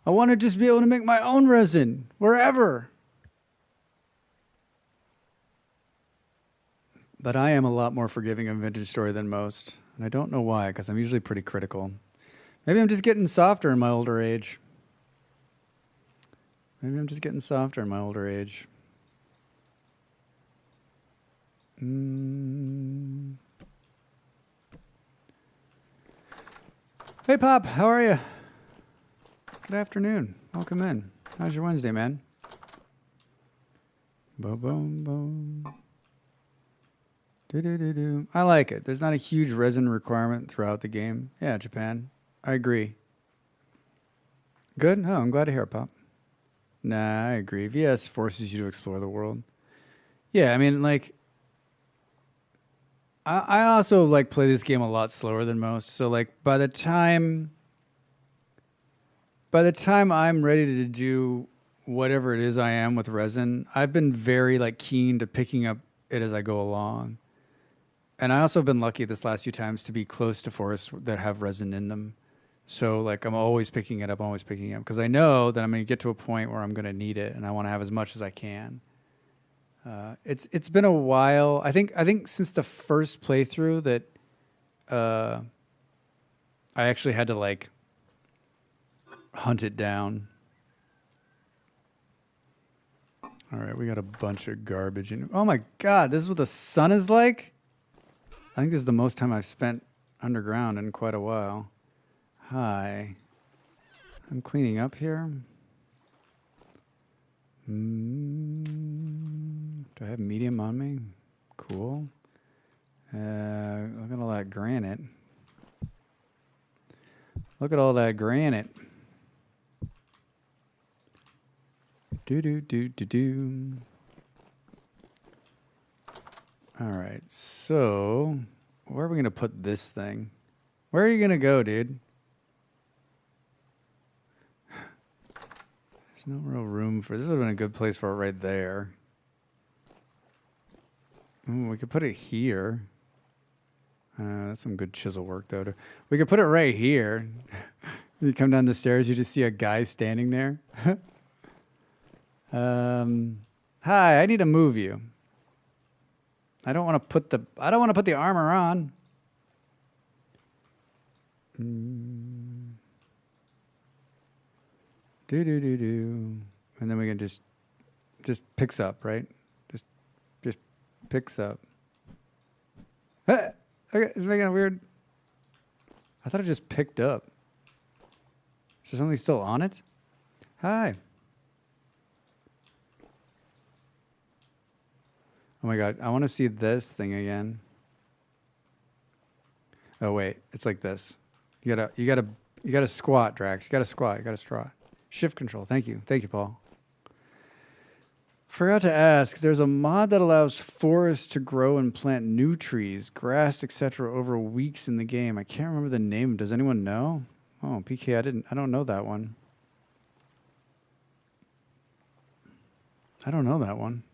I want to just be able to make my own resin wherever. But I am a lot more forgiving of Vintage Story than most. And I don't know why, because I'm usually pretty critical. Maybe I'm just getting softer in my older age. Hey, Pop, how are you? Good afternoon. Welcome in. How's your Wednesday, man? Boom, boom, boom. Do. I like it. There's not a huge resin requirement throughout the game. Yeah, Japan. I agree. Good? Oh, I'm glad to hear it, Pop. Nah, I agree. VS forces you to explore the world. Yeah, I mean, like, I also like play this game a lot slower than most. So like by the time I'm ready to do whatever it is I am with resin, I've been very like keen to picking up it as I go along. And I also have been lucky this last few times to be close to forests that have resin in them. So like I'm always picking it up, because I know that I'm going to get to a point where I'm going to need it, and I want to have as much as I can. It's been a while. I think since the first playthrough that I actually had to like hunt it down. All right, we got a bunch of garbage in. Oh my God, this is what the sun is like? I think this is the most time I've spent underground in quite a while. Hi. I'm cleaning up here. Do I have medium on me? Cool. Look at all that granite. Look at all that granite. Do. All right, so where are we going to put this thing? Where are you going to go, dude? There's no real room for this. Would have been a good place for it right there. Ooh, we could put it here. That's some good chisel work, though. We could put it right here. You come down the stairs, you just see a guy standing there. Hi, I need to move you. I don't want to put the armor on. Do. And then we can just picks up, right? Just picks up. Okay, it's making a weird. I thought it just picked up. Is there something still on it? Hi. Oh my God, I want to see this thing again. Oh wait, it's like this. You gotta squat, Drax. You gotta squat. Shift control. Thank you, Paul. Forgot to ask. There's a mod that allows forests to grow and plant new trees, grass, etc. over weeks in the game. I can't remember the name. Does anyone know? Oh, PK, I don't know that one. I don't know that one.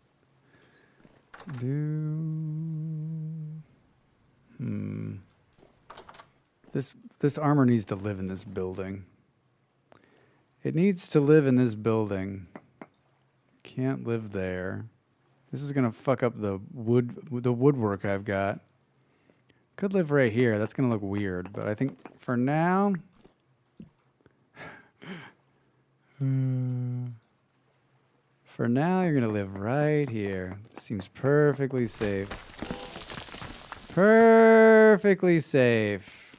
This armor needs to live in this building. It needs to live in this building. Can't live there. This is gonna fuck up the woodwork I've got. Could live right here. That's gonna look weird, but I think for now. For now, you're going to live right here. Seems perfectly safe. Perfectly safe.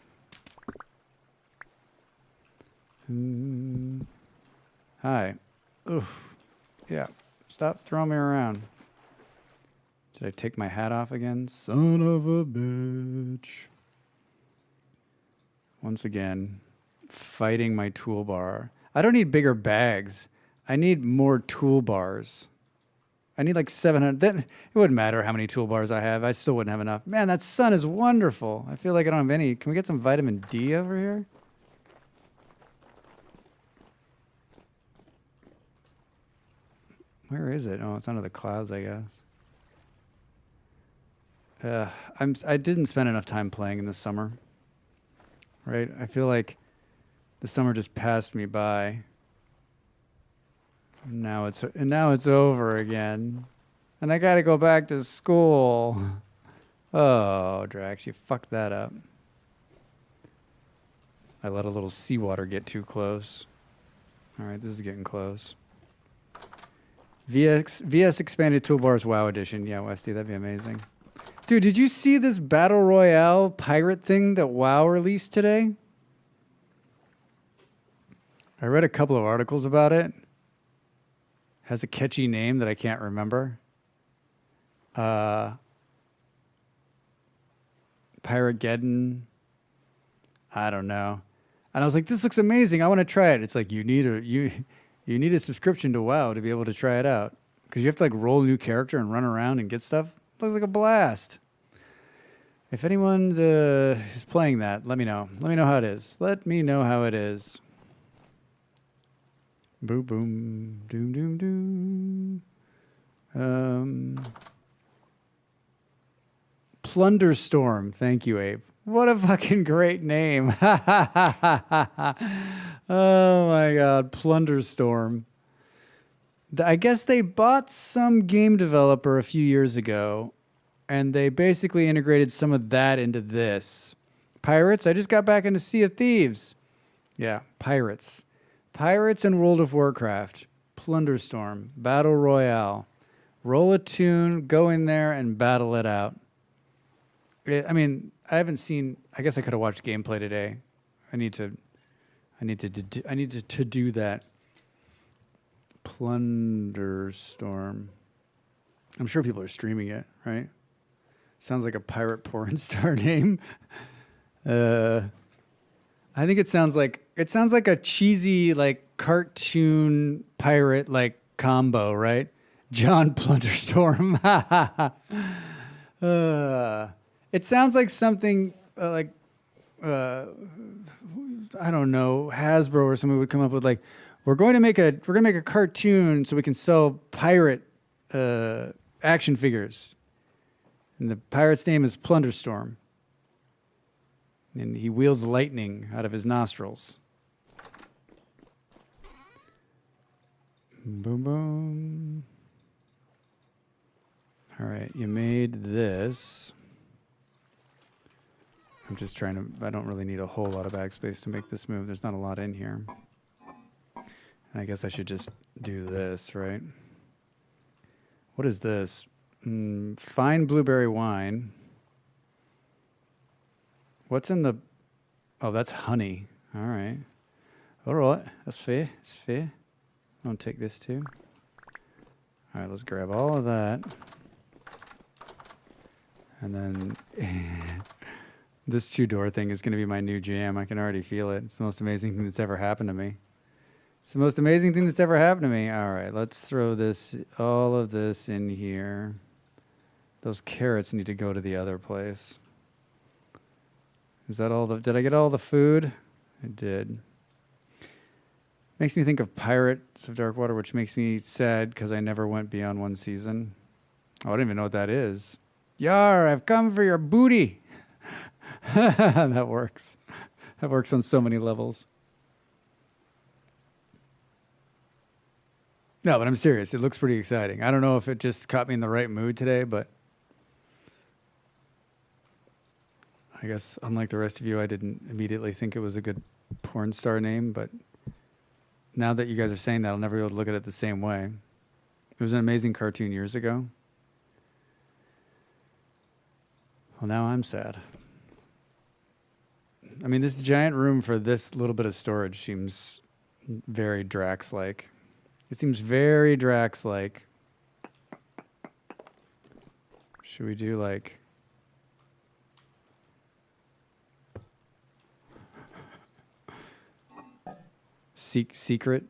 Hi. Oof. Yeah. Stop throwing me around. Did I take my hat off again? Son of a bitch. Once again, fighting my toolbar. I don't need bigger bags. I need more toolbars. I need like 700. Then it wouldn't matter how many toolbars I have. I still wouldn't have enough. Man, that sun is wonderful. I feel like I don't have any. Can we get some vitamin D over here? Where is it? Oh, it's under the clouds, I guess. I didn't spend enough time playing in the summer. Right? I feel like the summer just passed me by. Now it's over again. And I gotta go back to school. Oh, Drax, you fucked that up. I let a little seawater get too close. All right, this is getting close. VS Expanded Toolbars WoW Edition. Yeah, Westy, that'd be amazing. Dude, did you see this Battle Royale pirate thing that WoW released today? I read a couple of articles about it. Has a catchy name that I can't remember. Pirategeddon. I don't know. And I was like, this looks amazing. I want to try it. It's like you need a subscription to WoW to be able to try it out. Because you have to like roll a new character and run around and get stuff. Looks like a blast. If anyone is playing that, let me know. Let me know how it is. Let me know how it is. Boom, boom, doom, doom, doom. Plunderstorm. Thank you, Abe. What a fucking great name. Oh my God. Plunderstorm. I guess they bought some game developer a few years ago, and they basically integrated some of that into this. Pirates? I just got back into Sea of Thieves. Yeah, pirates. Pirates and World of Warcraft. Plunderstorm. Battle Royale. Roll a tune, go in there, and battle it out. I mean, I haven't seen. I guess I could have watched gameplay today. I need to do that. Plunderstorm. I'm sure people are streaming it, right? Sounds like a pirate porn star name. I think it sounds like a cheesy like cartoon pirate like combo, right? John Plunderstorm. It sounds like something I don't know, Hasbro or somebody would come up with like, we're going to make a cartoon so we can sell pirate action figures. And the pirate's name is Plunderstorm. And he wields lightning out of his nostrils. Boom, boom. All right, you made this. I'm just trying to, I don't really need a whole lot of backspace to make this move. There's not a lot in here. And I guess I should just do this, right? What is this? Fine blueberry wine. What's in the... Oh, that's honey. All right. All right. That's fair. That's fair. I'll take this too. All right, let's grab all of that. And then... This two-door thing is going to be my new jam. I can already feel it. It's the most amazing thing that's ever happened to me. It's the most amazing thing that's ever happened to me. All right, let's throw this, all of this in here. Those carrots need to go to the other place. Is that all the... Did I get all the food? I did. Makes me think of Pirates of Dark Water, which makes me sad because I never went beyond one season. Oh, I don't even know what that is. Yar, I've come for your booty. That works. That works on so many levels. No, but I'm serious. It looks pretty exciting. I don't know if it just caught me in the right mood today, but I guess unlike the rest of you, I didn't immediately think it was a good porn star name, but now that you guys are saying that, I'll never be able to look at it the same way. It was an amazing cartoon years ago. Well, now I'm sad. I mean, this giant room for this little bit of storage seems very Drax-like. It seems very Drax-like. Should we do like... secret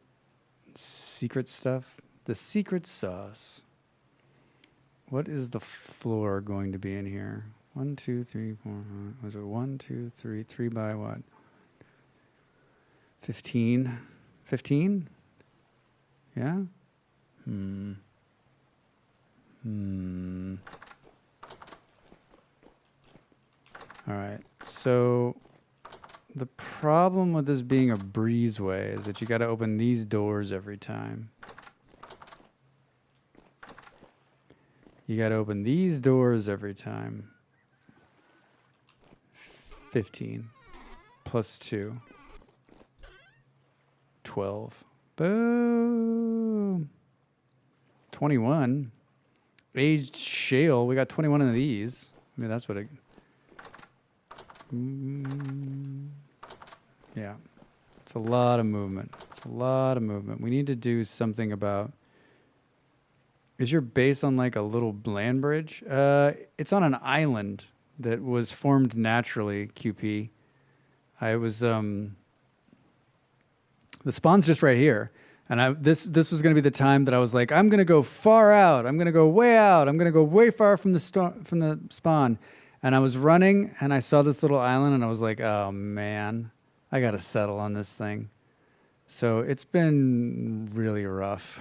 stuff? The secret sauce. What is the floor going to be in here? 1, 2, 3, 4. Was it 1, 2, 3? 3 by what? 15. 15? Yeah. All right. So the problem with this being a breezeway is that you got to open these doors every time. You got to open these doors every time. 15 plus 2. 12. Boom. 21. Aged shale. We got 21 of these. I mean, that's what it... Yeah. It's a lot of movement. It's a lot of movement. We need to do something about... Is your base on like a little land bridge? It's on an island that was formed naturally, QP. I was... The spawn's just right here. And this was going to be the time that I was like, I'm going to go far out. I'm going to go way out. I'm going to go way far from the spawn. And I was running, and I saw this little island, and I was like, oh, man, I got to settle on this thing. So it's been really rough.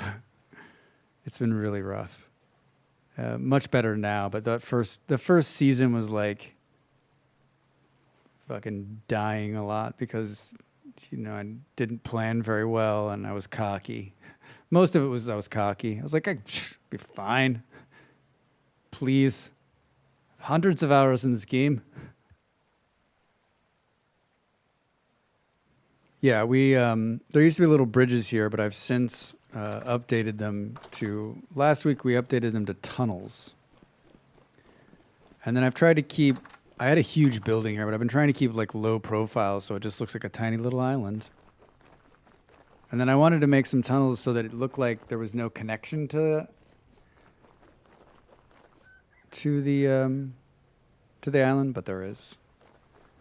It's been really rough. Much better now, but the first season was like fucking dying a lot because, I didn't plan very well, and I was cocky. Most of it was I was cocky. I was like, I'd be fine. Please. Hundreds of hours in this game. Yeah, there used to be little bridges here, but I've since updated them to, last week we updated them to tunnels. And then I've tried to keep, I had a huge building here, but I've been trying to keep like low profile so it just looks like a tiny little island. And then I wanted to make some tunnels so that it looked like there was no connection to the island, but there is.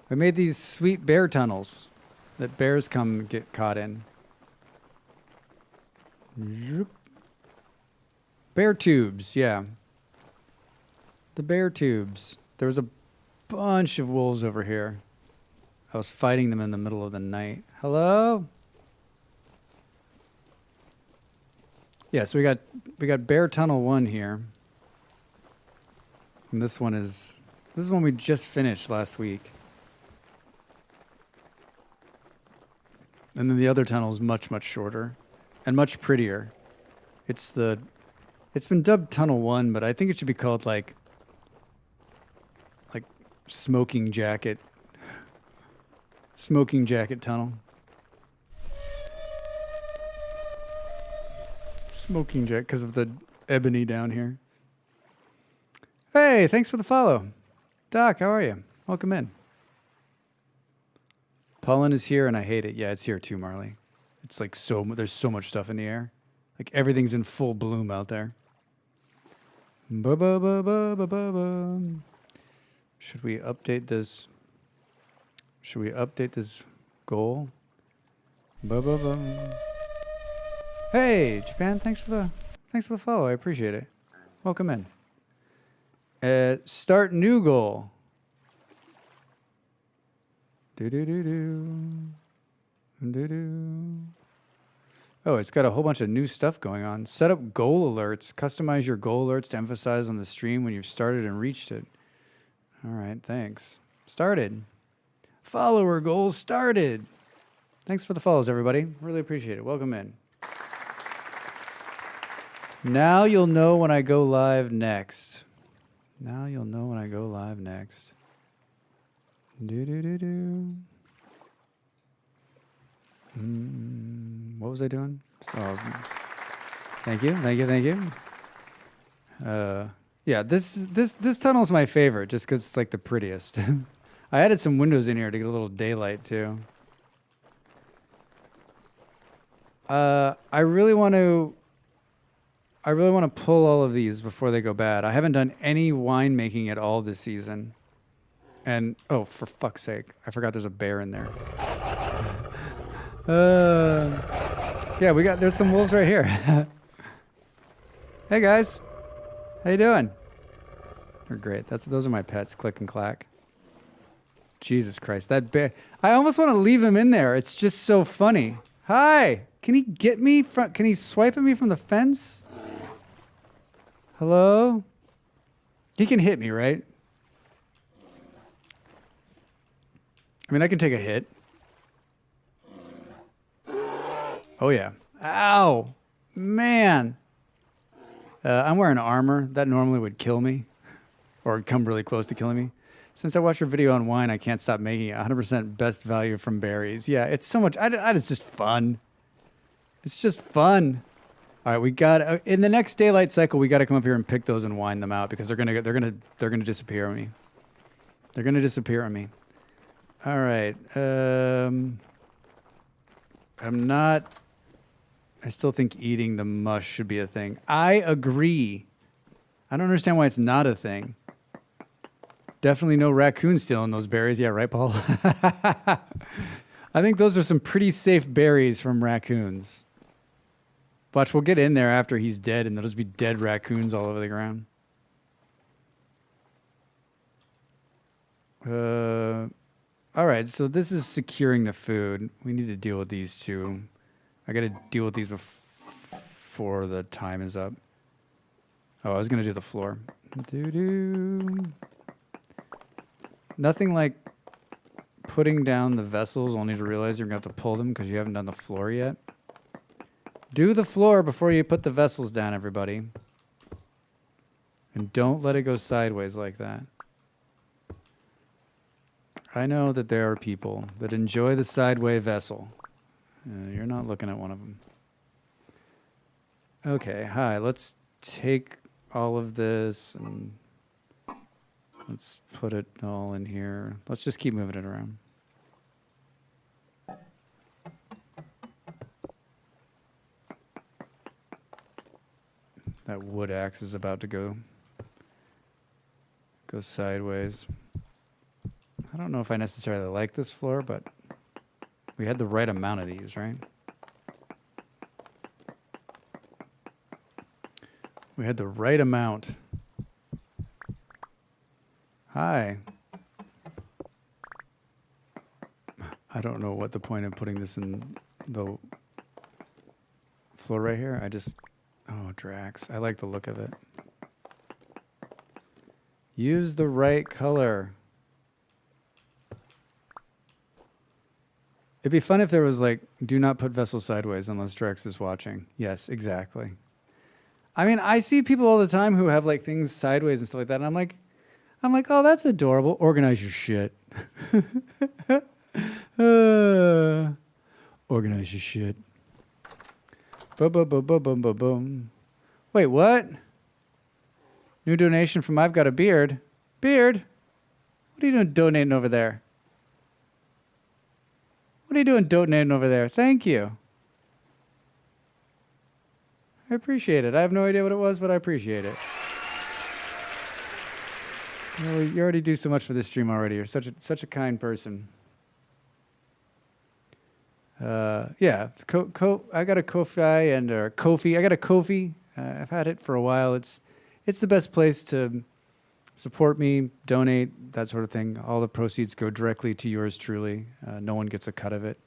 I made these sweet bear tunnels that bears come get caught in. Bear tubes, yeah. The bear tubes. There was a bunch of wolves over here. I was fighting them in the middle of the night. Hello? Yeah, so we got Bear Tunnel 1 here. And this one we just finished last week. And then the other tunnel is much, much shorter and much prettier. It's been dubbed Tunnel 1, but I think it should be called like Smoking Jacket Tunnel. Smoking Jacket, because of the ebony down here. Hey, thanks for the follow. Doc, how are you? Welcome in. Pollen is here and I hate it. Yeah, it's here too, Marley. It's like there's so much stuff in the air. Like everything's in full bloom out there. Ba-ba-ba-ba-ba-ba-ba. Should we update this? Should we update this goal? Ba-ba-ba. Hey, Japan, thanks for the follow. I appreciate it. Welcome in. Start new goal. Oh, it's got a whole bunch of new stuff going on. Set up goal alerts. Customize your goal alerts to emphasize on the stream when you've started and reached it. All right, thanks. Started. Follower goals started. Thanks for the follows, everybody. Really appreciate it. Welcome in. Now you'll know when I go live next. Now you'll know when I go live next. What was I doing? Oh, thank you. Yeah, this tunnel's my favorite just because it's like the prettiest. I added some windows in here to get a little daylight too. I really want to pull all of these before they go bad. I haven't done any winemaking at all this season. And, oh, for fuck's sake, I forgot there's a bear in there. Yeah, there's some wolves right here. Hey guys, how you doing? They're great. Those are my pets, Click and Clack. Jesus Christ, that bear. I almost want to leave him in there. It's just so funny. Hi, can he get me can he swipe at me from the fence? Hello? He can hit me, right? I mean, I can take a hit. Oh, yeah. Ow. Man. I'm wearing armor. That normally would kill me. Or come really close to killing me. Since I watched your video on wine, I can't stop making it. 100% best value from berries. Yeah, it's so much. It's just fun. It's just fun. All right, we got in the next daylight cycle. We got to come up here and pick those and wine them out because they're gonna disappear on me. They're gonna disappear on me. All right. I still think eating the mush should be a thing. I agree. I don't understand why it's not a thing. Definitely no raccoon stealing those berries. Yeah, right, Paul? I think those are some pretty safe berries from raccoons. Watch, we'll get in there after he's dead, and there'll just be dead raccoons all over the ground. All right, so this is securing the food. We need to deal with these two. I got to deal with these before the time is up. Oh, I was going to do the floor. Doo-doo. Nothing like putting down the vessels only to realize you're going to have to pull them because you haven't done the floor yet. Do the floor before you put the vessels down, everybody. And don't let it go sideways like that. I know that there are people that enjoy the sideways vessel. You're not looking at one of them. Okay, hi. Let's take all of this and let's put it all in here. Let's just keep moving it around. That wood axe is about to go sideways. I don't know if I necessarily like this floor, but we had the right amount of these, right? We had the right amount. Hi. I don't know what the point of putting this in the floor right here. Oh, Drax. I like the look of it. Use the right color. It'd be fun if there was like, do not put vessels sideways unless Drax is watching. Yes, exactly. I mean, I see people all the time who have like things sideways and stuff like that. And I'm like, oh, that's adorable. Organize your shit. Organize your shit. Boom, boom, boom, boom, boom, boom, boom. Wait, what? New donation from I've Got a Beard. Beard? What are you doing donating over there? What are you doing donating over there? Thank you. I appreciate it. I have no idea what it was, but I appreciate it. You already do so much for this stream already. You're such a kind person. Yeah, I got a Ko-fi or Ko-fi. I got a Ko-fi. I've had it for a while. It's the best place to support me, donate, that sort of thing. All the proceeds go directly to yours truly. No one gets a cut of it.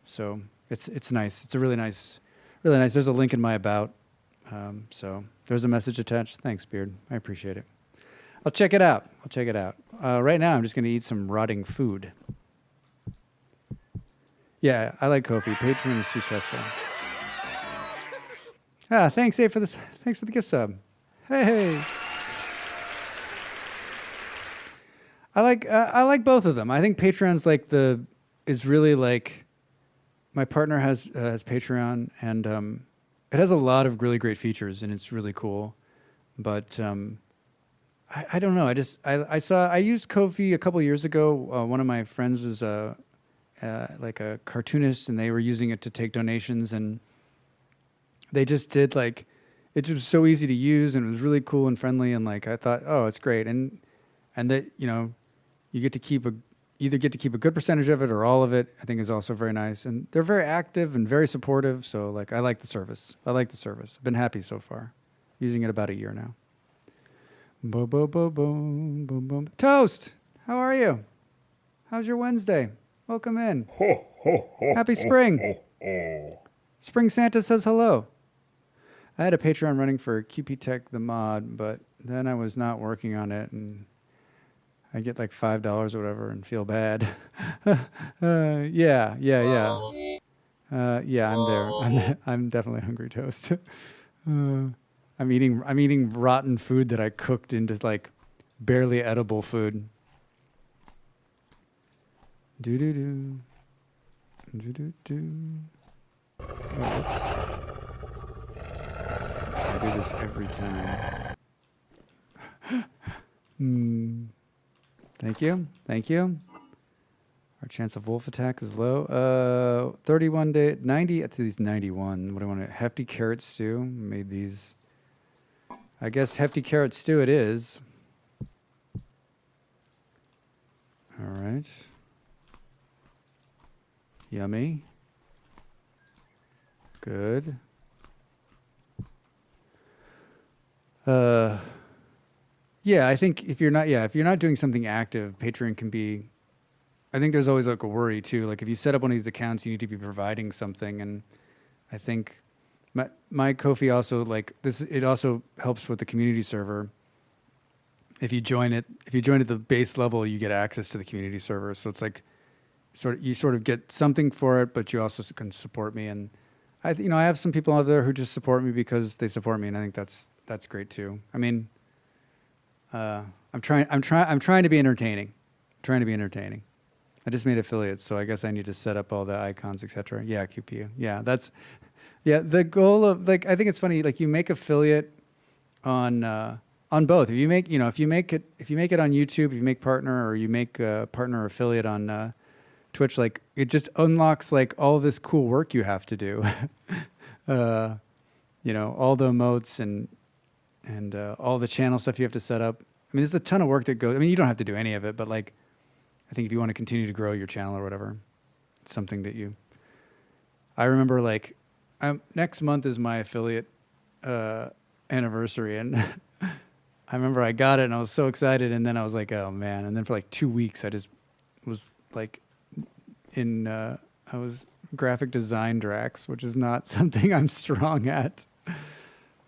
So it's nice. It's a really nice. There's a link in my about. So there's a message attached. Thanks, Beard. I appreciate it. I'll check it out. Right now, I'm just going to eat some rotting food. Yeah, I like Ko-fi. Patreon is too stressful. Thanks, Abe, for this. Thanks for the gift sub. Hey. I like both of them. I think Patreon's is really like, my partner has Patreon, and it has a lot of really great features, and it's really cool. But I don't know. I used Ko-fi a couple years ago. One of my friends was like a cartoonist, and they were using it to take donations, and they just did it was so easy to use, and it was really cool and friendly, and I thought, oh, it's great, and that you get to either get to keep a good percentage of it or all of it. I think is also very nice, and they're very active and very supportive. So I like the service. I've been happy so far, using it about a year now. Boom, boom, boom, boom, boom, boom. Toast, how are you? How's your Wednesday? Welcome in. Happy spring. Spring Santa says hello. I had a Patreon running for QP Tech the mod, but then I was not working on it, and I get $5 or whatever and feel bad. Yeah, I'm there. I'm definitely hungry, Toast. I'm eating rotten food that I cooked into barely edible food. Do do do. Do do do. Oh, I do this every time. Thank you. Our chance of wolf attack is low. 31 day, 90. At least 91. What do I want? Hefty carrot stew. Made these. I guess hefty carrot stew it is. All right. Yummy. Good. Yeah, I think if you're not doing something active, Patreon can be. I think there's always like a worry too. Like if you set up one of these accounts, you need to be providing something, and I think my Ko-fi also like this. It also helps with the community server. If you join at the base level, you get access to the community server. So it's like you sort of get something for it, but you also can support me. And I have some people out there who just support me because they support me, and I think that's great too. I mean, I'm trying to be entertaining. I just made affiliates, so I guess I need to set up all the icons, etc. Yeah, QPU. Yeah, the goal of like I think it's funny. Like you make affiliate on both. If you make it on YouTube, if you make partner or you make partner or affiliate on Twitch, like it just unlocks like all this cool work you have to do. All the emotes and all the channel stuff you have to set up. I mean, there's a ton of work that goes. I mean, you don't have to do any of it, but like, I think if you want to continue to grow your channel or whatever, it's something that I remember like, next month is my affiliate anniversary, and I remember I got it and I was so excited, and then I was like, oh man, and then for like 2 weeks I just was like I was graphic design Drax, which is not something I'm strong at.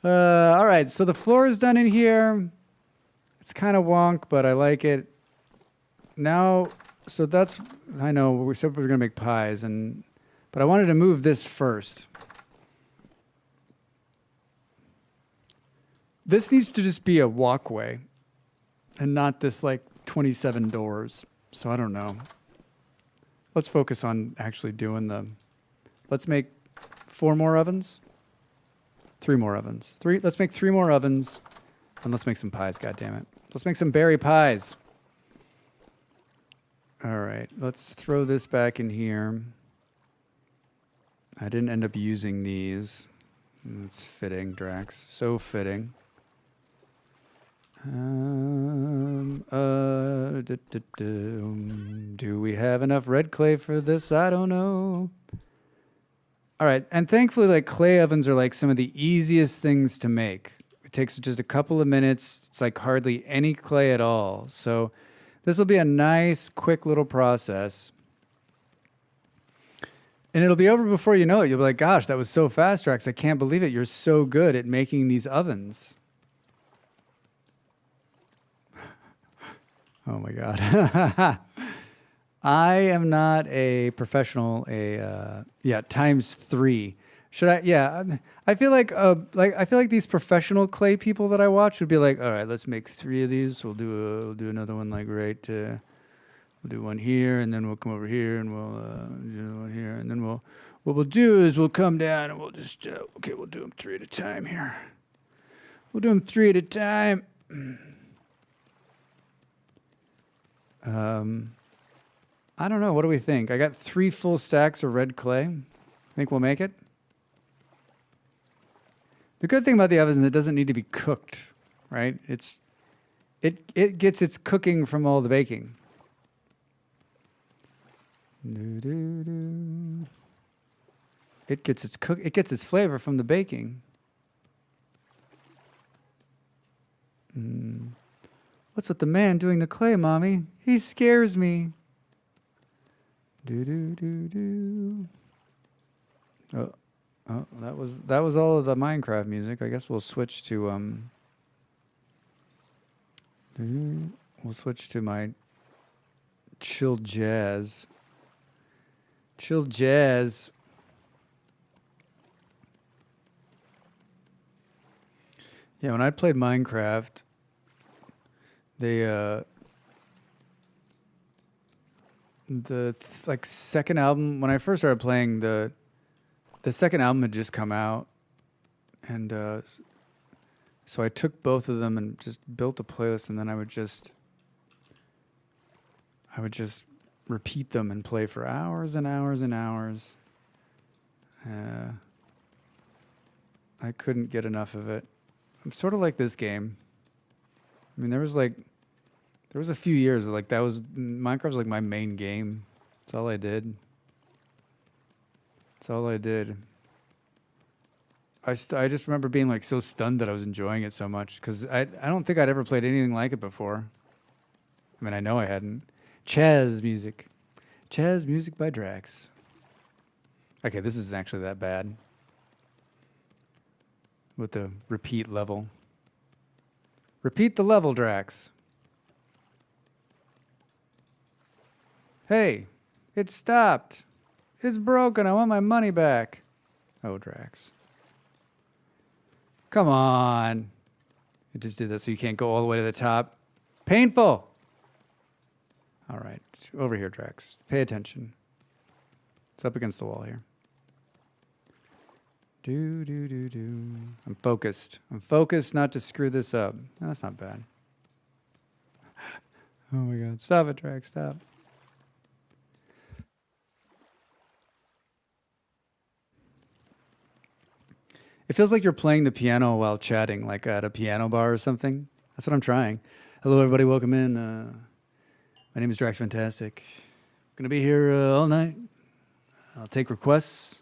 All right, so the floor is done in here. It's kind of wonk, but I like it. Now, so I know we said we were going to make pies, but I wanted to move this first. This needs to just be a walkway and not this like 27 doors. So I don't know. Let's focus on actually doing let's make 4 more ovens. 3 more ovens. Let's make 3 more ovens, and let's make some pies, goddammit. Let's make some berry pies. All right, let's throw this back in here. I didn't end up using these. It's fitting, Drax. So fitting. Do we have enough red clay for this? I don't know. All right, and thankfully, like clay ovens are like some of the easiest things to make. It takes just a couple of minutes. It's like hardly any clay at all. So this will be a nice, quick little process. And it'll be over before you know it. You'll be like, gosh, that was so fast, Drax. I can't believe it. You're so good at making these ovens. Oh my God. I am not a professional, times 3. Should I? Yeah. I feel like these professional clay people that I watch would be like, all right, let's make 3 of these. We'll do another one like right. We'll do one here, and then we'll come over here, and we'll do one here, and then what we'll do is we'll come down and we'll just we'll do them 3 at a time here. We'll do them 3 at a time. I don't know. What do we think? I got 3 full stacks of red clay. Think we'll make it? The good thing about the oven is it doesn't need to be cooked, right? It gets its cooking from all the baking. It gets its flavor from the baking. What's with the man doing the clay, Mommy? He scares me. Oh, that was all of the Minecraft music. I guess we'll switch to my chill jazz. Chill jazz. Yeah, when I played Minecraft, the second album, when I first started playing, the second album had just come out, and so I took both of them and just built a playlist, and then I would just repeat them and play for hours and hours and hours. I couldn't get enough of it. I'm sort of like this game. I mean, there was a few years where Minecraft was like my main game. That's all I did. I just remember being like so stunned that I was enjoying it so much because I don't think I'd ever played anything like it before. I mean, I know I hadn't. Chaz music by Drax. Okay, this isn't actually that bad. With the repeat level. Repeat the level, Drax. Hey, it stopped. It's broken. I want my money back. Oh, Drax. Come on. It just did that so you can't go all the way to the top. Painful. All right. Over here, Drax. Pay attention. It's up against the wall here. Do. I'm focused. I'm focused not to screw this up. No, that's not bad. Oh my God. Stop it, Drax. Stop. It feels like you're playing the piano while chatting, like at a piano bar or something. That's what I'm trying. Hello, everybody. Welcome in. My name is Drax Fantastic. Going to be here all night. I'll take requests.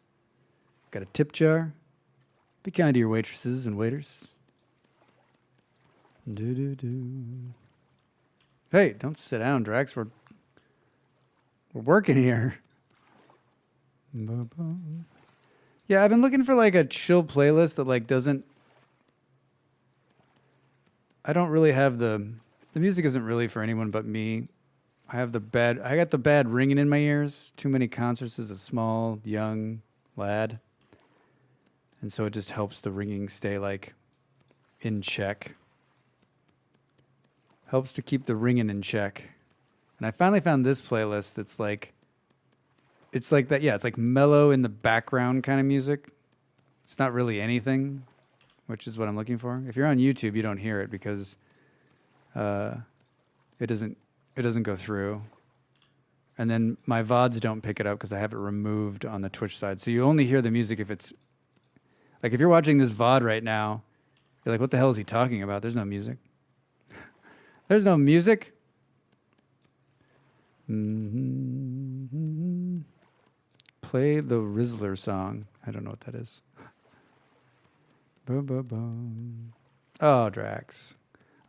Got a tip jar. Be kind to your waitresses and waiters. Do. Hey, don't sit down, Drax. We're working here. Yeah, I've been looking for like a chill playlist that like doesn't. I don't really have the music isn't really for anyone but me. I got the bad ringing in my ears. Too many concerts as a small, young lad. And so it just helps the ringing stay like in check. Helps to keep the ringing in check. And I finally found this playlist that's like, it's like that, yeah, it's like mellow in the background kind of music. It's not really anything, which is what I'm looking for. If you're on YouTube, you don't hear it because it doesn't go through. And then my VODs don't pick it up because I have it removed on the Twitch side. So you only hear the music if it's, like if you're watching this VOD right now, you're like, what the hell is he talking about? There's no music. There's no music. Mm-hmm. Play the Rizzler song. I don't know what that is. Oh, Drax.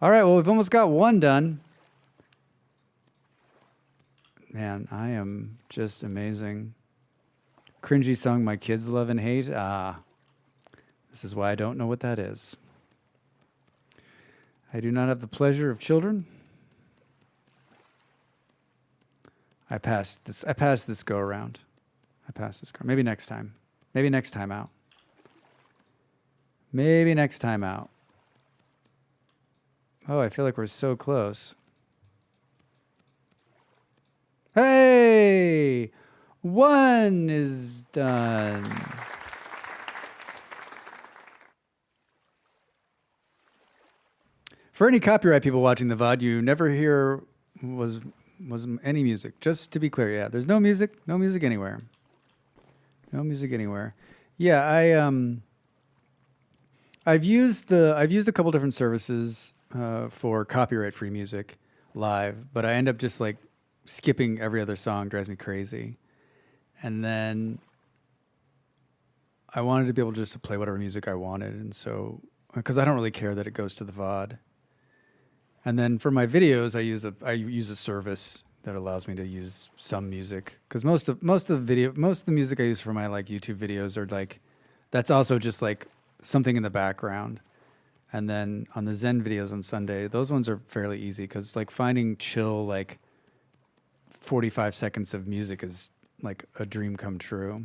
All right, well, we've almost got one done. Man, I am just amazing. Cringy song my kids love and hate. This is why I don't know what that is. I do not have the pleasure of children. I passed this go around. Maybe next time. Maybe next time out. Maybe next time out. Oh, I feel like we're so close. Hey! One is done. For any copyright people watching the VOD, you never hear was any music. Just to be clear, yeah, there's no music anywhere. No music anywhere. Yeah, I've used a couple different services for copyright-free music live, but I end up just like skipping every other song. Drives me crazy. And then I wanted to be able just to play whatever music I wanted, and so because I don't really care that it goes to the VOD. And then for my videos, I use a service that allows me to use some music because most of the music I use for my like YouTube videos are like that's also just like something in the background. And then on the Zen videos on Sunday, those ones are fairly easy because like finding chill like 45 seconds of music is like a dream come true.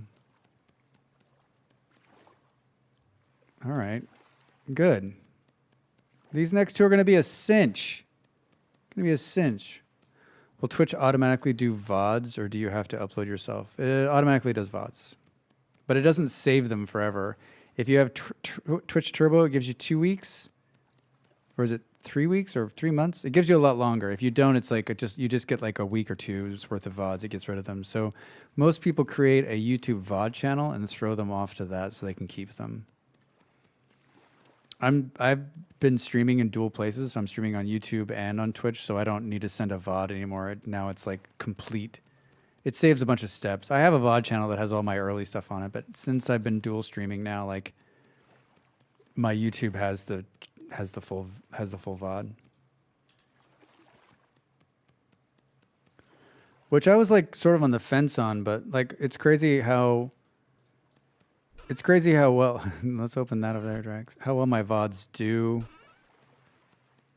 All right, good. These next two are going to be a cinch. Will Twitch automatically do VODs, or do you have to upload yourself? It automatically does VODs, but it doesn't save them forever. If you have Twitch Turbo, it gives you 2 weeks, or is it 3 weeks or 3 months? It gives you a lot longer. If you don't, it's like you just get like a week or two's worth of VODs. It gets rid of them. So most people create a YouTube VOD channel and throw them off to that so they can keep them. I've been streaming in dual places. So I'm streaming on YouTube and on Twitch, so I don't need to send a VOD anymore. Now it's like complete. It saves a bunch of steps. I have a VOD channel that has all my early stuff on it, but since I've been dual streaming now, like my YouTube has the full VOD. Which I was like sort of on the fence on, but like it's crazy how well let's open that over there, Drax. How well my VODs do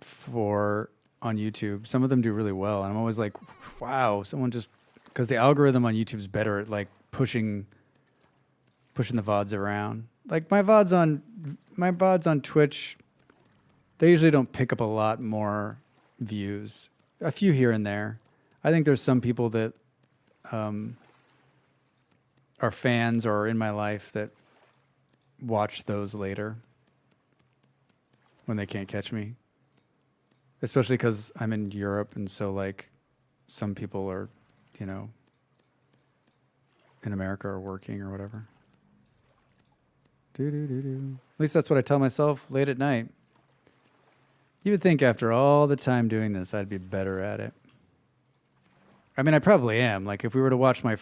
for on YouTube. Some of them do really well, and I'm always like, wow, someone just because the algorithm on YouTube's better at like pushing the VODs around. Like my VODs on Twitch, they usually don't pick up a lot more views. A few here and there. I think there's some people that are fans or are in my life that watch those later when they can't catch me. Especially because I'm in Europe, and so like some people are, you know, in America or working or whatever. At least that's what I tell myself late at night. You would think after all the time doing this, I'd be better at it. I mean, I probably am. Like, if we were to watch me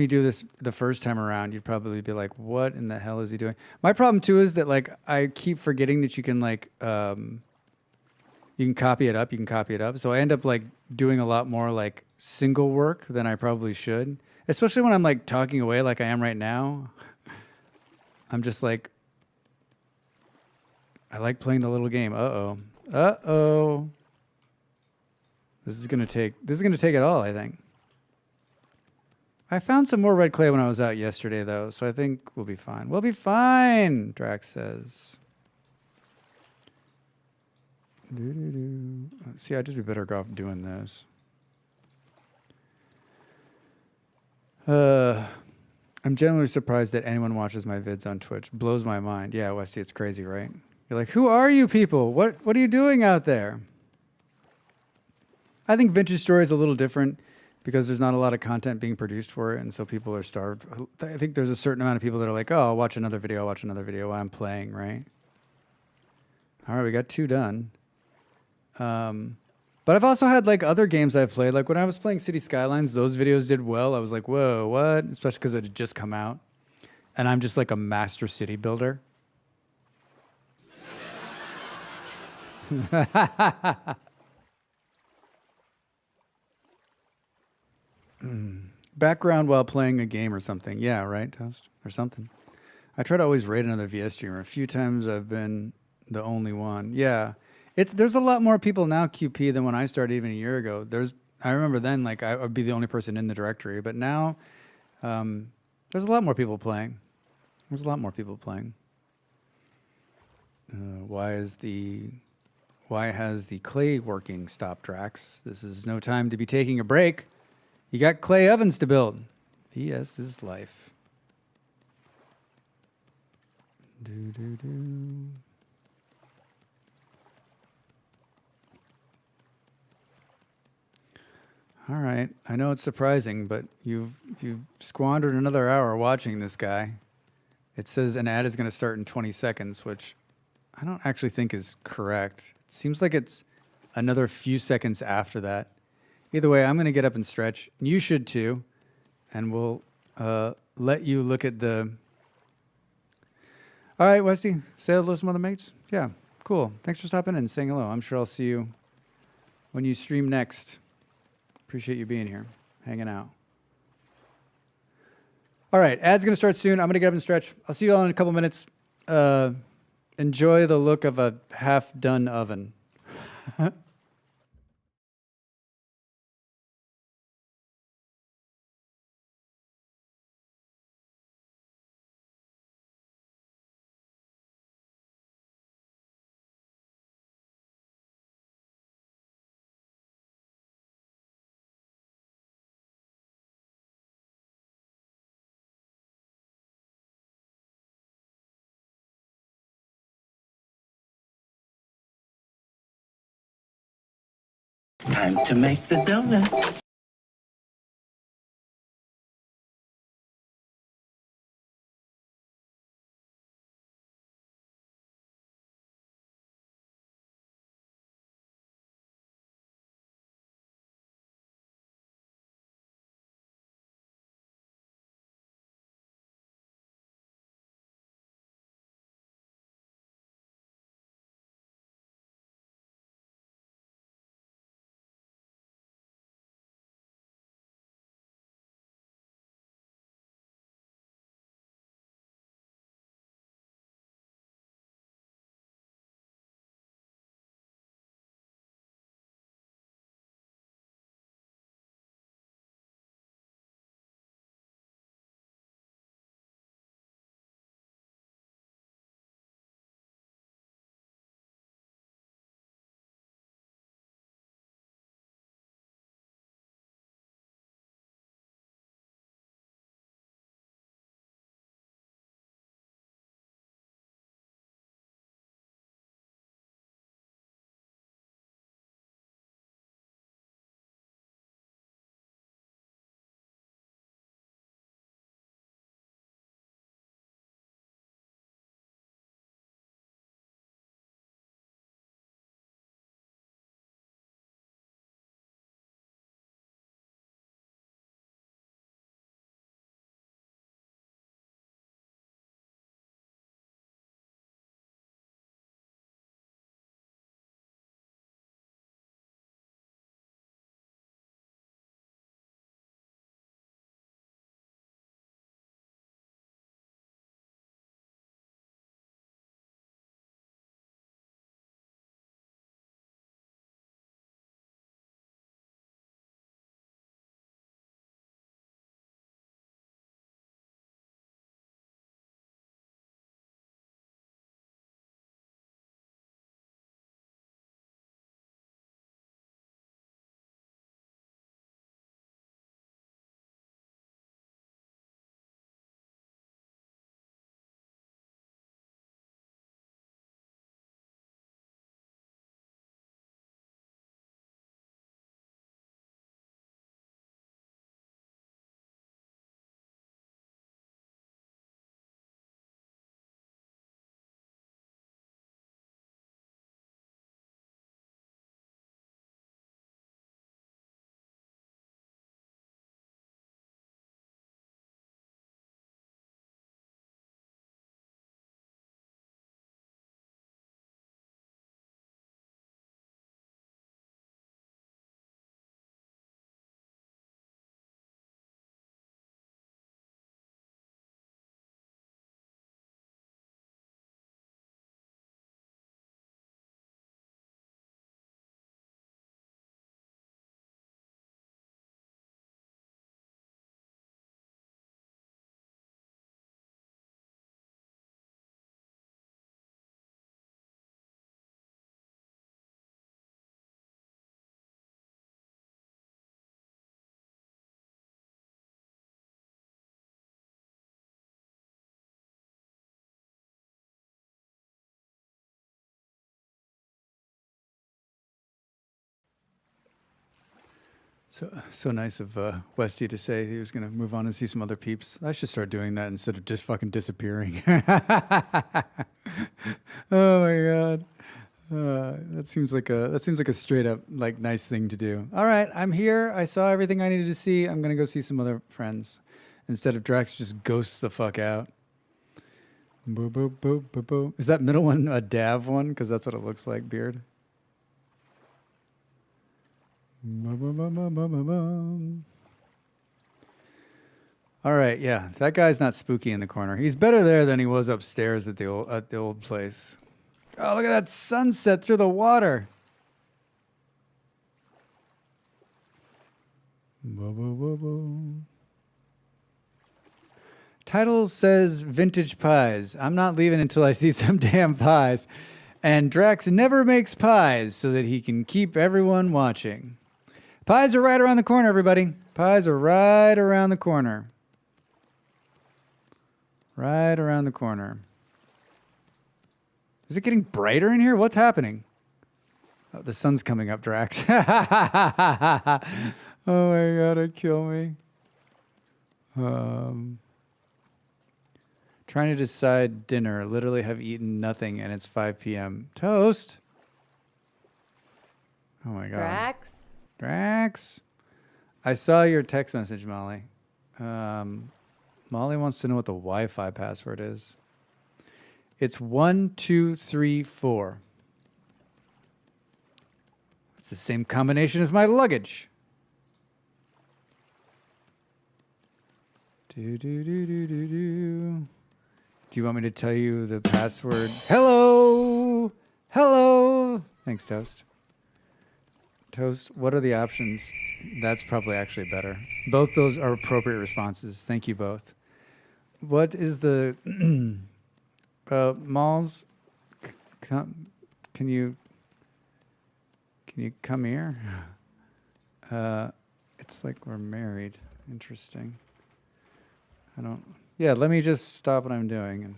do this the first time around, you'd probably be like, what in the hell is he doing? My problem, too, is that, like, I keep forgetting that you can, like, you can copy it up. So I end up, like, doing a lot more, like, single work than I probably should. Especially when I'm, like, talking away like I am right now. I'm just like, I like playing the little game. Uh-oh. This is gonna take it all, I think. I found some more red clay when I was out yesterday, though, so I think we'll be fine. We'll be fine, Drax says. See, I'd just be better off doing this. I'm generally surprised that anyone watches my vids on Twitch. Blows my mind. Yeah, Westy, it's crazy, right? You're like, who are you people? What are you doing out there? I think Vintage Story is a little different because there's not a lot of content being produced for it, and so people are starved. I think there's a certain amount of people that are like, oh, I'll watch another video while I'm playing, right? All right, we got 2 done. But I've also had like other games I've played. Like when I was playing City Skylines, those videos did well. I was like, whoa, what? Especially because it had just come out. And I'm just like a master city builder. Background while playing a game or something. Yeah, right, Toast? Or something. I try to always rate another VS streamer. A few times I've been the only one. Yeah. There's a lot more people now QP than when I started even a year ago. I remember then like I would be the only person in the directory, but now there's a lot more people playing. Why has the clay working stopped, Drax? This is no time to be taking a break. You got clay ovens to build. VS is life. All right. I know it's surprising, but you've squandered another hour watching this guy. It says an ad is going to start in 20 seconds, which I don't actually think is correct. It seems like it's another few seconds after that. Either way, I'm going to get up and stretch. You should too. And we'll let you look at the... All right, Westy, say hello to some other mates. Yeah, cool. Thanks for stopping in and saying hello. I'm sure I'll see you when you stream next. Appreciate you being here, hanging out. All right, ad's going to start soon. I'm going to get up and stretch. I'll see you all in a couple minutes. Enjoy the look of a half-done oven. Time to make the donuts. So nice of Westy to say he was going to move on and see some other peeps. I should start doing that instead of just fucking disappearing. Oh my god. That seems like a straight up like nice thing to do. All right, I'm here. I saw everything I needed to see. I'm gonna go see some other friends instead of Drax just ghosts the fuck out. Boo, boo, boo, boo, boo. Is that middle one a Dav one? Because that's what it looks like. Beard. All right, yeah, that guy's not spooky in the corner. He's better there than he was upstairs at the old place. Oh, look at that sunset through the water. Whoa, whoa, whoa, whoa. Title says vintage pies. I'm not leaving until I see some damn pies. And Drax never makes pies so that he can keep everyone watching. Pies are right around the corner, everybody. Pies are right around the corner. Right around the corner. Is it getting brighter in here? What's happening? Oh, the sun's coming up, Drax. Oh my god, it kill me. Trying to decide dinner. Literally have eaten nothing and it's 5 p.m. Toast. Oh my god. Drax. I saw your text message, Molly. Molly wants to know what the Wi-Fi password is. It's 1234. It's the same combination as my luggage. Do. Do you want me to tell you the password? Hello. Thanks, Toast. Toast, what are the options? That's probably actually better. Both those are appropriate responses. Thank you both. What is the... Malls, can you come here? It's like we're married. Interesting. Yeah, let me just stop what I'm doing. And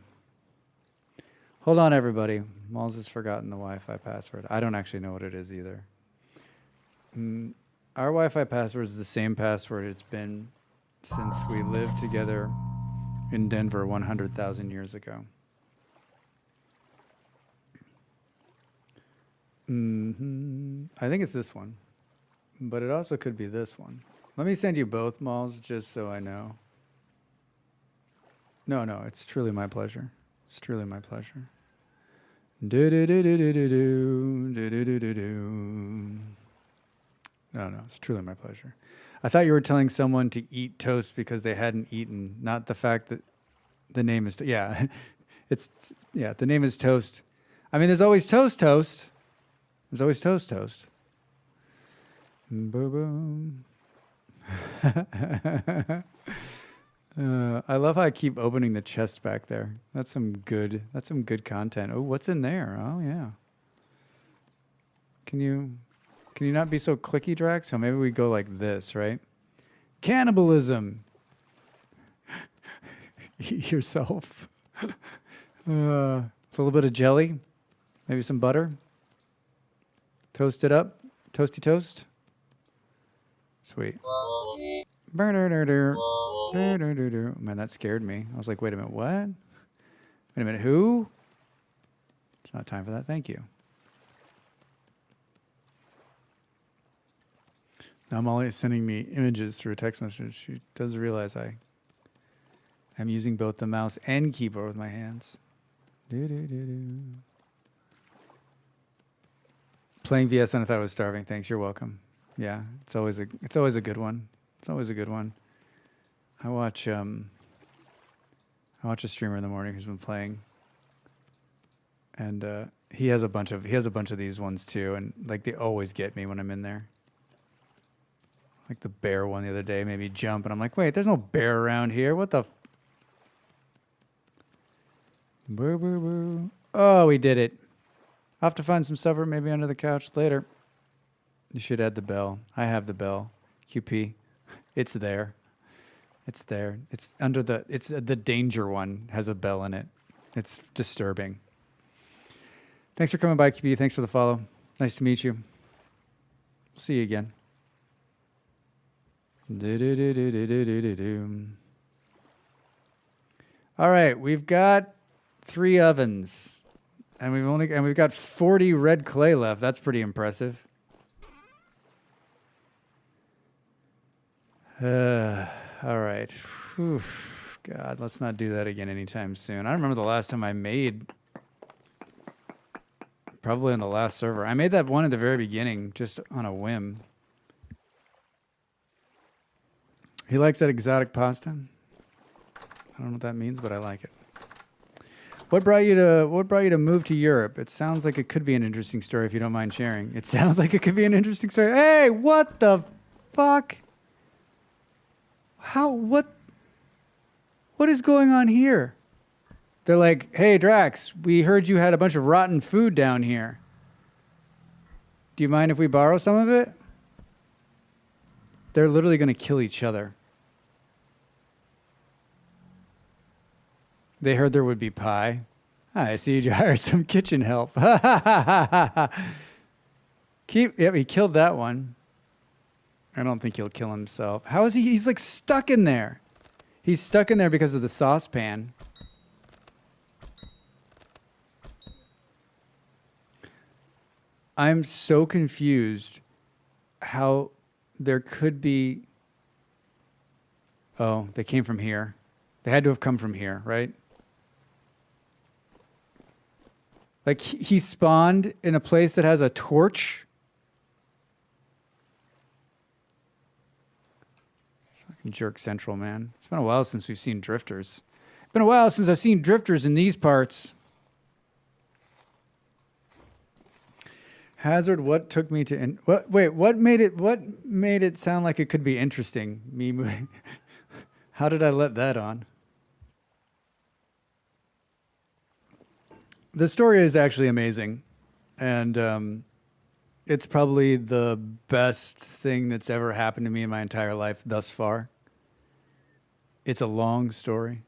hold on, everybody. Malls has forgotten the Wi-Fi password. I don't actually know what it is either. Our Wi-Fi password is the same password it's been since we lived together in Denver 100,000 years ago. I think it's this one, but it also could be this one. Let me send you both, Malls, just so I know. No, it's truly my pleasure. It's truly my pleasure. No, it's truly my pleasure. I thought you were telling someone to eat toast because they hadn't eaten, not the fact that the name is, the name is Toast. I mean, there's always toast. There's always toast. Boom. I love how I keep opening the chest back there. That's some good content. Oh, what's in there? Oh yeah. Can you not be so clicky, Drax? So maybe we go like this, right? Cannibalism. Eat yourself. A little bit of jelly, maybe some butter. Toast it up. Toasty toast. Sweet. Man, that scared me. I was like, wait a minute, what? Wait a minute, who? It's not time for that. Thank you. Now Molly is sending me images through a text message. She does realize I'm using both the mouse and keyboard with my hands. Playing VS and I thought I was starving. Thanks, you're welcome. Yeah, it's always a good one. It's always a good one. I watch a streamer in the morning who's been playing, and he has a bunch of these ones too, and like they always get me when I'm in there. Like the bear one the other day made me jump, and I'm like, wait, there's no bear around here. What the? Boo boo boo! Oh, we did it. I'll have to find some supper, maybe under the couch later. You should add the bell. I have the bell. QP. It's there. It's there. It's under the... It's the danger one has a bell in it. It's disturbing. Thanks for coming by, QP. Thanks for the follow. Nice to meet you. See you again. Do-do-do-do-do-do-do-do. All right, we've got 3 ovens, and we've got 40 red clay left. That's pretty impressive. All right. Whew. God, let's not do that again anytime soon. I remember the last time I made, probably on the last server. I made that one at the very beginning, just on a whim. He likes that exotic pasta. I don't know what that means, but I like it. What brought you to move to Europe? It sounds like it could be an interesting story if you don't mind sharing. It sounds like it could be an interesting story. Hey, what the fuck? What is going on here? They're like, hey, Drax, we heard you had a bunch of rotten food down here. Do you mind if we borrow some of it? They're literally going to kill each other. They heard there would be pie. I see you hired some kitchen help. He killed that one. I don't think he'll kill himself. How is he? He's like stuck in there. He's stuck in there because of the saucepan. I'm so confused how there could be... Oh, they came from here. They had to have come from here, right? Like, he spawned in a place that has a torch. It's fucking Jerk Central, man. It's been a while since we've seen drifters. It's been a while since I've seen drifters in these parts. Hazard, what took me to... What made it sound like it could be interesting? Me moving... How did I let that on? The story is actually amazing, and it's probably the best thing that's ever happened to me in my entire life thus far. It's a long story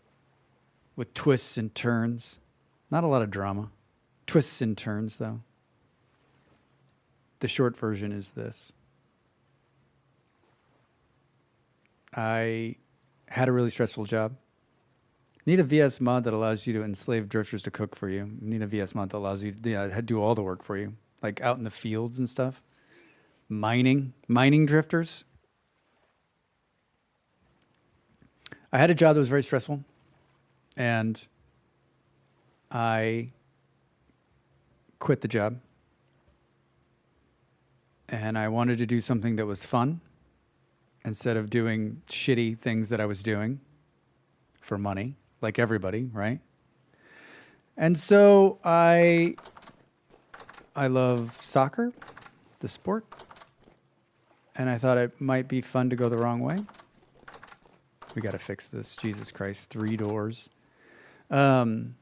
with twists and turns. Not a lot of drama. Twists and turns, though. The short version is this. I had a really stressful job. Need a VS mod that allows you to enslave drifters to cook for you. Need a VS mod that allows you to do all the work for you, like out in the fields and stuff. Mining drifters. I had a job that was very stressful, and I quit the job. And I wanted to do something that was fun instead of doing shitty things that I was doing for money. Like everybody, right? And so I love soccer, the sport, and I thought it might be fun to go the wrong way. We got to fix this. Jesus Christ, 3 doors. And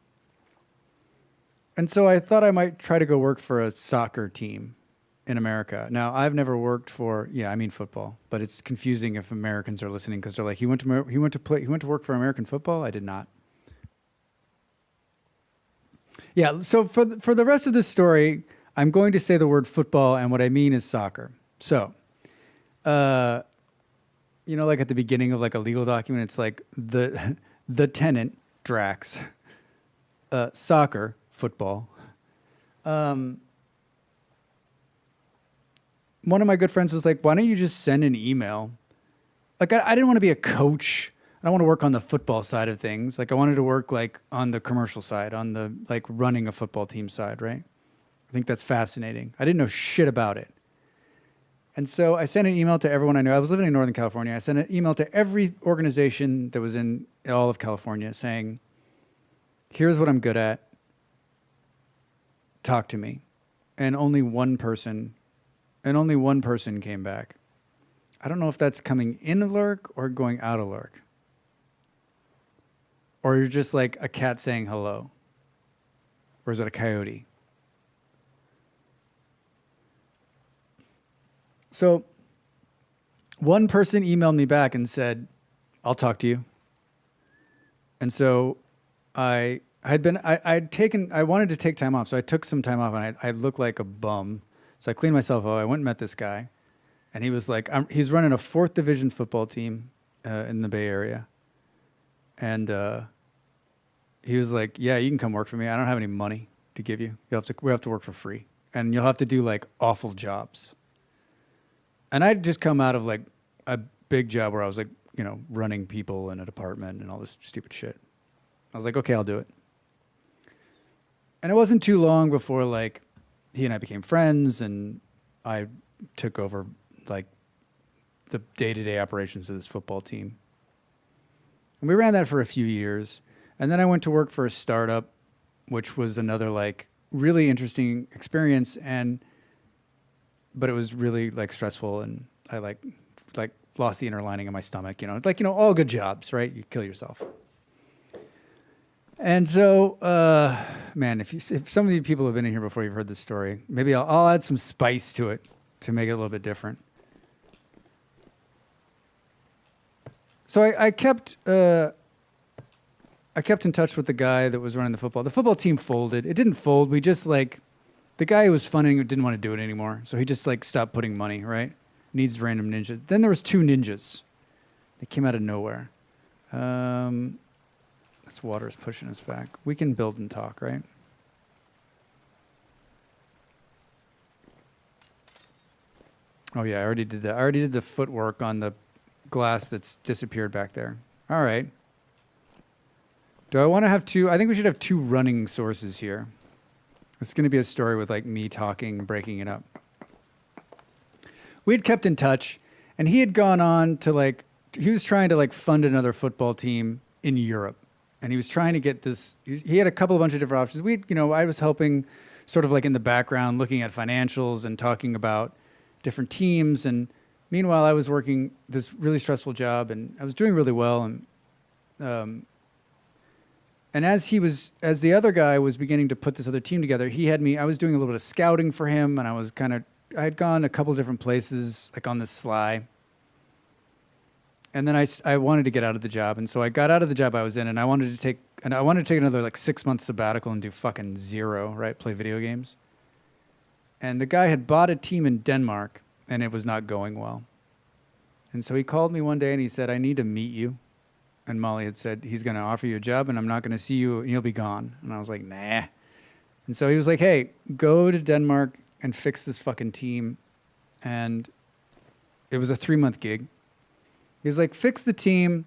so I thought I might try to go work for a soccer team in America. Now, I've never worked for, football, but it's confusing if Americans are listening because they're like, he went to work for American football? I did not. Yeah, so for the rest of this story, I'm going to say the word football, and what I mean is soccer. So, like at the beginning of like a legal document, it's like the tenant, Drax, soccer, football. One of my good friends was like, why don't you just send an email? Like, I didn't want to be a coach. I don't want to work on the football side of things. Like, I wanted to work like on the commercial side, on the like running a football team side, right? I think that's fascinating. I didn't know shit about it. And so I sent an email to everyone I knew. I was living in Northern California. I sent an email to every organization that was in all of California saying, here's what I'm good at. Talk to me. And only one person came back. I don't know if that's coming in a lurk or going out a lurk. Or you're just like a cat saying hello. Or is it a coyote? So one person emailed me back and said, I'll talk to you. And so I wanted to take time off. So I took some time off and I looked like a bum. So I cleaned myself up. I went and met this guy. And he was like, he's running a 4th division football team in the Bay Area. And he was like, yeah, you can come work for me. I don't have any money to give you. We have to work for free. And you'll have to do like awful jobs. And I'd just come out of like a big job where I was like, you know, running people in a department and all this stupid shit. I was like, okay, I'll do it. And it wasn't too long before like he and I became friends and I took over like the day-to-day operations of this football team. And we ran that for a few years. And then I went to work for a startup, which was another like really interesting experience. But it was really like stressful. And I like lost the inner lining of my stomach, you know, like, you know, all good jobs, right? You kill yourself. And so, man, if some of you people have been in here before, you've heard this story, maybe I'll add some spice to it to make it a little bit different. So I kept in touch with the guy that was running the football. The football team folded. It didn't fold. We just like, the guy who was funding it didn't want to do it anymore. So he just like stopped putting money, right? Needs random ninja. Then there was 2 ninjas. They came out of nowhere. This water is pushing us back. We can build and talk, right? Oh yeah, I already did that. I already did the footwork on the glass that's disappeared back there. All right. Do I want to have 2? I think we should have 2 running sources here. It's going to be a story with like me talking, breaking it up. We had kept in touch, and he had gone on to like, he was trying to like fund another football team in Europe. And he was trying to get this, he had a bunch of different options. I was helping sort of like in the background, looking at financials and talking about different teams. And meanwhile, I was working this really stressful job and I was doing really well. And as the other guy was beginning to put this other team together, I was doing a little bit of scouting for him, and I had gone a couple different places, like on the sly. And then I wanted to get out of the job, and so I got out of the job I was in, and I wanted to take another like 6 months sabbatical and do fucking zero, right? Play video games. And the guy had bought a team in Denmark, and it was not going well. And so he called me one day and he said, I need to meet you. And Molly had said, he's going to offer you a job and I'm not going to see you and you'll be gone. And I was like, nah. And so he was like, hey, go to Denmark and fix this fucking team. And it was a 3-month gig. He was like, fix the team,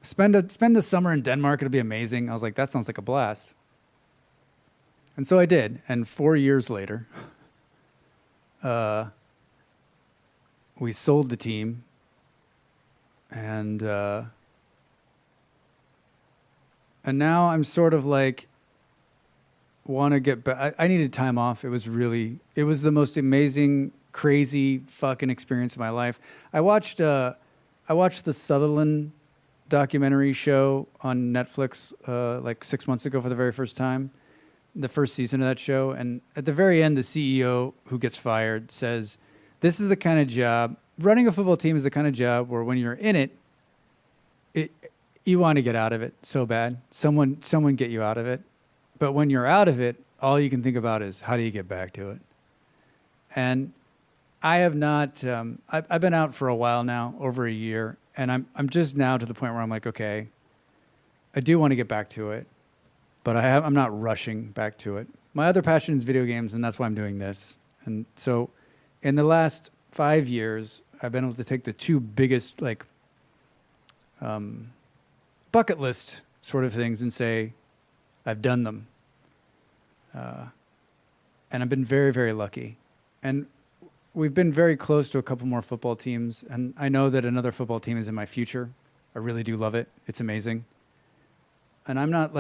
spend the summer in Denmark. It'll be amazing. I was like, that sounds like a blast. And so I did. And 4 years later, we sold the team. And now I'm sort of like, want to get back. I needed time off. It was the most amazing, crazy fucking experience of my life. I watched the Sutherland documentary show on Netflix like 6 months ago for the very first time, the first season of that show. And at the very end, the CEO who gets fired says, this is the kind of job, running a football team is the kind of job where when you're in it, you want to get out of it so bad. Someone get you out of it. But when you're out of it, all you can think about is how do you get back to it? And I have not, I've been out for a while now, over a year, and I'm just now to the point where I'm like, okay, I do want to get back to it, but I'm not rushing back to it. My other passion is video games, and that's why I'm doing this. And so in the last 5 years, I've been able to take the 2 biggest like bucket list sort of things and say, I've done them. And I've been very, very lucky. And we've been very close to a couple more football teams. And I know that another football team is in my future. I really do love it. It's amazing. And I'm not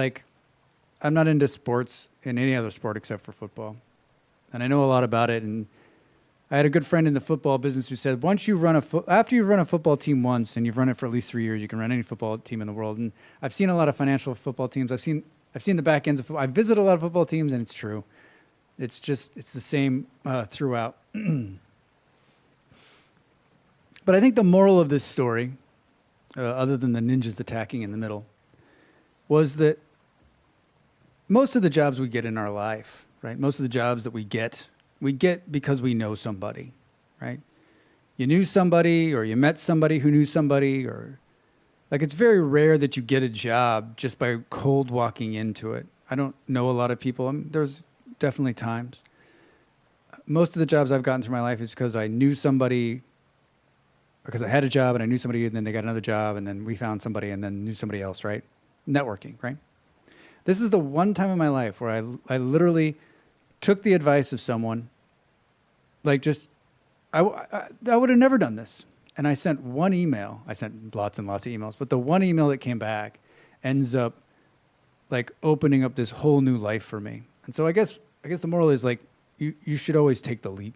into sports in any other sport except for football. And I know a lot about it. And I had a good friend in the football business who said, after you've run a football team once and you've run it for at least 3 years, you can run any football team in the world. And I've seen a lot of financial football teams. I've seen the back ends of football. I've visited a lot of football teams, and it's true. It's the same throughout. But I think the moral of this story, other than the ninjas attacking in the middle, was that most of the jobs we get in our life, right? Most of the jobs that we get because we know somebody, right? you knew somebody or you met somebody who knew somebody, or like it's very rare that you get a job just by cold walking into it. I don't know a lot of people. There's definitely times. Most of the jobs I've gotten through my life is because I knew somebody, because I had a job and I knew somebody, and then they got another job, and then we found somebody, and then knew somebody else, right? Networking, right? This is the one time in my life where I literally took the advice of someone, like just, I would have never done this. And I sent one email. I sent lots and lots of emails, but the one email that came back ends up like opening up this whole new life for me. And so I guess the moral is like, you should always take the leap.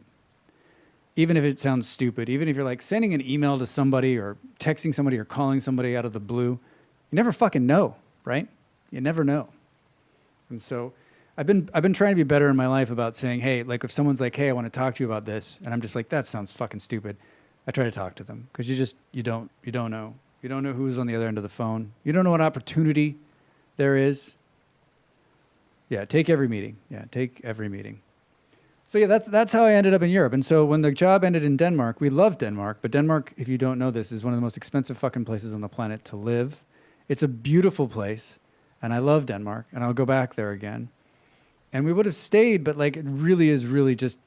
Even if it sounds stupid, even if you're like sending an email to somebody or texting somebody or calling somebody out of the blue, you never fucking know, right? You never know. And so I've been trying to be better in my life about saying, hey, like if someone's like, hey, I want to talk to you about this, and I'm just like, that sounds fucking stupid, I try to talk to them, because you don't know. You don't know who's on the other end of the phone. You don't know what opportunity there is. Yeah, take every meeting. So yeah, that's how I ended up in Europe. And so when the job ended in Denmark, we love Denmark, but Denmark, if you don't know this, is one of the most expensive fucking places on the planet to live. It's a beautiful place, and I love Denmark, and I'll go back there again. And we would have stayed, but like it really is really just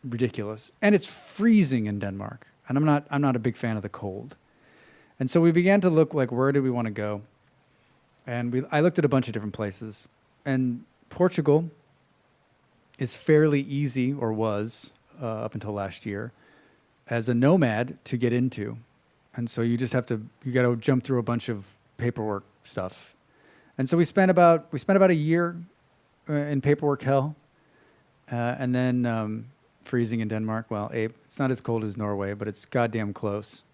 ridiculous. And it's freezing in Denmark, and I'm not a big fan of the cold. And so we began to look like, where do we want to go? And I looked at a bunch of different places, and Portugal is fairly easy, or was up until last year, as a nomad to get into. And so you got to jump through a bunch of paperwork stuff. And so we spent about a year in paperwork hell, and then freezing in Denmark. Well, it's not as cold as Norway, but it's goddamn close.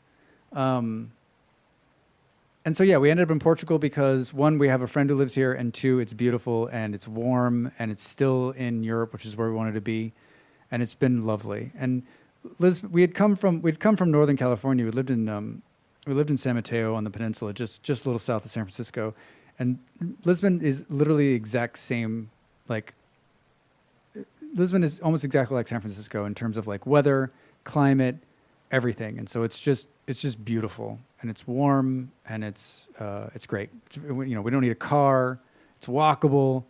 And so, yeah, we ended up in Portugal because, one, we have a friend who lives here, and two, it's beautiful and it's warm and it's still in Europe, which is where we wanted to be. And it's been lovely. And we'd come from Northern California. We lived in San Mateo on the peninsula, just a little south of San Francisco. And Lisbon is literally the exact same, like, Lisbon is almost exactly like San Francisco in terms of like weather, climate, everything. And so it's just beautiful, and it's warm, and it's great. We don't need a car. It's walkable.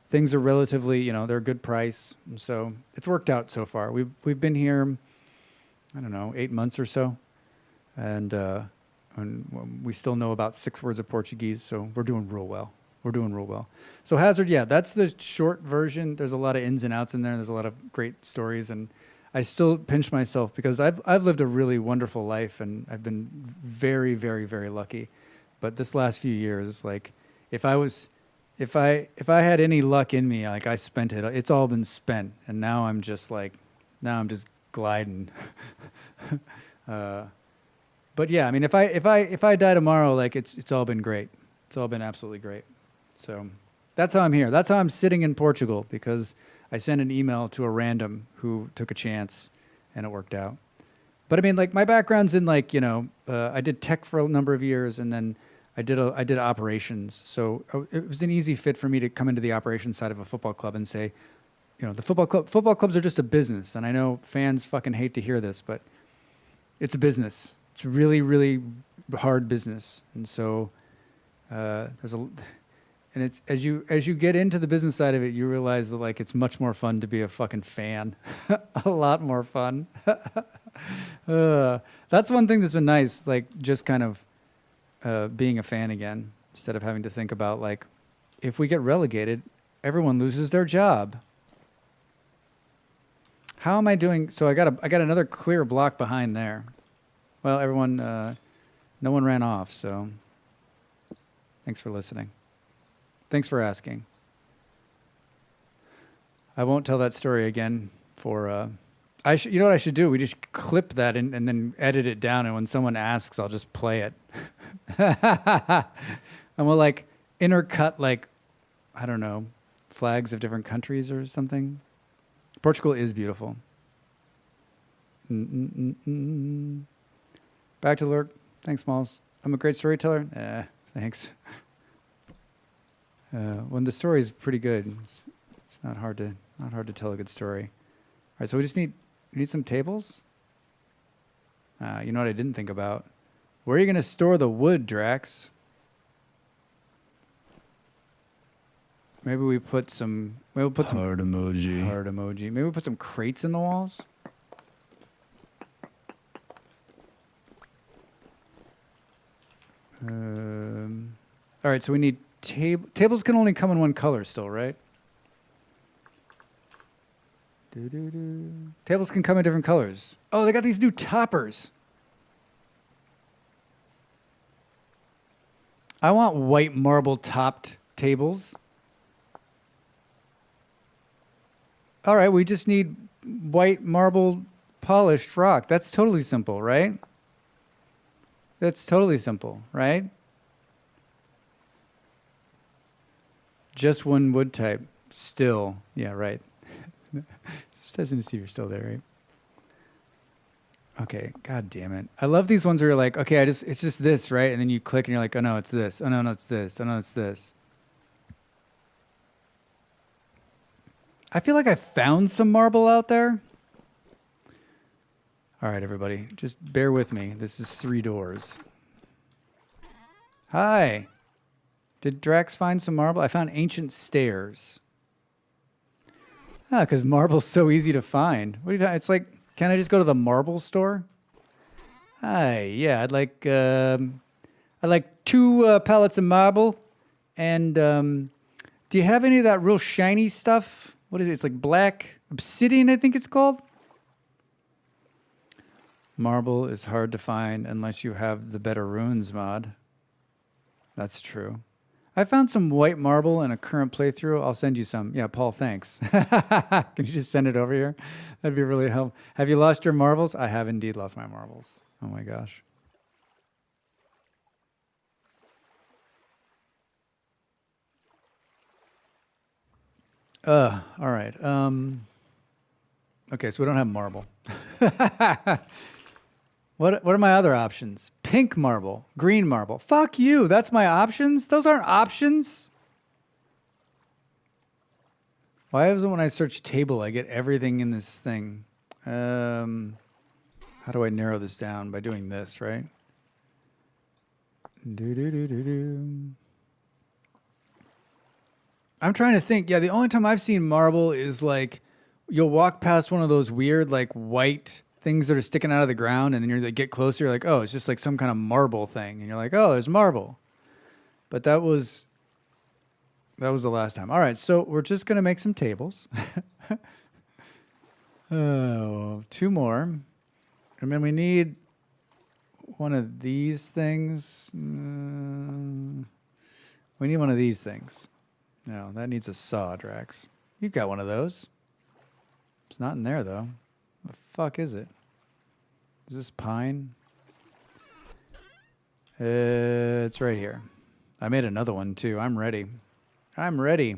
Things are relatively, they're a good price. And so it's worked out so far. We've been here, I don't know, 8 months or so. And we still know about 6 words of Portuguese. So we're doing real well. So Hazard, yeah, that's the short version. There's a lot of ins and outs in there. And there's a lot of great stories, and I still pinch myself because I've lived a really wonderful life, and I've been very, very, very lucky. But this last few years, like if I had any luck in me, like I spent it. It's all been spent, and now I'm just gliding. But yeah, I mean, if I die tomorrow, like it's all been great. It's all been absolutely great. So that's how I'm here. That's how I'm sitting in Portugal, because I sent an email to a random who took a chance, and it worked out. But I mean, like my background's in like, I did tech for a number of years, and then I did operations. So it was an easy fit for me to come into the operations side of a football club and say, the football clubs are just a business. And I know fans fucking hate to hear this, but it's a business. It's really, really hard business. And so and it's as you get into the business side of it, you realize that like it's much more fun to be a fucking fan. A lot more fun. That's one thing that's been nice, like just kind of being a fan again, instead of having to think about like, if we get relegated, everyone loses their job. How am I doing? So I got another clear block behind there. Well, everyone, no one ran off, so thanks for listening. Thanks for asking. I won't tell that story again for, you know what I should do? We just clip that and then edit it down, and when someone asks, I'll just play it. And we'll like intercut like, I don't know, flags of different countries or something. Portugal is beautiful. Back to the lurk. Thanks, Smalls. I'm a great storyteller. Thanks. When the story is pretty good, it's not hard to tell a good story. All right, so we need some tables. You know what I didn't think about? Where are you going to store the wood, Drax? Maybe we put some... Maybe we'll put some... Heart emoji. Heart emoji. Maybe we put some crates in the walls? All right, so we need... Tables can only come in one color still, right? Tables can come in different colors. Oh, they got these new toppers. I want white marble topped tables. All right, we just need white marble polished rock. That's totally simple, right? That's totally simple, right? Just one wood type. Still. Yeah, right. Just testing to see if you're still there, right? Okay, god damn it. I love these ones where you're like, okay, it's just this, right? And then you click and you're like, oh no, it's this. Oh no, it's this. Oh no, it's this. I feel like I found some marble out there. All right, everybody, just bear with me. This is 3 doors. Hi. Did Drax find some marble? I found ancient stairs. Ah, because marble's so easy to find. What are you talking? It's like, can I just go to the marble store? Hi, yeah, I'd like 2 pallets of marble, and do you have any of that real shiny stuff? What is it? It's like black obsidian, I think it's called. Marble is hard to find unless you have the Better Runes mod. That's true. I found some white marble in a current playthrough. I'll send you some. Yeah, Paul, thanks. Can you just send it over here? That'd be really helpful. Have you lost your marbles? I have indeed lost my marbles. Oh my gosh. All right. Okay, so we don't have marble. What are my other options? Pink marble, green marble. Fuck you. That's my options? Those aren't options. Why is it when I search table, I get everything in this thing? How do I narrow this down? By doing this, right? I'm trying to think. Yeah, the only time I've seen marble is like you'll walk past one of those weird like white things that are sticking out of the ground, and then you're like, get closer, you're like, oh, it's just like some kind of marble thing, and you're like, oh, there's marble. But that was the last time. All right, so we're just gonna make some tables. Oh, 2 more, and then we need one of these things. We need one of these things. No, that needs a saw, Drax. You've got one of those. It's not in there though. The fuck is it? Is this pine? It's right here. I made another one too. I'm ready. I'm ready.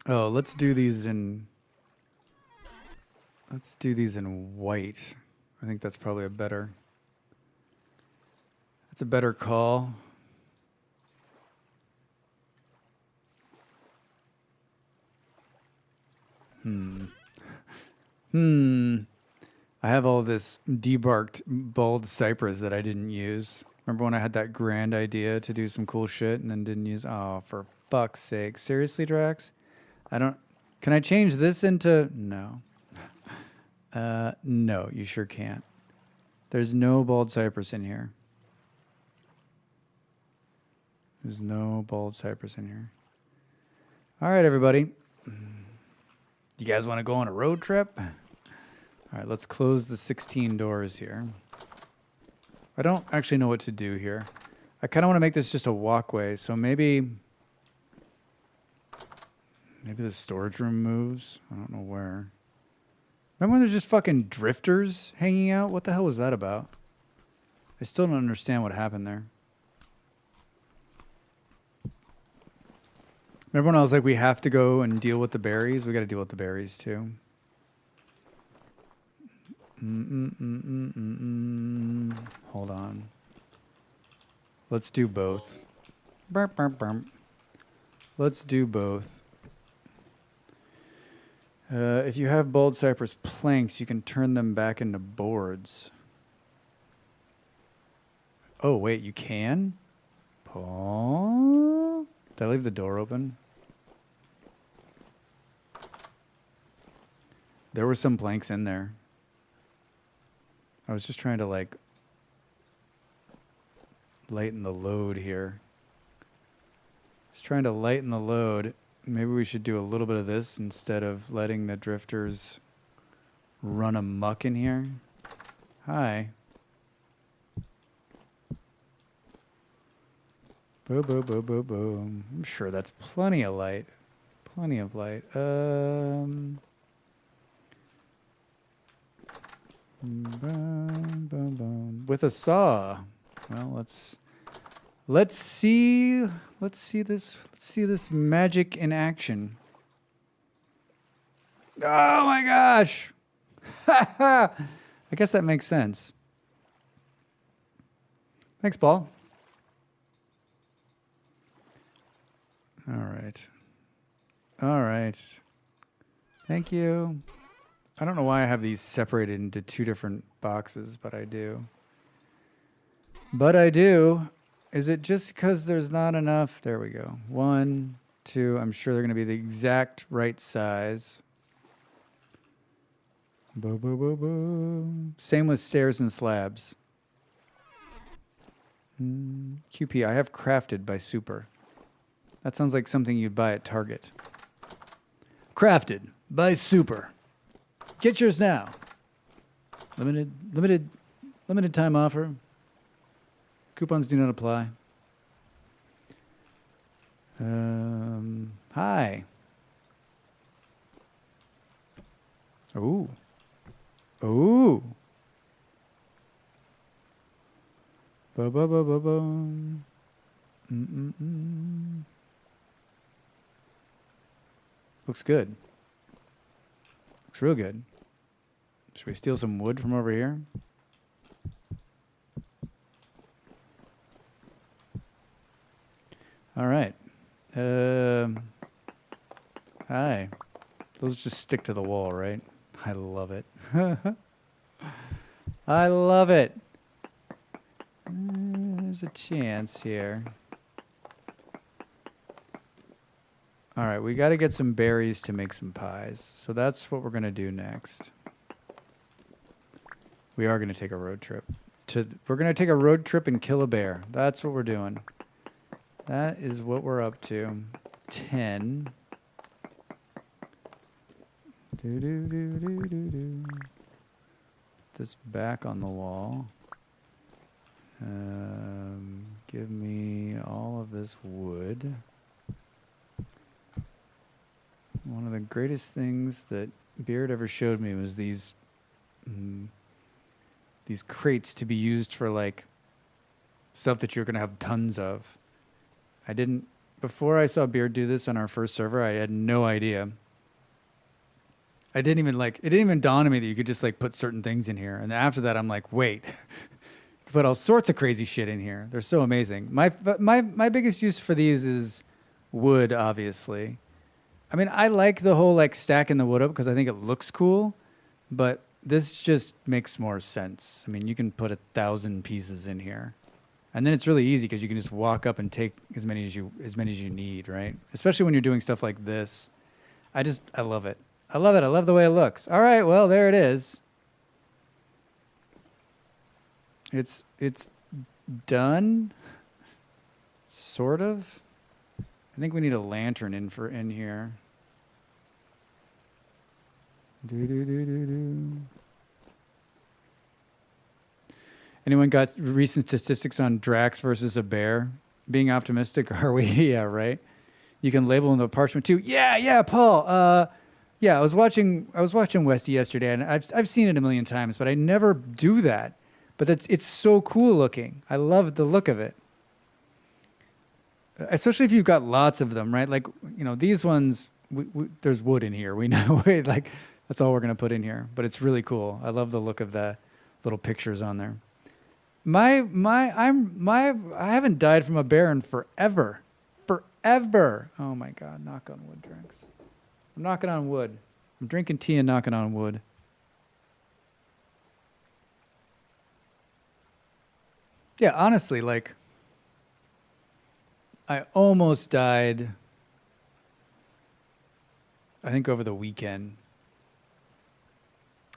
Oh, let's do these in white. I think that's probably that's a better call. I have all this debarked bald cypress that I didn't use. Remember when I had that grand idea to do some cool shit and then didn't use? Oh, for fuck's sake. Seriously, Drax? Can I change this into? No. No, you sure can't. There's no bald cypress in here. There's no bald cypress in here. All right, everybody. You guys want to go on a road trip? All right, let's close the 16 doors here. I don't actually know what to do here. I kind of want to make this just a walkway, so maybe the storage room moves. I don't know where. Remember when there's just fucking drifters hanging out? What the hell was that about? I still don't understand what happened there. Remember when I was like, we have to go and deal with the berries? We got to deal with the berries too. Hold on. Let's do both. Burp, burp, burp. Let's do both. If you have bold cypress planks, you can turn them back into boards. Oh, wait, you can? Paul? Did I leave the door open? There were some planks in there. I was just trying to, like, lighten the load here. Just trying to lighten the load. Maybe we should do a little bit of this instead of letting the drifters run amok in here. Hi. Boom, boom, boom, boom, boom. I'm sure that's plenty of light. Plenty of light. Boom, boom, boom. With a saw. Well, let's see this magic in action. Oh my gosh. I guess that makes sense. Thanks, Paul. All right. All right. Thank you. I don't know why I have these separated into two different boxes, but I do. But I do. Is it just because there's not enough? There we go. 1, 2. I'm sure they're going to be the exact right size. Boo, boo, boo, boo. Same with stairs and slabs. QP, I have crafted by Super. That sounds like something you'd buy at Target. Crafted by Super. Get yours now. Limited time offer. Coupons do not apply. Hi. Ooh. Ooh. Ba ba ba ba ba. Looks good. Looks real good. Should we steal some wood from over here? All right. Hi. Those just stick to the wall, right? I love it. I love it. There's a chance here. All right, we got to get some berries to make some pies. So that's what we're going to do next. We are going to take a road trip. We're going to take a road trip and kill a bear. That's what we're doing. That is what we're up to. 10. Put this back on the wall. Give me all of this wood. One of the greatest things that Beard ever showed me was these crates to be used for like stuff that you're going to have tons of. Before I saw Beard do this on our first server, I had no idea. It didn't even dawn on me that you could just like put certain things in here. And after that, I'm like, wait, you can put all sorts of crazy shit in here. They're so amazing. My biggest use for these is wood, obviously. I mean, I like the whole like stacking the wood up because I think it looks cool, but this just makes more sense. I mean, you can put 1,000 pieces in here. And then it's really easy because you can just walk up and take as many as you need, right? Especially when you're doing stuff like this. I love it. I love it. I love the way it looks. All right, well, there it is. It's done. Sort of. I think we need a lantern in here. Anyone got recent statistics on Drax versus a bear? Being optimistic, are we? Yeah, right. You can label in the parchment too. Yeah, Paul. Yeah, I was watching Westy yesterday, and I've seen it a million times, but I never do that. But it's so cool looking. I love the look of it. Especially if you've got lots of them, right? Like, you know, these ones, there's wood in here. We know, like, that's all we're going to put in here. But it's really cool. I love the look of the little pictures on there. I haven't died from a bear in forever. Forever. Oh my God, knock on wood, Drinks. I'm knocking on wood. I'm drinking tea and knocking on wood. Yeah, honestly, like, I almost died, I think, over the weekend.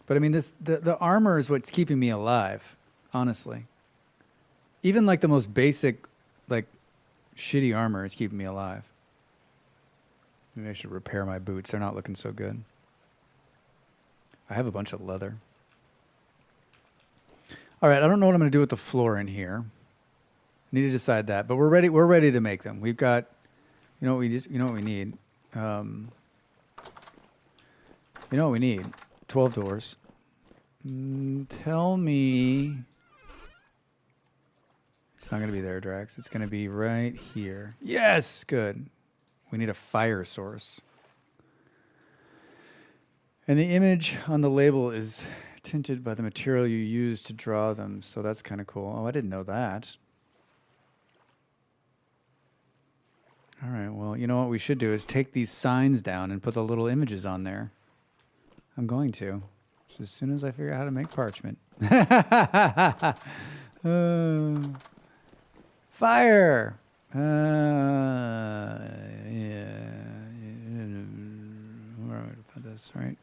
But I mean, the armor is what's keeping me alive, honestly. Even like the most basic, like, shitty armor is keeping me alive. Maybe I should repair my boots. They're not looking so good. I have a bunch of leather. All right, I don't know what I'm going to do with the floor in here. Need to decide that, but we're ready. We're ready to make them. We've got, you know what we need. You know what we need? 12 doors. Tell me. It's not going to be there, Drax. It's going to be right here. Yes, good. We need a fire source. And the image on the label is tinted by the material you use to draw them, so that's kind of cool. Oh, I didn't know that. All right, well, you know what we should do is take these signs down and put the little images on there. I'm going to. Just as soon as I figure out how to make parchment. Fire! Yeah. Where am I going to put this, right?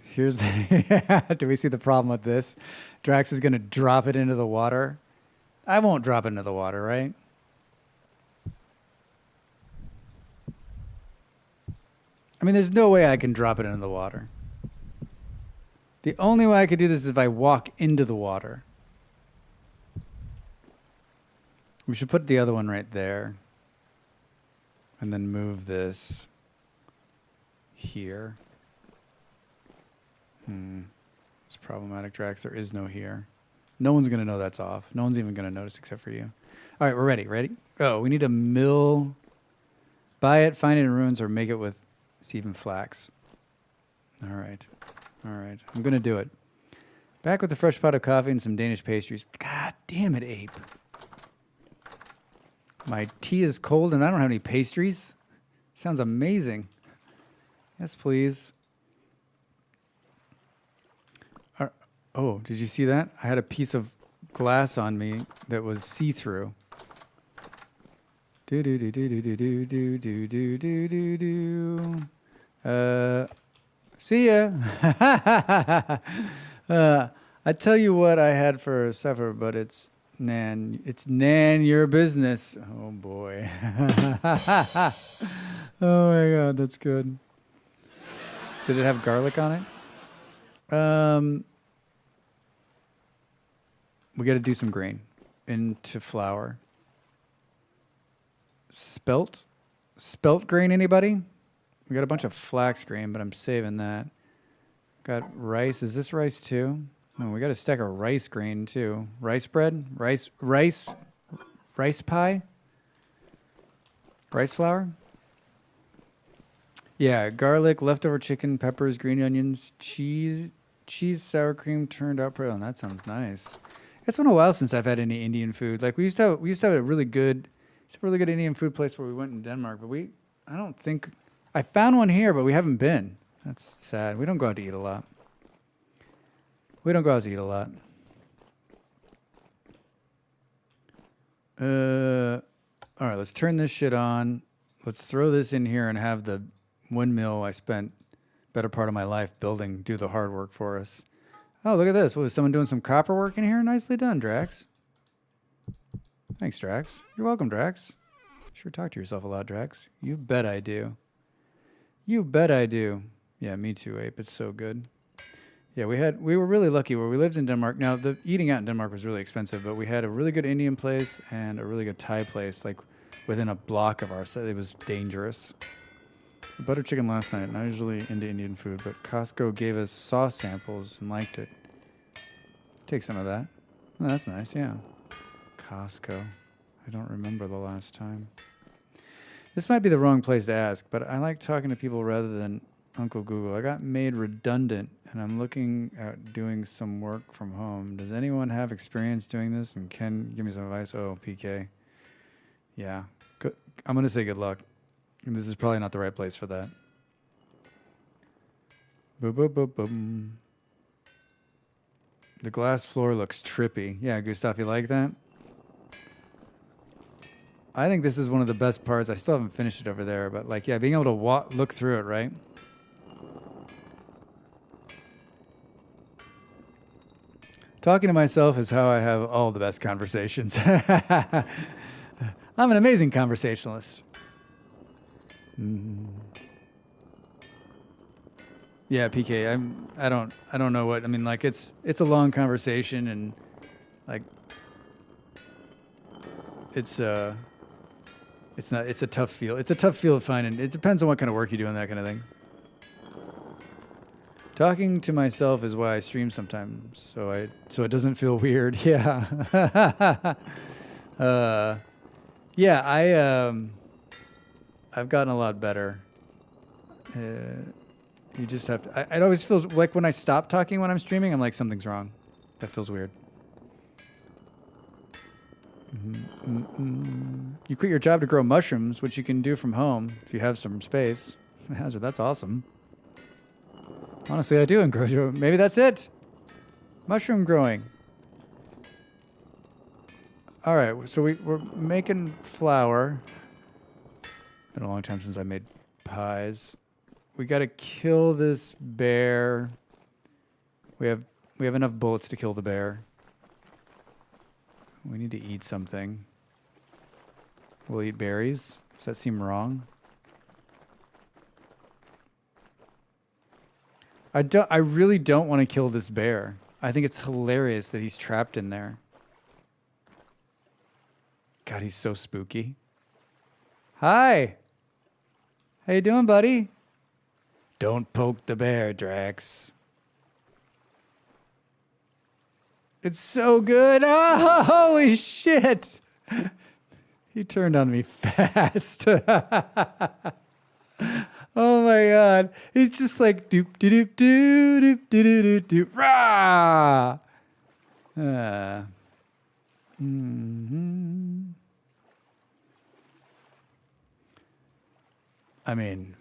Here's the... Do we see the problem with this? Drax is going to drop it into the water. I won't drop it into the water, right? I mean, there's no way I can drop it into the water. The only way I could do this is if I walk into the water. We should put the other one right there. And then move this here. It's problematic, Drax. There is no here. No one's going to know that's off. No one's even going to notice except for you. All right, we're ready. Ready? Oh, we need a mill. Buy it, find it in ruins, or make it with Stephen Flax. All right. All right. I'm going to do it. Back with a fresh pot of coffee and some Danish pastries. God damn it, Ape. My tea is cold and I don't have any pastries. Sounds amazing. Yes, please. Oh, did you see that? I had a piece of glass on me that was see-through. Do do do do do do do do do do do do. See ya. I tell you what I had for supper, but it's Nan. It's Nan your business. Oh boy. Oh my God, that's good. Did it have garlic on it? We got to do some grain into flour. Spelt grain, anybody? We got a bunch of flax grain, but I'm saving that. Got rice. Is this rice too? No, we got a stack of rice grain too. Rice bread? Rice pie? Rice flour? Yeah, garlic, leftover chicken, peppers, green onions, cheese, sour cream turned out pretty. Oh, that sounds nice. It's been a while since I've had any Indian food. Like we used to have a really good Indian food place where we went in Denmark, but I don't think I found one here, but we haven't been. That's sad. We don't go out to eat a lot. All right, let's turn this shit on. Let's throw this in here and have the windmill I spent better part of my life building do the hard work for us. Oh, look at this. What, was someone doing some copper work in here? Nicely done, Drax. Thanks, Drax. You're welcome, Drax. Sure talk to yourself a lot, Drax. You bet I do. You bet I do. Yeah, me too, Ape. It's so good. Yeah, we were really lucky where we lived in Denmark. Now, the eating out in Denmark was really expensive, but we had a really good Indian place and a really good Thai place, like within a block of ours. It was dangerous. Butter chicken last night. Not usually into Indian food, but Costco gave us sauce samples and liked it. Take some of that. Oh, that's nice, yeah. Costco. I don't remember the last time. This might be the wrong place to ask, but I like talking to people rather than Uncle Google. I got made redundant, and I'm looking at doing some work from home. Does anyone have experience doing this and can give me some advice? Oh, PK. Yeah. I'm going to say good luck. This is probably not the right place for that. Boom, boom, boom, boom. The glass floor looks trippy. Yeah, Gustav, you like that? I think this is one of the best parts. I still haven't finished it over there, but like, yeah, being able to look through it, right? Talking to myself is how I have all the best conversations. I'm an amazing conversationalist. Yeah, PK. I don't know what I mean. Like it's a long conversation, and like it's not. It's a tough field. It's a tough field finding. It depends on what kind of work you do and that kind of thing. Talking to myself is why I stream sometimes, so it doesn't feel weird. Yeah. Yeah. I've gotten a lot better. You just have to. It always feels like when I stop talking when I'm streaming, I'm like something's wrong. That feels weird. You quit your job to grow mushrooms, which you can do from home if you have some space. Hazard, that's awesome. Honestly, I do encourage you. Maybe that's it. Mushroom growing. All right, so we're making flour. Been a long time since I made pies. We got to kill this bear. We have enough bullets to kill the bear. We need to eat something. We'll eat berries. Does that seem wrong? I really don't want to kill this bear. I think it's hilarious that he's trapped in there. God, he's so spooky. Hi. How you doing, buddy? Don't poke the bear, Drax. It's so good. Oh, holy shit. He turned on me fast. Oh my god. He's just like doop doop doop doop doop doop doop rah. I mean,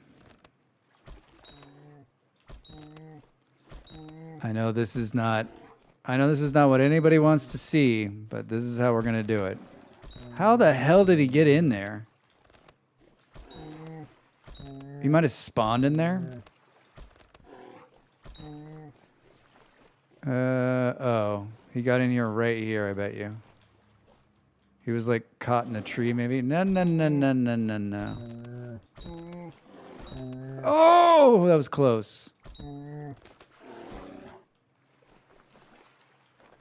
I know this is not what anybody wants to see, but this is how we're going to do it. How the hell did he get in there? He might have spawned in there. Oh. He got in here right here, I bet you. He was like caught in a tree maybe. No. Oh, that was close.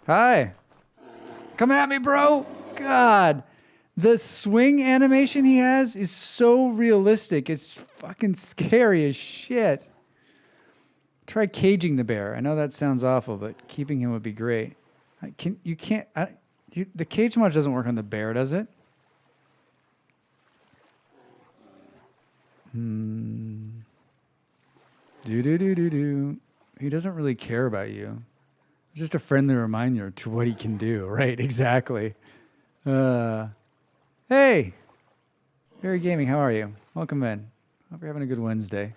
Hi. Come at me, bro. God. The swing animation he has is so realistic. It's fucking scary as shit. Try caging the bear. I know that sounds awful, but keeping him would be great. The cage mod doesn't work on the bear, does it? He doesn't really care about you. Just a friendly reminder to what he can do. Right, exactly. Hey! Barry Gaming, how are you? Welcome in. Hope you're having a good Wednesday.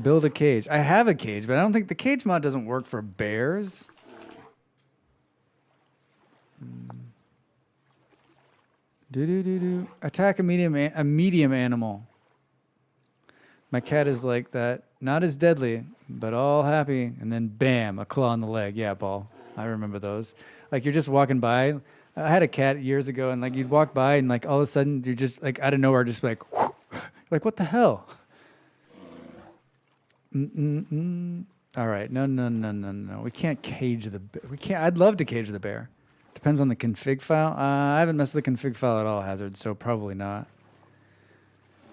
Build a cage. I have a cage, but I don't think the cage mod doesn't work for bears. Attack a medium animal. My cat is like that. Not as deadly, but all happy. And then bam, a claw on the leg. Yeah, Paul. I remember those. Like you're just walking by. I had a cat years ago, and like you'd walk by, and like all of a sudden you're just like out of nowhere, just like, whoosh, like what the hell? All right, no. We can't cage the. We can't. I'd love to cage the bear. Depends on the config file. I haven't messed with the config file at all, Hazard, so probably not.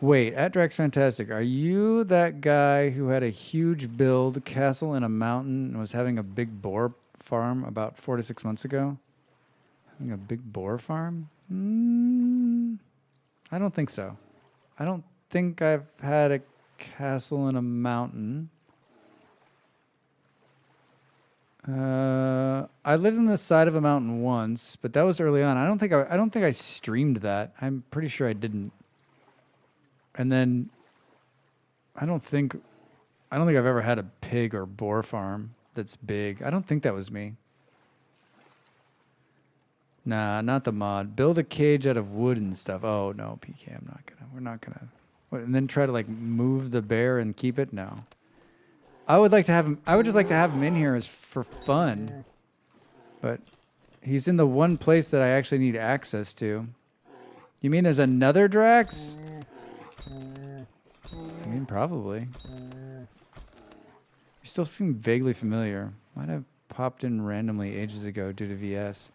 Wait, @Drax Fantastic, are you that guy who had a huge build castle in a mountain and was having a big boar farm about 4 to 6 months ago? Having a big boar farm? I don't think so. I don't think I've had a castle in a mountain. I lived on the side of a mountain once, but that was early on. I don't think I streamed that. I'm pretty sure I didn't. And then I don't think I don't think I've ever had a pig or boar farm that's big. I don't think that was me. Nah, not the mod. Build a cage out of wood and stuff. Oh no, PK, we're not gonna. What, and then try to like move the bear and keep it? No. I would like to have him. I would just like to have him in here as for fun. But he's in the one place that I actually need access to. You mean there's another Drax? I mean, probably. You still seem vaguely familiar. Might have popped in randomly ages ago due to VS.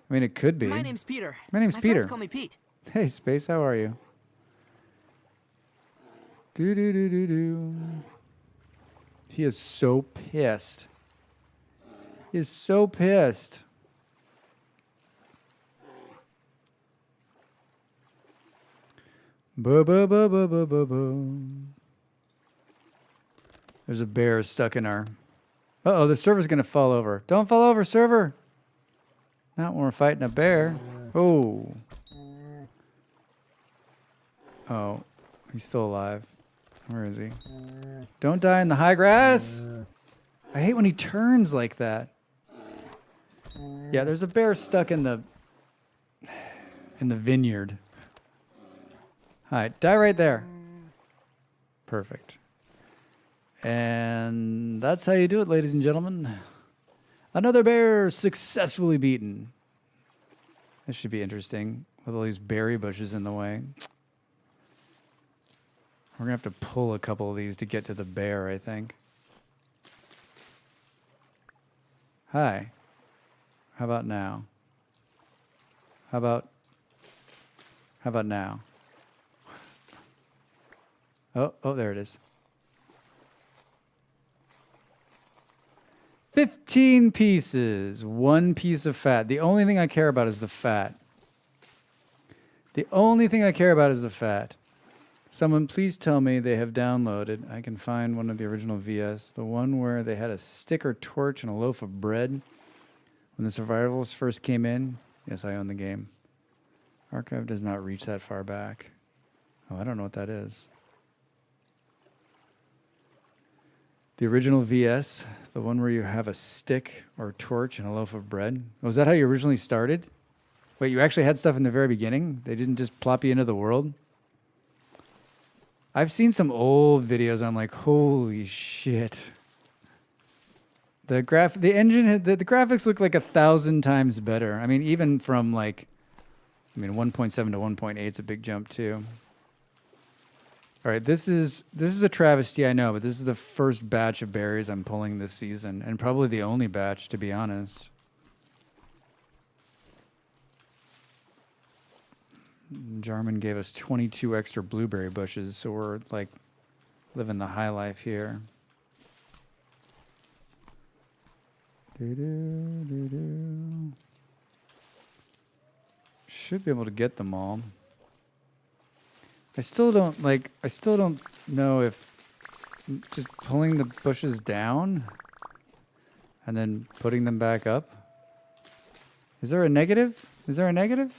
I mean, it could be. My name's Peter. My name's Peter. Friends call me Pete. Hey, Space, how are you? Do do do do do. He is so pissed. He is so pissed. Ba ba ba ba ba ba ba. There's a bear stuck in our. Uh-oh, the server's gonna fall over. Don't fall over, server. Not when we're fighting a bear. Oh. Oh, he's still alive. Where is he? Don't die in the high grass. I hate when he turns like that. Yeah, there's a bear stuck in the vineyard. Hi, die right there. Perfect. And that's how you do it, ladies and gentlemen. Another bear successfully beaten. This should be interesting with all these berry bushes in the way. We're going to have to pull a couple of these to get to the bear, I think. Hi. How about now? How about now? Oh, there it is. 15 pieces, 1 piece of fat. The only thing I care about is the fat. The only thing I care about is the fat. Someone please tell me they have downloaded. I can find one of the original VS. The one where they had a stick or torch and a loaf of bread. When the survivals first came in. Yes, I own the game. Archive does not reach that far back. Oh, I don't know what that is. The original VS, the one where you have a stick or torch and a loaf of bread. Was that how you originally started? Wait, you actually had stuff in the very beginning? They didn't just plop you into the world? I've seen some old videos. I'm like, holy shit. The engine, the graphics look like 1,000 times better. I mean, even from 1.7 to 1.8 is a big jump too. All right, this is a travesty, I know, but this is the first batch of berries I'm pulling this season, and probably the only batch, to be honest. Jarman gave us 22 extra blueberry bushes, so we're living the high life here. Should be able to get them all. I still don't know if just pulling the bushes down and then putting them back up. Is there a negative? Is there a negative?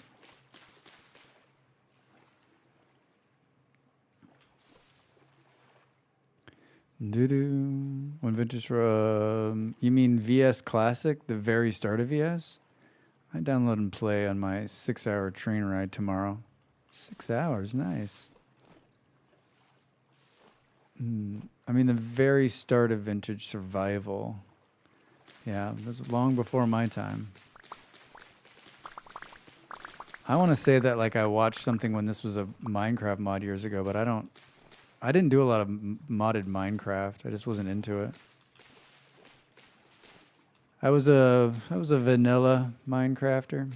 When vintage you mean VS Classic, the very start of VS? I download and play on my 6-hour train ride tomorrow. 6 hours, nice. I mean, the very start of vintage survival. Yeah, it was long before my time. I want to say that I watched something when this was a Minecraft mod years ago, but I didn't do a lot of modded Minecraft. I just wasn't into it. I was a vanilla Minecrafter.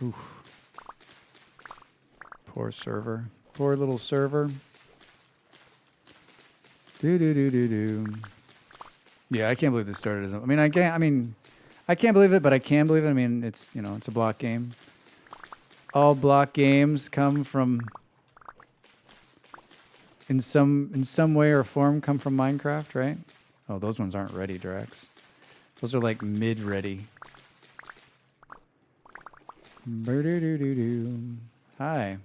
Oof. Poor server. Poor little server. Do. Yeah, I can't believe this started as I can't believe it, but I can believe it. I mean, it's a block game. All block games come from in some way or form come from Minecraft, right? Oh, those ones aren't ready, Drax. Those are mid-ready. Brr-doo-doo-doo-doo. Hi.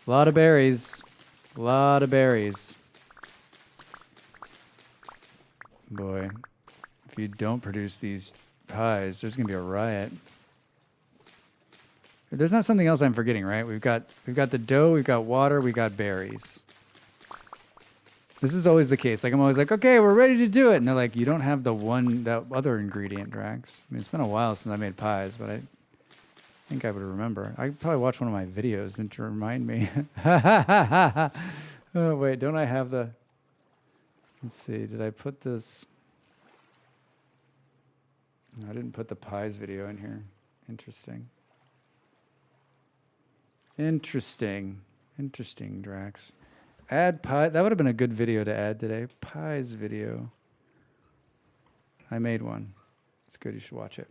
A lot of berries. A lot of berries. Boy, if you don't produce these pies, there's gonna be a riot. There's not something else I'm forgetting, right? We've got the dough, we've got water, we got berries. This is always the case. Like I'm always like, okay, we're ready to do it, and they're like, you don't have that other ingredient, Drax. I mean, it's been a while since I made pies, but I think I would remember. I could probably watch one of my videos and to remind me. Oh wait, don't I have the? Let's see. Did I put this? No, I didn't put the pies video in here. Interesting. Interesting, Drax. Add pie. That would have been a good video to add today. Pies video. I made one. It's good. You should watch it.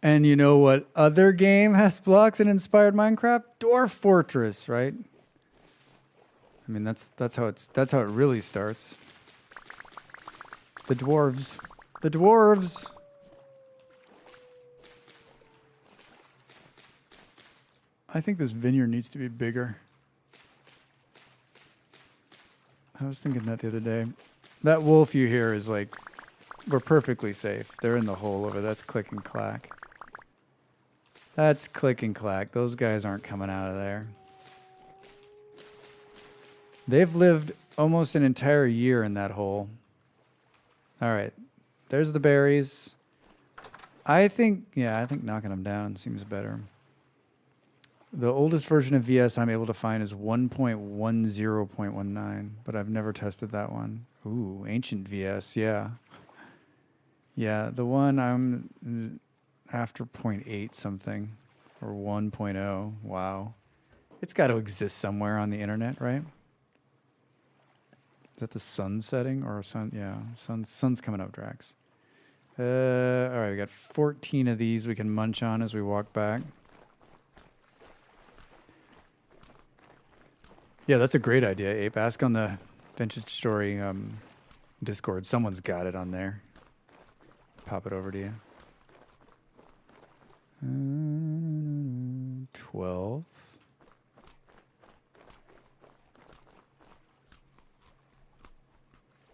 And you know what other game has blocks and inspired Minecraft? Dwarf Fortress, right? I mean, that's how it really starts. The dwarves. The dwarves. I think this vineyard needs to be bigger. I was thinking that the other day. That wolf you hear is like, we're perfectly safe. They're in the hole over. That's click and clack. That's click and clack. Those guys aren't coming out of there. They've lived almost an entire year in that hole. All right. There's the berries. I think knocking them down seems better. The oldest version of VS I'm able to find is 1.10.19, but I've never tested that one. Ooh, ancient VS, yeah. Yeah, the one I'm after 0.8 something, or 1.0. Wow. It's got to exist somewhere on the internet, right? Is that the sun setting or sun? Yeah, sun's coming up, Drax. All right, we got 14 of these we can munch on as we walk back. Yeah, that's a great idea, Ape. Ask on the Vintage Story Discord. Someone's got it on there. Pop it over to you. 12.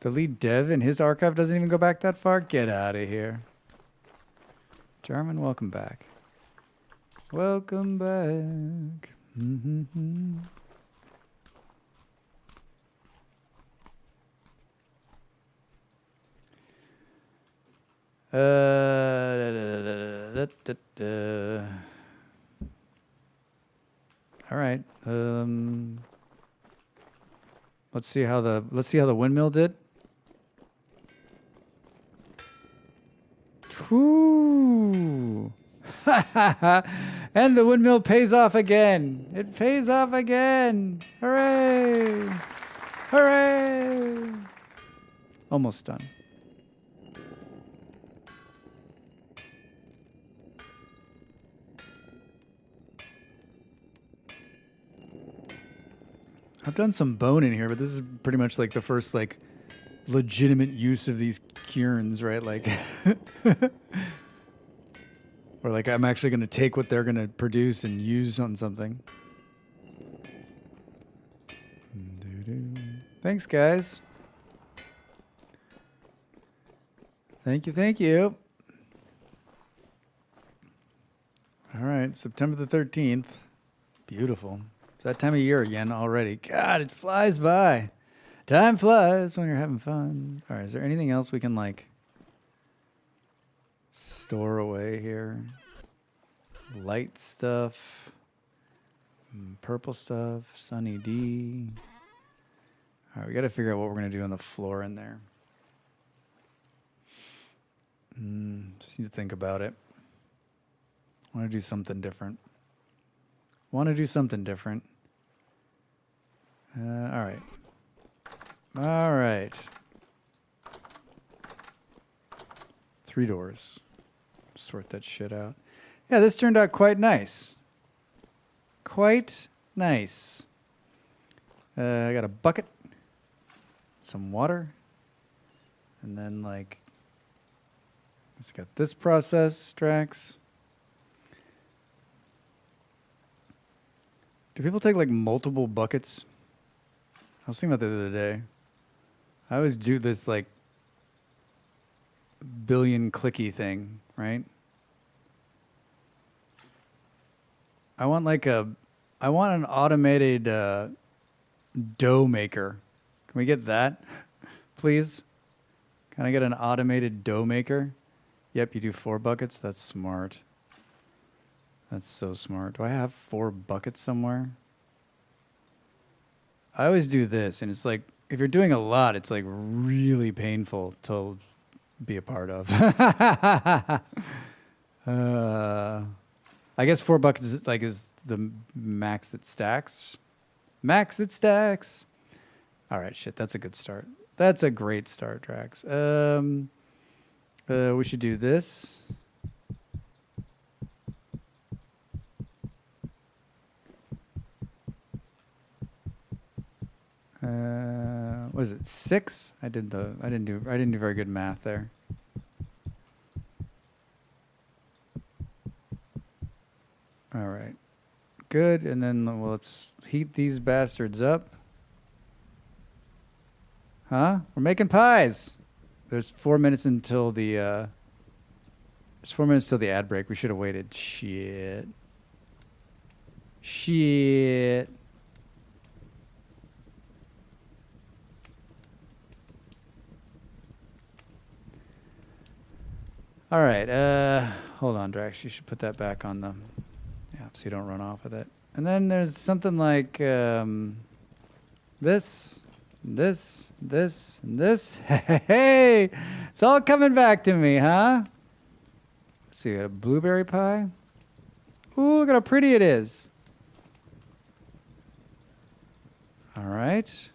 The lead dev in his archive doesn't even go back that far? Get out of here. Jarman, welcome back. Welcome back. Mm-hmm. All right. Let's see how the windmill did. Whoo! And the windmill pays off again. It pays off again. Hooray! Hooray! Almost done. I've done some bone in here, but this is pretty much like the first like legitimate use of these cairns, right? Like, or like I'm actually going to take what they're going to produce and use on something. Thanks, guys. Thank you, thank you. All right, September the 13th. Beautiful. It's that time of year again already. God, it flies by. Time flies when you're having fun. All right, is there anything else we can, like, store away here? Light stuff. Purple stuff. Sunny D. All right, we got to figure out what we're going to do on the floor in there. Just need to think about it. Want to do something different. All right. All right. 3 doors. Sort that shit out. Yeah, this turned out quite nice. Quite nice. I got a bucket, some water, And then like, it's got this process, Drax. Do people take like multiple buckets? I was thinking about that the other day. I always do this like billion clicky thing, right? I want an automated dough maker. Can we get that, please? Can I get an automated dough maker? Yep, you do 4 buckets. That's smart. That's so smart. Do I have 4 buckets somewhere? I always do this, and it's like, if you're doing a lot, it's like really painful to be a part of. I guess 4 buckets is the max that stacks. Max that stacks. All right, shit, that's a good start. That's a great start, Drax. We should do this. What is it? 6? I didn't do very good math there. All right. Good. And then well, let's heat these bastards up. Huh? We're making pies. There's 4 minutes until the there's 4 minutes till the ad break. We should have waited. Shit. All right. Hold on, Drax. You should put that back on the so you don't run off with it. And then there's something like this, and this. Hey, it's all coming back to me, huh? Let's see, we got a blueberry pie. Ooh, look at how pretty it is. All right.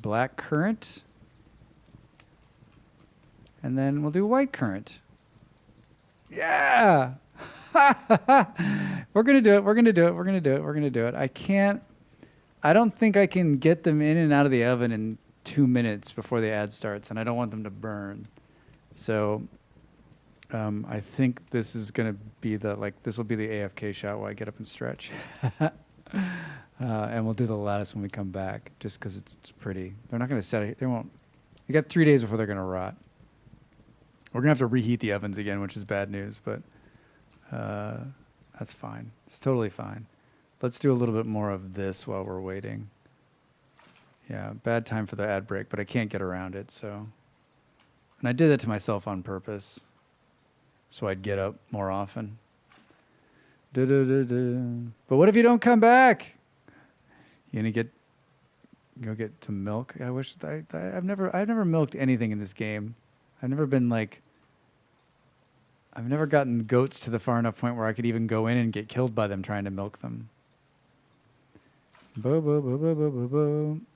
Black currant. And then we'll do white currant. Yeah. We're going to do it. I don't think I can get them in and out of the oven in 2 minutes before the ad starts, and I don't want them to burn. So I think this is going to be this will be the AFK shot while I get up and stretch. And we'll do the lattice when we come back, just because it's pretty. They're not going to set it. They won't. You got 3 days before they're going to rot. We're going to have to reheat the ovens again, which is bad news, but that's fine. It's totally fine. Let's do a little bit more of this while we're waiting. Yeah, bad time for the ad break, but I can't get around it, so. And I did that to myself on purpose, so I'd get up more often. But what if you don't come back? You gonna go get some milk? I wish I've never milked anything in this game. I've never gotten goats to the far enough point where I could even go in and get killed by them trying to milk them.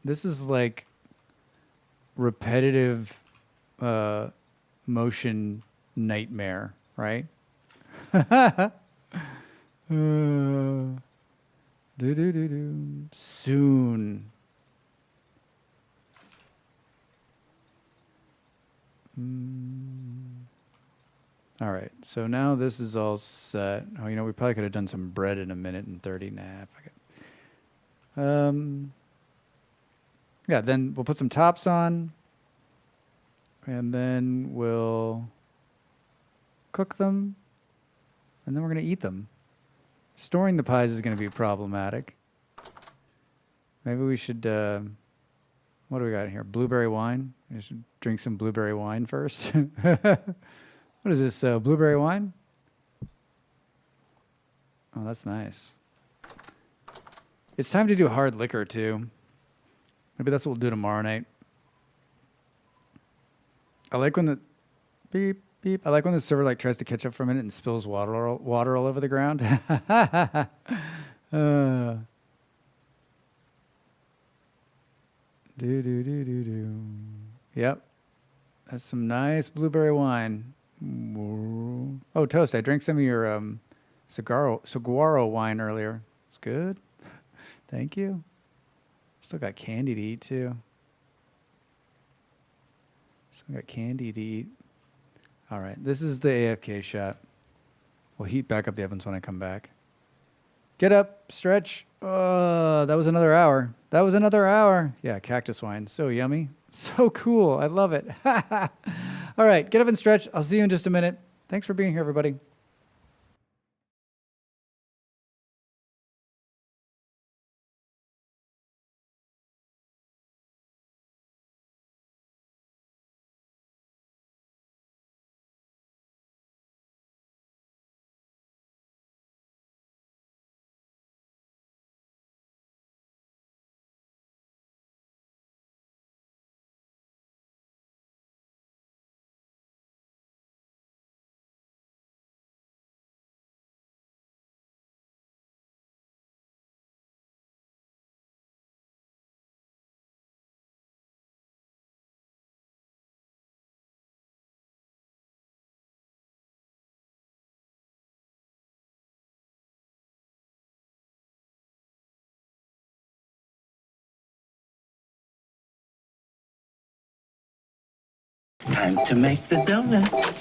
This is like repetitive motion nightmare, right? Soon. All right, so now this is all set. Oh, we probably could have done some bread in 1:30. Nah, fuck it. Yeah, then we'll put some tops on, and then we'll cook them, and then we're going to eat them. Storing the pies is going to be problematic. Maybe we should, what do we got here? Blueberry wine? We should drink some blueberry wine first. What is this, blueberry wine? Oh, that's nice. It's time to do hard liquor, too. Maybe that's what we'll do tomorrow night. I like when the... Beep, beep. I like when the server tries to catch up for a minute and spills water all over the ground. Yep. That's some nice blueberry wine. Oh, Toast, I drank some of your saguaro wine earlier. It's good. Thank you. Still got candy to eat, too. Still got candy to eat. All right, this is the AFK shot. We'll heat back up the ovens when I come back. Get up, stretch. That was another hour. That was another hour. Yeah, cactus wine. So yummy. So cool. I love it. All right, get up and stretch. I'll see you in just a minute. Thanks for being here, everybody. Time to make the donuts.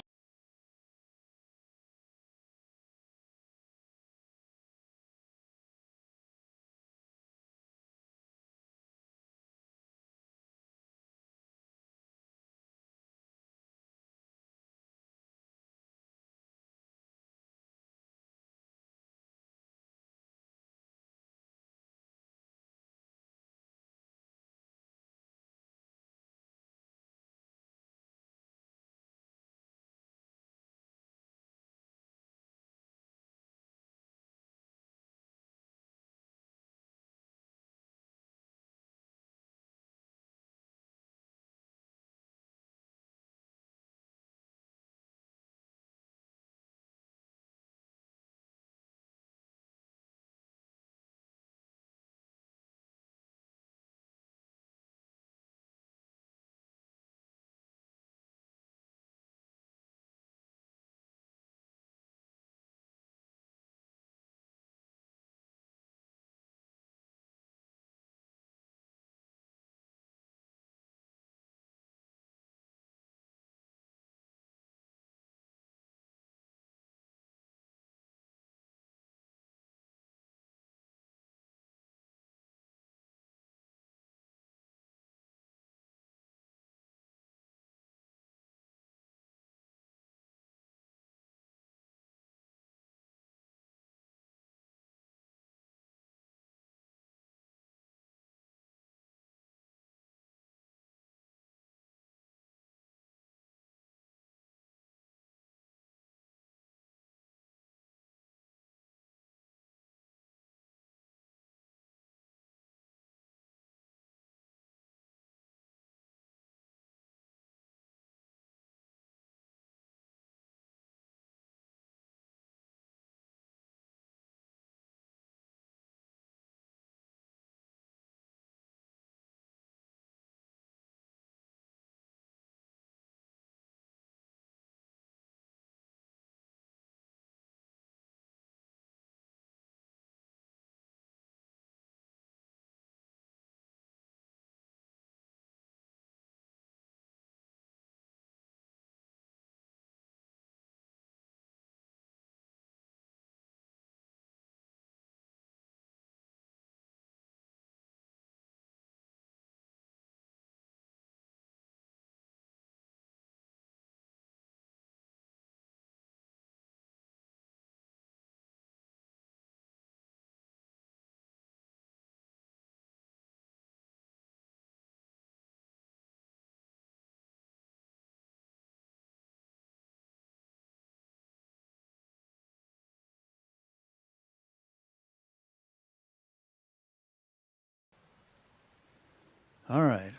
All right,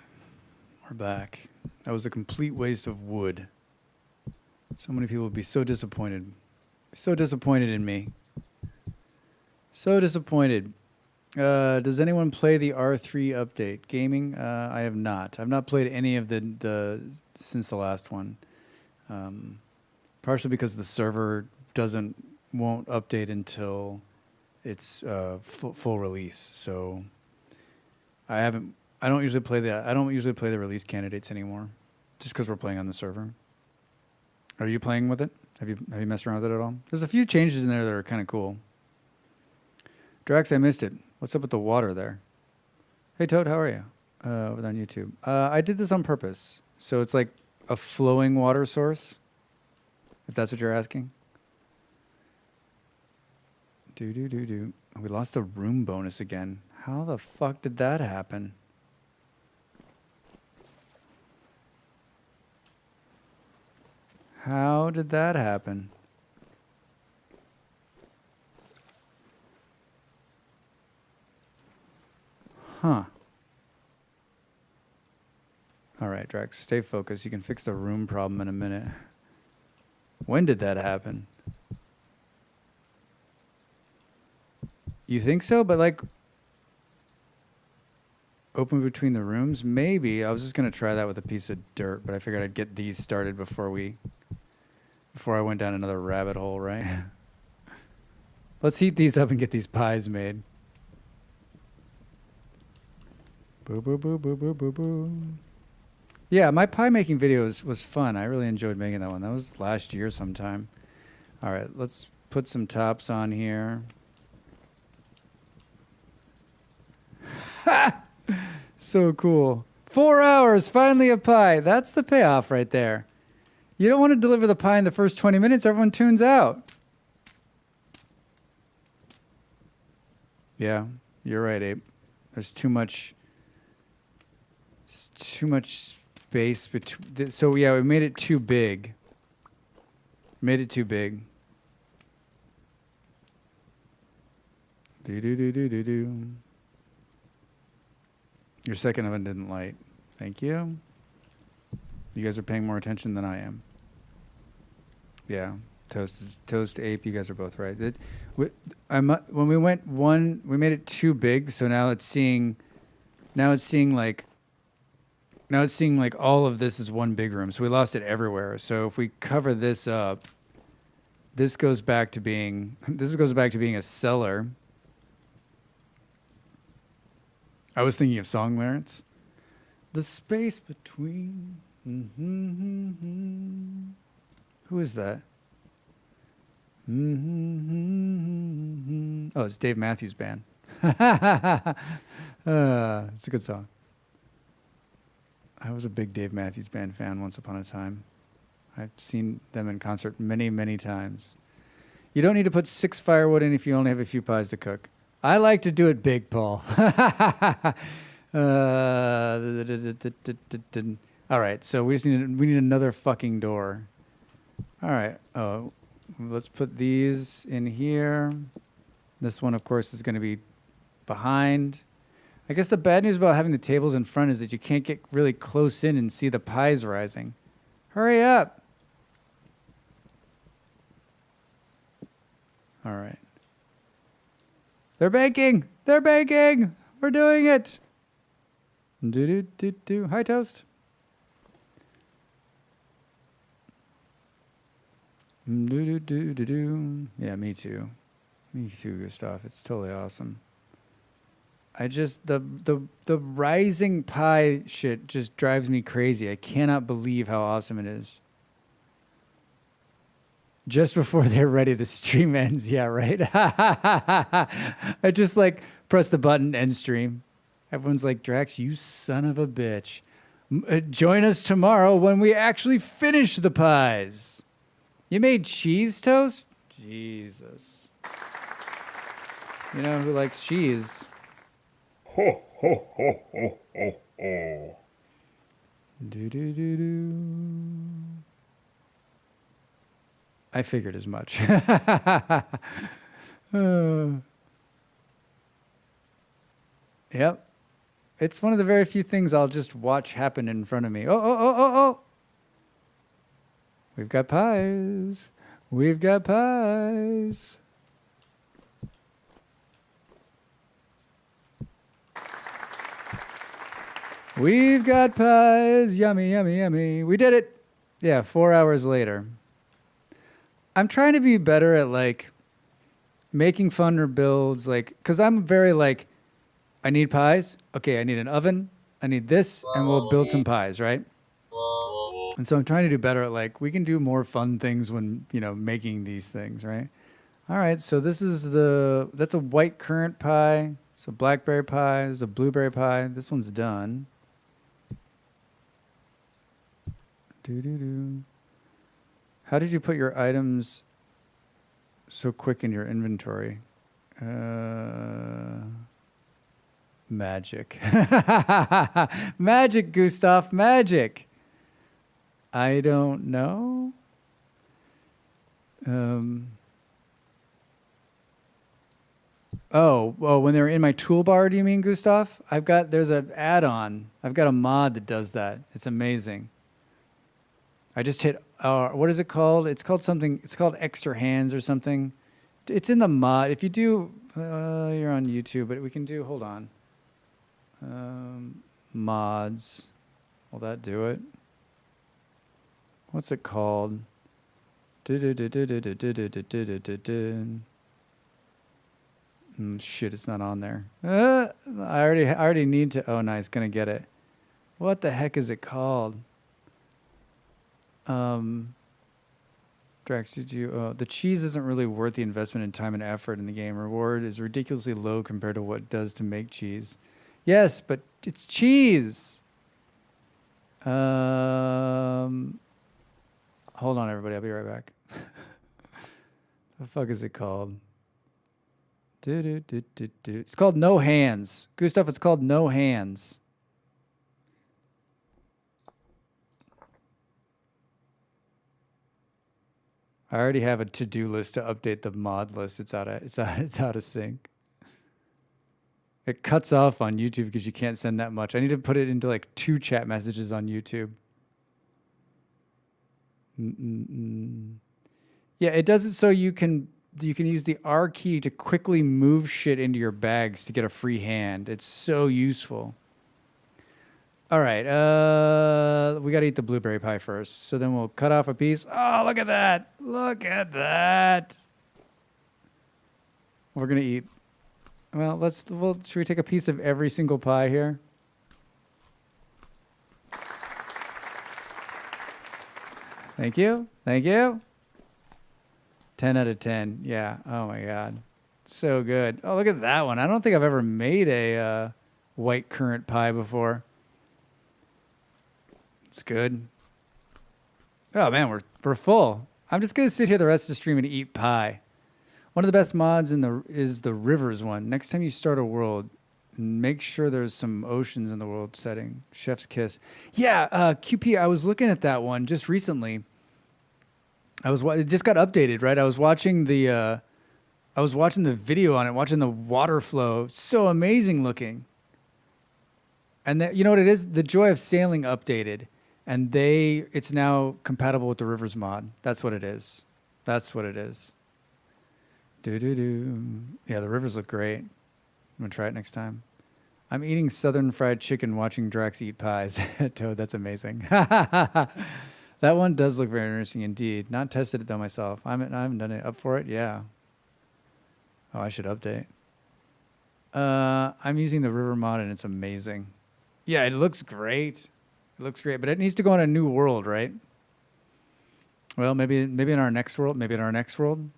we're back. That was a complete waste of wood. So many people would be so disappointed. So disappointed in me. So disappointed. Does anyone play the R3 update? Gaming? I have not. I've not played any of the since the last one. Partially because the server won't update until it's full release. So I don't usually play the release candidates anymore. Just because we're playing on the server. Are you playing with it? Have you messed around with it at all? There's a few changes in there that are kind of cool. Drax, I missed it. What's up with the water there? Hey Toad, how are you? Over on YouTube. I did this on purpose. So it's like a flowing water source. If that's what you're asking. Do. We lost the room bonus again. How the fuck did that happen? How did that happen? Huh. All right, Drax, stay focused. You can fix the room problem in a minute. When did that happen? You think so? But like, open between the rooms? Maybe. I was just going to try that with a piece of dirt, but I figured I'd get these started before I went down another rabbit hole, right? Let's heat these up and get these pies made. Boo, boo, boo, boo, boo, boo, boo. Yeah, my pie making video was fun. I really enjoyed making that one. That was last year sometime. All right, let's put some tops on here. Ha! So cool. 4 hours, finally a pie. That's the payoff right there. You don't want to deliver the pie in the first 20 minutes. Everyone tunes out. Yeah, you're right, Abe. There's too much space between. So yeah, we made it too big. Made it too big. Do. Your second oven didn't light. Thank you. You guys are paying more attention than I am. Yeah, toast ape. You guys are both right. When we went one, we made it too big. So now it's seeing like all of this is one big room. So we lost it everywhere. So if we cover this up, this goes back to being a cellar. I was thinking of song lyrics. The space between. Who is that? Oh, it's Dave Matthews Band. It's a good song. I was a big Dave Matthews Band fan once upon a time. I've seen them in concert many, many times. You don't need to put 6 firewood in if you only have a few pies to cook. I like to do it big, Paul. All right, so we need another fucking door. All right. Oh, let's put these in here. This one, of course, is going to be behind. I guess the bad news about having the tables in front is that you can't get really close in and see the pies rising. Hurry up. All right. They're baking. They're baking. We're doing it. Do. Hi, Toast. Do. Yeah, me too. Me too, Gustav. It's totally awesome. I just the rising pie shit just drives me crazy. I cannot believe how awesome it is. Just before they're ready, the stream ends. Yeah, right. I just like press the button, end stream. Everyone's like, Drax, you son of a bitch. Join us tomorrow when we actually finish the pies. You made cheese toast? Jesus. You know who likes cheese? Ho, ho, ho, ho, ho, ho. Do. I figured as much. Yep. It's one of the very few things I'll just watch happen in front of me. Oh. We've got pies. We've got pies. We've got pies. Yummy, yummy, yummy. We did it. Yeah, 4 hours later. I'm trying to be better at like making funner builds, like, cause I'm very like, I need pies. Okay, I need an oven. I need this, and we'll build some pies, right? And so I'm trying to do better at like, we can do more fun things when, making these things, right? All right, so that's a white currant pie. It's a blackberry pie. There's a blueberry pie. This one's done. Doo-doo-doo. How did you put your items so quick in your inventory? Magic. Magic, Gustav, magic. I don't know. When they're in my toolbar, do you mean, Gustav? There's an add-on. I've got a mod that does that. It's amazing. I just hit, what is it called? It's called extra hands or something. It's in the mod. If you do, you're on YouTube, but we can do, hold on. Mods. Will that do it? What's it called? Shit, it's not on there. I already need to. Oh, nice, gonna get it. What the heck is it called? Drax, did you? The cheese isn't really worth the investment in time and effort in the game. Reward is ridiculously low compared to what it does to make cheese. Yes, but it's cheese. Hold on, everybody. I'll be right back. The fuck is it called? It's called No Hands. Gustav, it's called No Hands. I already have a to-do list to update the mod list. It's out of sync. It cuts off on YouTube because you can't send that much. I need to put it into like 2 chat messages on YouTube. Yeah, it does it so you can use the R key to quickly move shit into your bags to get a free hand. It's so useful. All right, we got to eat the blueberry pie first. So then we'll cut off a piece. Oh, look at that. Look at that. We're going to eat. Well, should we take a piece of every single pie here? Thank you. Thank you. 10 out of 10. Yeah. Oh, my God. So good. Oh, look at that one. I don't think I've ever made a white currant pie before. It's good. Oh, man, we're full. I'm just going to sit here the rest of the stream and eat pie. One of the best mods is the rivers one. Next time you start a world, make sure there's some oceans in the world setting. Chef's kiss. Yeah, QP, I was looking at that one just recently. It just got updated, right? I was watching the video on it, watching the water flow. So amazing looking. And you know what it is? The Joy of Sailing updated, and it's now compatible with the Rivers mod. That's what it is. That's what it is. Yeah, the rivers look great. I'm gonna try it next time. I'm eating southern fried chicken, watching Drax eat pies. Toad, that's amazing. That one does look very interesting indeed. Not tested it though myself. I haven't done it. Up for it? Yeah. Oh, I should update. I'm using the river mod and it's amazing. Yeah, it looks great. It looks great, but it needs to go on a new world, right? Well, maybe in our next world. Maybe in our next world.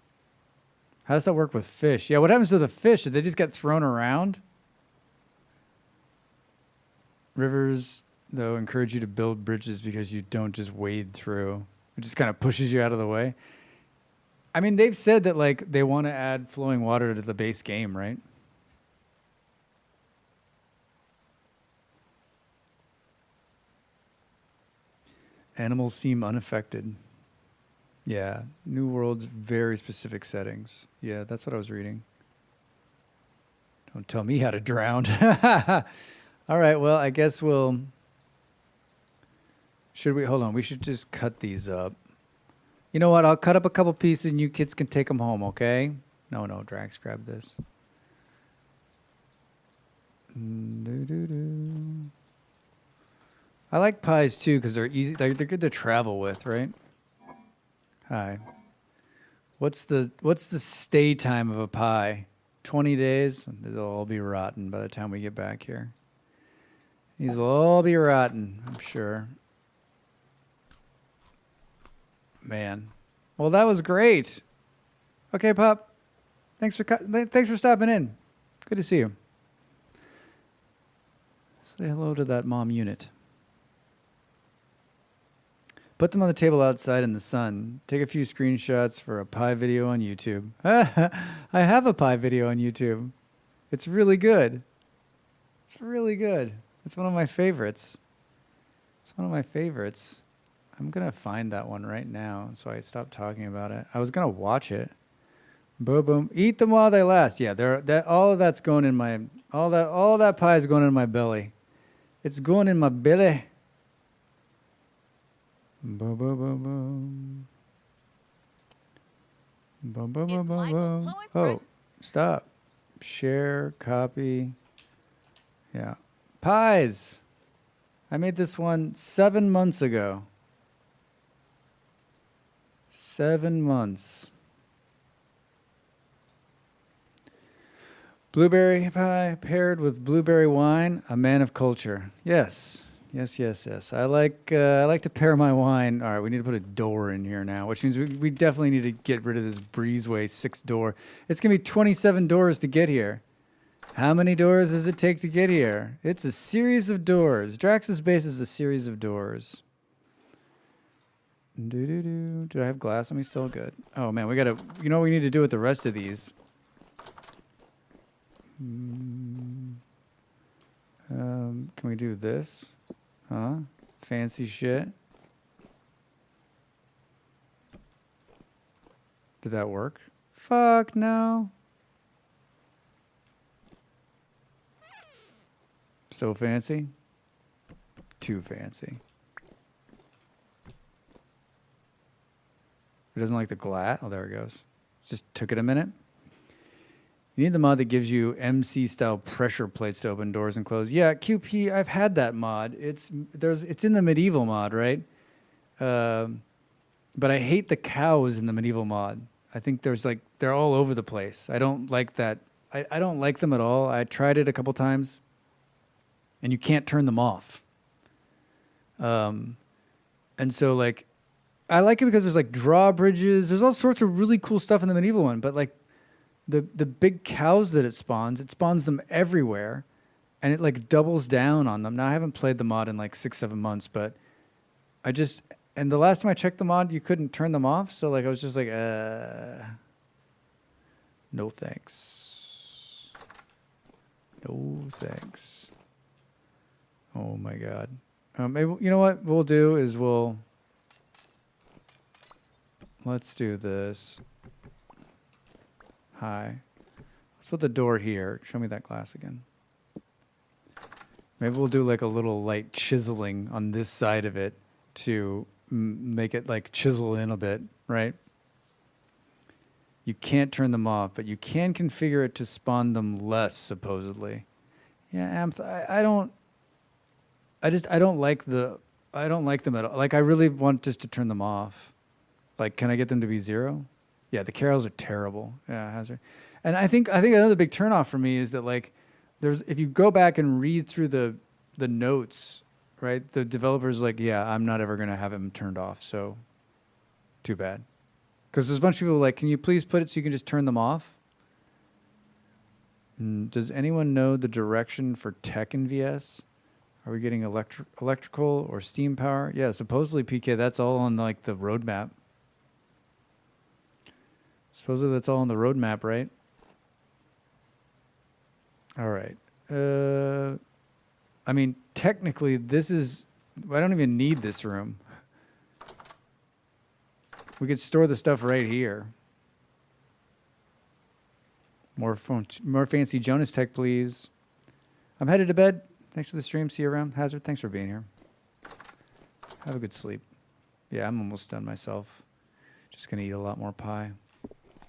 How does that work with fish? Yeah, what happens to the fish? Did they just get thrown around? Rivers, though, encourage you to build bridges because you don't just wade through. It just kind of pushes you out of the way. I mean, they've said that like they want to add flowing water to the base game, right? Animals seem unaffected. Yeah, New World's very specific settings. Yeah, that's what I was reading. Don't tell me how to drown. All right, well, I guess hold on, we should just cut these up. You know what, I'll cut up a couple pieces and you kids can take them home, okay? No, Drax, grab this. I like pies too because they're easy, they're good to travel with, right? Hi. What's the stay time of a pie? 20 days? They'll all be rotten by the time we get back here. These will all be rotten, I'm sure. Man. Well, that was great. Okay, Pop. Thanks for stopping in. Good to see you. Say hello to that mom unit. Put them on the table outside in the sun. Take a few screenshots for a pie video on YouTube. I have a pie video on YouTube. It's really good. It's really good. It's one of my favorites. It's one of my favorites. I'm going to find that one right now so I stop talking about it. I was going to watch it. Boom, boom. Eat them while they last. Yeah, all of that's going in my... All that pie is going in my belly. It's going in my belly. Boom, boom, boom, boom. Boom, boom, boom, boom, boom. Oh, stop. Share, copy. Yeah. Pies. I made this one 7 months ago. 7 months. Blueberry pie paired with blueberry wine, a man of culture. Yes. Yes. I like to pair my wine. All right, we need to put a door in here now, which means we definitely need to get rid of this breezeway 6 door. It's going to be 27 doors to get here. How many doors does it take to get here? It's a series of doors. Drax's base is a series of doors. Do I have glass on me still? Good. Oh man, we gotta. You know what we need to do with the rest of these? Can we do this? Huh? Fancy shit. Did that work? Fuck no. So fancy? Too fancy. It doesn't like the glass. Oh, there it goes. Just took it a minute. You need the mod that gives you MC-style pressure plates to open doors and close. Yeah, QP, I've had that mod. It's in the medieval mod, right? But I hate the cows in the medieval mod. I think they're all over the place. I don't like that. I don't like them at all. I tried it a couple times, and you can't turn them off. And so like, I like it because there's like drawbridges. There's all sorts of really cool stuff in the medieval one, but like the big cows that it spawns them everywhere, and it like doubles down on them. Now I haven't played the mod in like 6-7 months, but and the last time I checked the mod, you couldn't turn them off. So like I was just like, no thanks. No thanks. Oh my God. Maybe, you know what we'll do is let's do this. Hi. Let's put the door here. Show me that glass again. Maybe we'll do like a little light chiseling on this side of it to make it like chisel in a bit, right? You can't turn them off, but you can configure it to spawn them less, supposedly. Yeah, I don't like them at all. Like I really want just to turn them off. Like, can I get them to be 0? Yeah, the carols are terrible. Yeah, Hazard. And I think another big turnoff for me is that like if you go back and read through the notes, right? The developer's like, yeah, I'm not ever gonna have them turned off, so too bad. Because there's a bunch of people like, can you please put it so you can just turn them off? Does anyone know the direction for tech in VS? Are we getting electrical or steam power? Yeah, supposedly PK, that's all on like the roadmap. Supposedly that's all on the roadmap, right? All right. I mean, technically, I don't even need this room. We could store the stuff right here. More fancy Jonas tech, please. I'm headed to bed. Thanks for the stream. See you around. Hazard, thanks for being here. Have a good sleep. Yeah, I'm almost done myself. Just going to eat a lot more pie.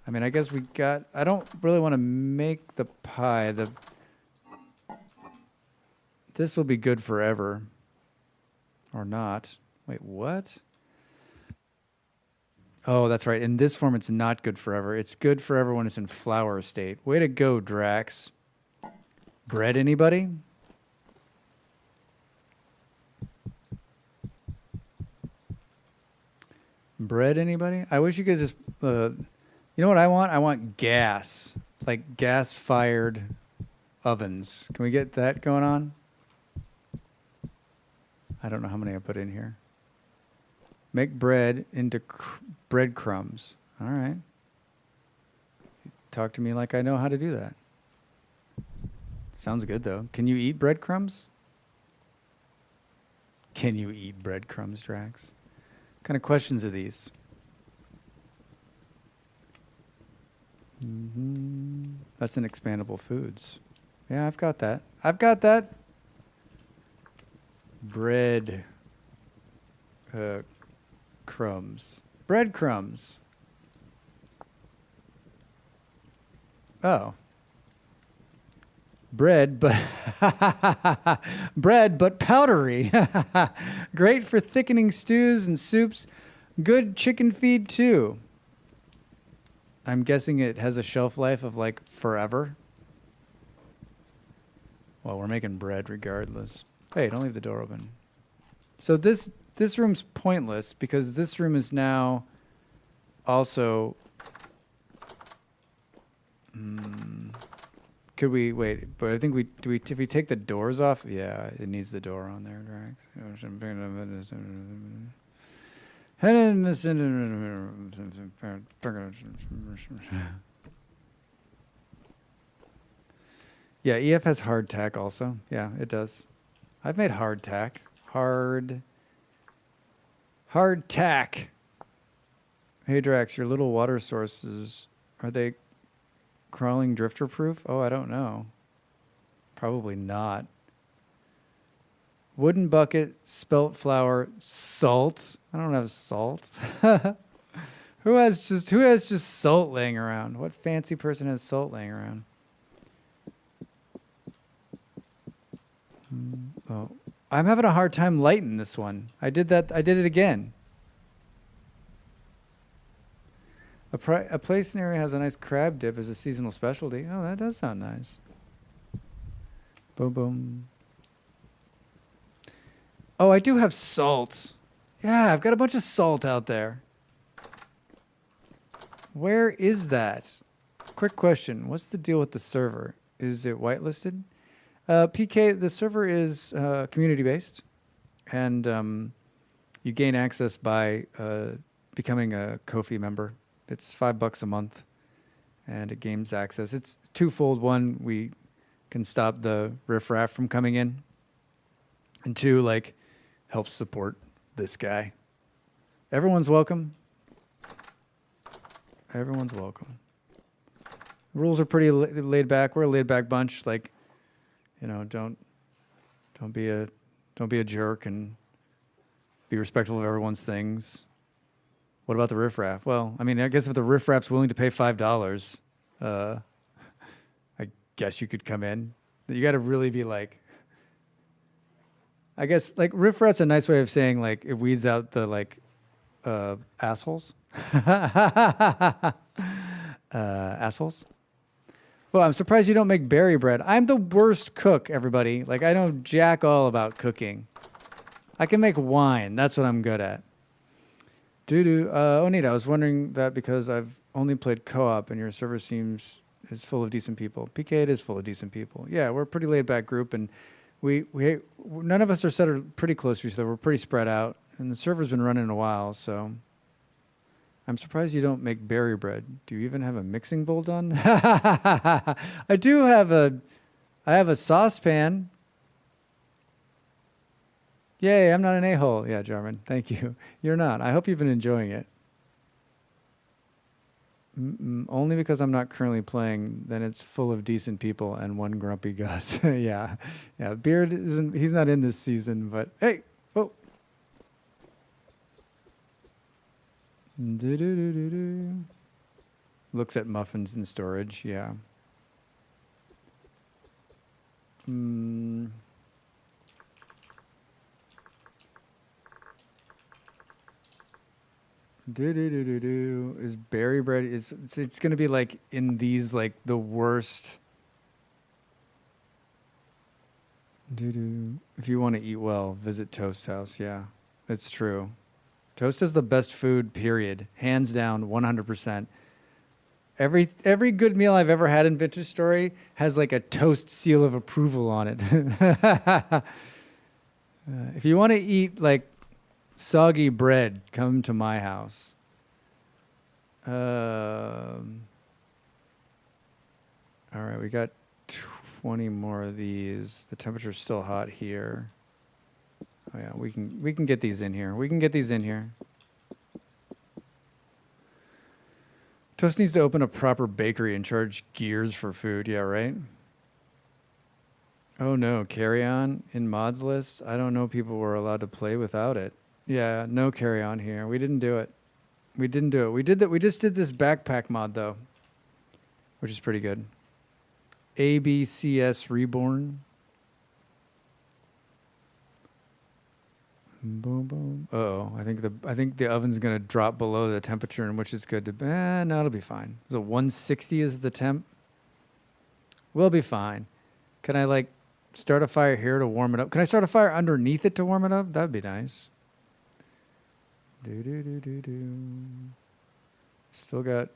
I mean, I guess I don't really want to make the pie. This will be good forever. Or not. Wait, what? Oh, that's right. In this form, it's not good forever. It's good forever when it's in flour state. Way to go, Drax. Bread, anybody? Bread, anybody? I wish you could just, you know what I want? I want gas, like gas-fired ovens. Can we get that going on? I don't know how many I put in here. Make bread into breadcrumbs. All right. Talk to me like I know how to do that. Sounds good, though. Can you eat breadcrumbs? Can you eat breadcrumbs, Drax? What kind of questions are these? That's an expandable foods. Yeah, I've got that. I've got that. Bread crumbs. Breadcrumbs. Oh. Bread, but bread, but powdery. Great for thickening stews and soups. Good chicken feed too. I'm guessing it has a shelf life of like forever. Well, we're making bread regardless. Hey, don't leave the door open. So this room's pointless because this room is now also. Could we wait? But I think if we take the doors off, yeah, it needs the door on there, Drax. Yeah, EF has hard tack also. Yeah, it does. I've made hard tack. Hard tack. Hey Drax, your little water sources, are they crawling drifter proof? Oh, I don't know. Probably not. Wooden bucket, spelt flour, salt. I don't have salt. Who has just salt laying around? What fancy person has salt laying around? Oh, I'm having a hard time lighting this one. I did it again. A place in the area has a nice crab dip as a seasonal specialty. Oh, that does sound nice. Boom, boom. Oh, I do have salt. Yeah, I've got a bunch of salt out there. Where is that? Quick question. What's the deal with the server? Is it whitelisted? PK, the server is community-based, and you gain access by becoming a Ko-fi member. It's $5 a month, and it gains access. It's twofold. One, we can stop the riffraff from coming in, and two, like, helps support this guy. Everyone's welcome. Everyone's welcome. The rules are pretty laid back. We're a laid back bunch. Like, you know, don't be a jerk and be respectful of everyone's things. What about the riffraff? Well, I mean, I guess if the riffraff's willing to pay $5, I guess you could come in. You got to really be like, I guess, like, riffraff's a nice way of saying, like, it weeds out the, like, assholes. Assholes. Well, I'm surprised you don't make berry bread. I'm the worst cook, everybody. Like, I know jack all about cooking. I can make wine. That's what I'm good at. Onita, I was wondering that because I've only played co-op and your server is full of decent people. PK, it is full of decent people. Yeah, we're a pretty laid-back group, and we none of us are set pretty close to each other. We're pretty spread out, and the server's been running a while, so I'm surprised you don't make berry bread. Do you even have a mixing bowl done? I do have I have a saucepan. Yay, I'm not an a-hole. Yeah, Jarman, thank you. You're not. I hope you've been enjoying it. Only because I'm not currently playing, then it's full of decent people and one grumpy Gus. Yeah. Beard he's not in this season, but hey, whoa. Looks at muffins in storage, yeah. Is berry bread it's gonna be like in these like the worst. If you want to eat well, visit Toast House. Yeah, it's true. Toast is the best food, period. Hands down, 100%. Every good meal I've ever had in Vintage Story has like a toast seal of approval on it. If you want to eat like soggy bread, come to my house. All right, we got 20 more of these. The temperature's still hot here. Oh yeah, we can get these in here. We can get these in here. Toast needs to open a proper bakery and charge gears for food. Yeah, right? Oh no, carry on in mods list. I don't know people were allowed to play without it. Yeah, no carry on here. We didn't do it. We didn't do it. We did that. We just did this backpack mod though, which is pretty good. ABCS Reborn. Boom boom. Uh-oh, I think the oven's gonna drop below the temperature in which it's good to. No, it'll be fine. So 160 is the temp. We'll be fine. Can I like start a fire here to warm it up? Can I start a fire underneath it to warm it up? That'd be nice. Still got.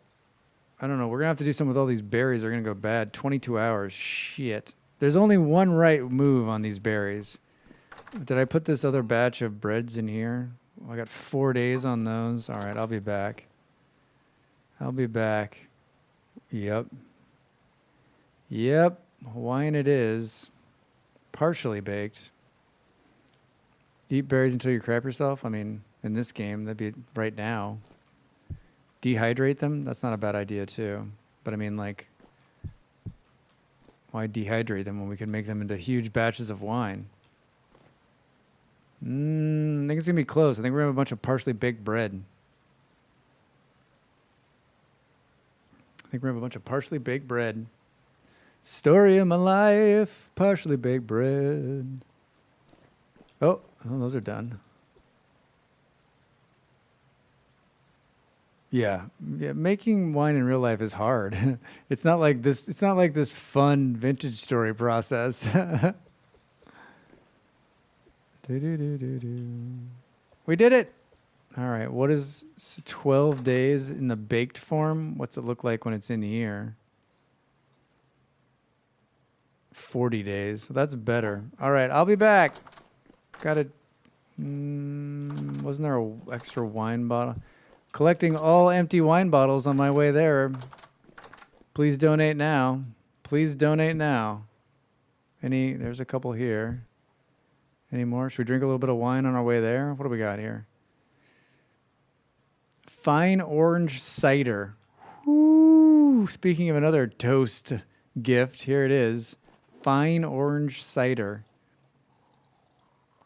I don't know. We're gonna have to do something with all these berries. They're gonna go bad. 22 hours. Shit. There's only one right move on these berries. Did I put this other batch of breads in here? I got 4 days on those. All right, I'll be back. I'll be back. Yep. Hawaiian it is. Partially baked. Eat berries until you crap yourself? I mean, in this game, that'd be right now. Dehydrate them? That's not a bad idea, too. But I mean, like, why dehydrate them when we can make them into huge batches of wine? I think it's going to be close. I think we're going to have a bunch of partially baked bread. Story of my life, partially baked bread. Oh, those are done. Yeah, making wine in real life is hard. It's not like this fun Vintage Story process. We did it. All right, what is 12 days in the baked form? What's it look like when it's in here? 40 days. That's better. All right, I'll be back. Got it. Wasn't there an extra wine bottle? Collecting all empty wine bottles on my way there. Please donate now. Please donate now. There's a couple here. Any more? Should we drink a little bit of wine on our way there? What do we got here? Fine orange cider. Woo! Speaking of another toast gift, here it is. Fine orange cider.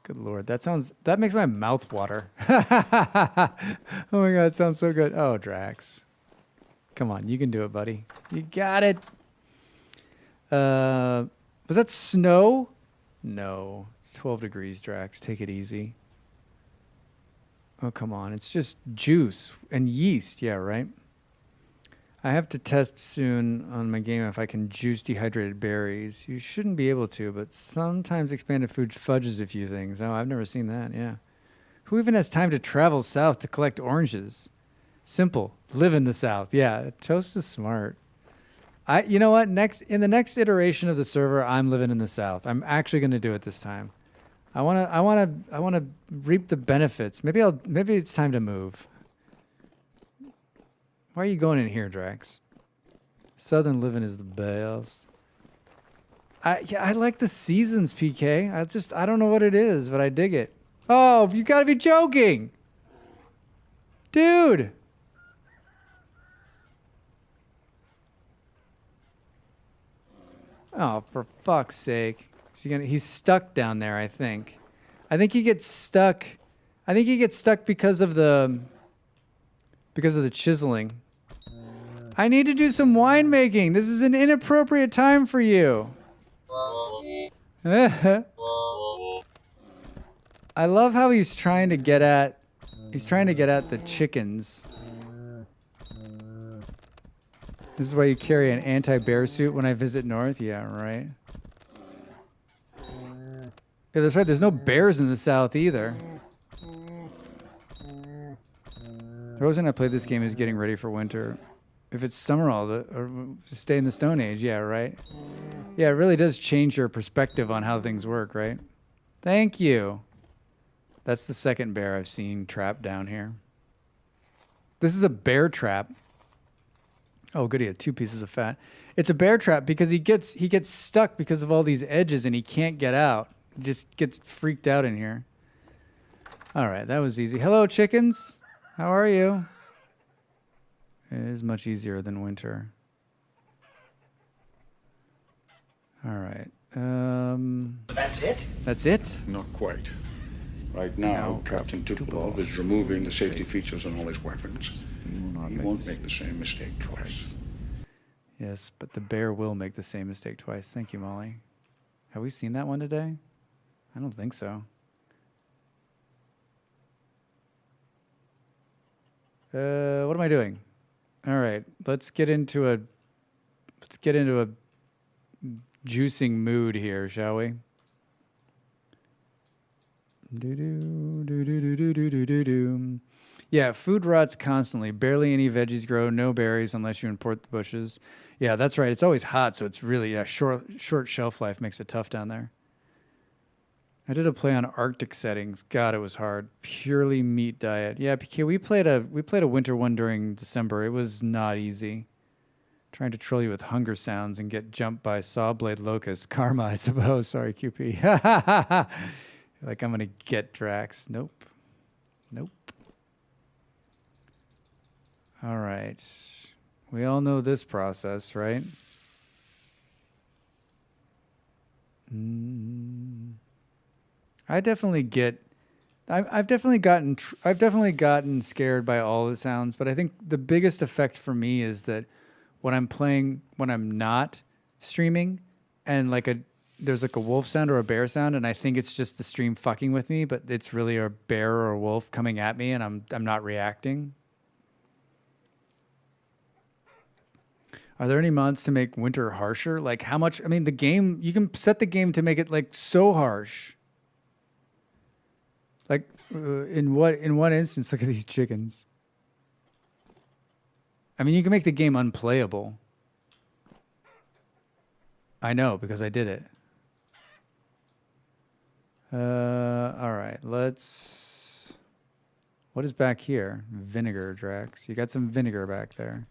Good Lord, that makes my mouth water. Oh my God, it sounds so good. Oh, Drax. Come on, you can do it, buddy. You got it. Was that snow? No. It's 12 degrees, Drax. Take it easy. Oh, come on. It's just juice and yeast. Yeah, right? I have to test soon on my game if I can juice dehydrated berries. You shouldn't be able to, but sometimes expanded food fudges a few things. Oh, I've never seen that. Yeah. Who even has time to travel south to collect oranges? Simple. Live in the South. Yeah, Toast is smart. You know what? In the next iteration of the server, I'm living in the South. I'm actually going to do it this time. I want to reap the benefits. Maybe it's time to move. Why are you going in here, Drax? Southern living is the best. I like the seasons, PK. I don't know what it is, but I dig it. Oh, you got to be joking. Dude. Oh, for fuck's sake. He's stuck down there, I think. I think he gets stuck because of the chiseling. I need to do some winemaking. This is an inappropriate time for you. I love how he's trying to get at the chickens. This is why you carry an anti-bear suit when I visit North? Yeah, right. Yeah, that's right. There's no bears in the South either. The reason I played this game is getting ready for winter. If it's summer, or stay in the Stone Age, yeah, right? Yeah, it really does change your perspective on how things work, right? Thank you. That's the second bear I've seen trapped down here. This is a bear trap. Oh, good, he had 2 pieces of fat. It's a bear trap because he gets stuck because of all these edges and he can't get out. He just gets freaked out in here. All right, that was easy. Hello, chickens. How are you? It is much easier than winter. All right. That's it? That's it? Not quite. Right now, Captain Tupolev is removing the safety features on all his weapons. He won't make the same mistake twice. Yes, but the bear will make the same mistake twice. Thank you, Molly. Have we seen that one today? I don't think so. What am I doing? All right, let's get into a juicing mood here, shall we? Yeah, food rots constantly. Barely any veggies grow. No berries unless you import the bushes. Yeah, that's right. It's always hot, so it's really short shelf life makes it tough down there. I did a play on Arctic settings. God, it was hard. Purely meat diet. Yeah, PK, we played a winter one during December. It was not easy. Trying to troll you with hunger sounds and get jumped by sawblade locusts. Karma, I suppose. Sorry, QP. Like I'm gonna get Drax. Nope. Nope. All right. We all know this process, right? I definitely get. I've definitely gotten scared by all the sounds, but I think the biggest effect for me is that when I'm not streaming, and there's like a wolf sound or a bear sound, and I think it's just the stream fucking with me, but it's really a bear or a wolf coming at me, and I'm not reacting. Are there any mods to make winter harsher? Like how much? I mean, the game, you can set the game to make it like so harsh. Like in what instance? Look at these chickens. I mean, you can make the game unplayable. I know because I did it. All right, let's. What is back here? Vinegar, Drax. You got some vinegar back there.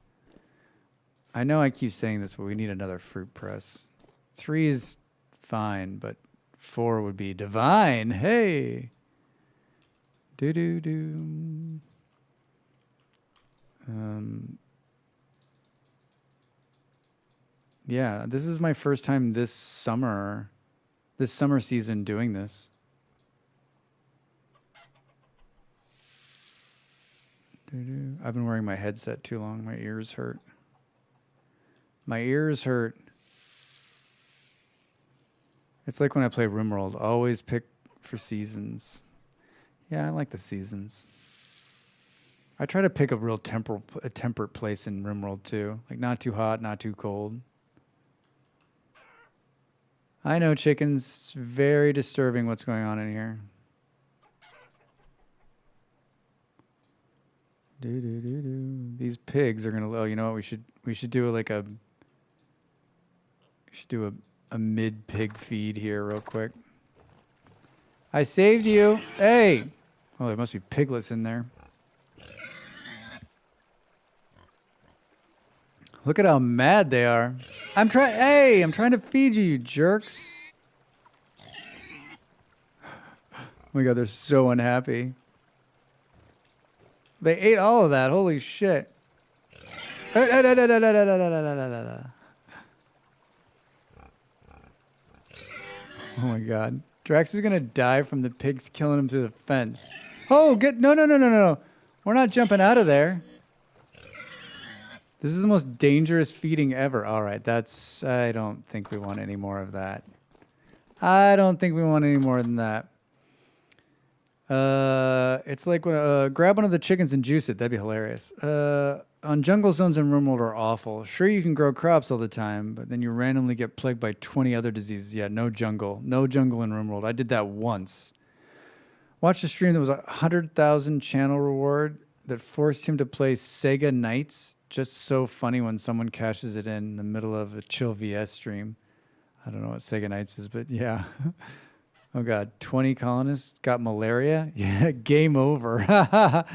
I know I keep saying this, but we need another fruit press. 3 is fine, but 4 would be divine. Hey. Do. Yeah, this is my first time this summer season doing this. I've been wearing my headset too long. My ears hurt. My ears hurt. It's like when I play RimWorld. Always pick for seasons. Yeah, I like the seasons. I try to pick a real temperate place in RimWorld too. Like not too hot, not too cold. I know, chickens. It's very disturbing what's going on in here. These pigs are gonna. Oh, you know what? We should do like a. We should do a mid pig feed here real quick. I saved you. Hey. Oh, there must be piglets in there. Look at how mad they are. I'm trying to feed you, you jerks. Oh my God, they're so unhappy. They ate all of that. Holy shit. Oh my God. Drax is gonna die from the pigs killing him through the fence. Oh, no. We're not jumping out of there. This is the most dangerous feeding ever. All right, I don't think we want any more of that. I don't think we want any more than that. It's like when grab one of the chickens and juice it. That'd be hilarious. On jungle zones in RimWorld are awful. Sure, you can grow crops all the time, but then you randomly get plagued by 20 other diseases. Yeah, no jungle in RimWorld. I did that once. Watched a stream that was 100,000 channel reward. that forced him to play Sega Nights. Just so funny when someone cashes it in the middle of a Chill VS stream. I don't know what Sega Nights is, but yeah. Oh God, 20 colonists got malaria. Yeah, game over. I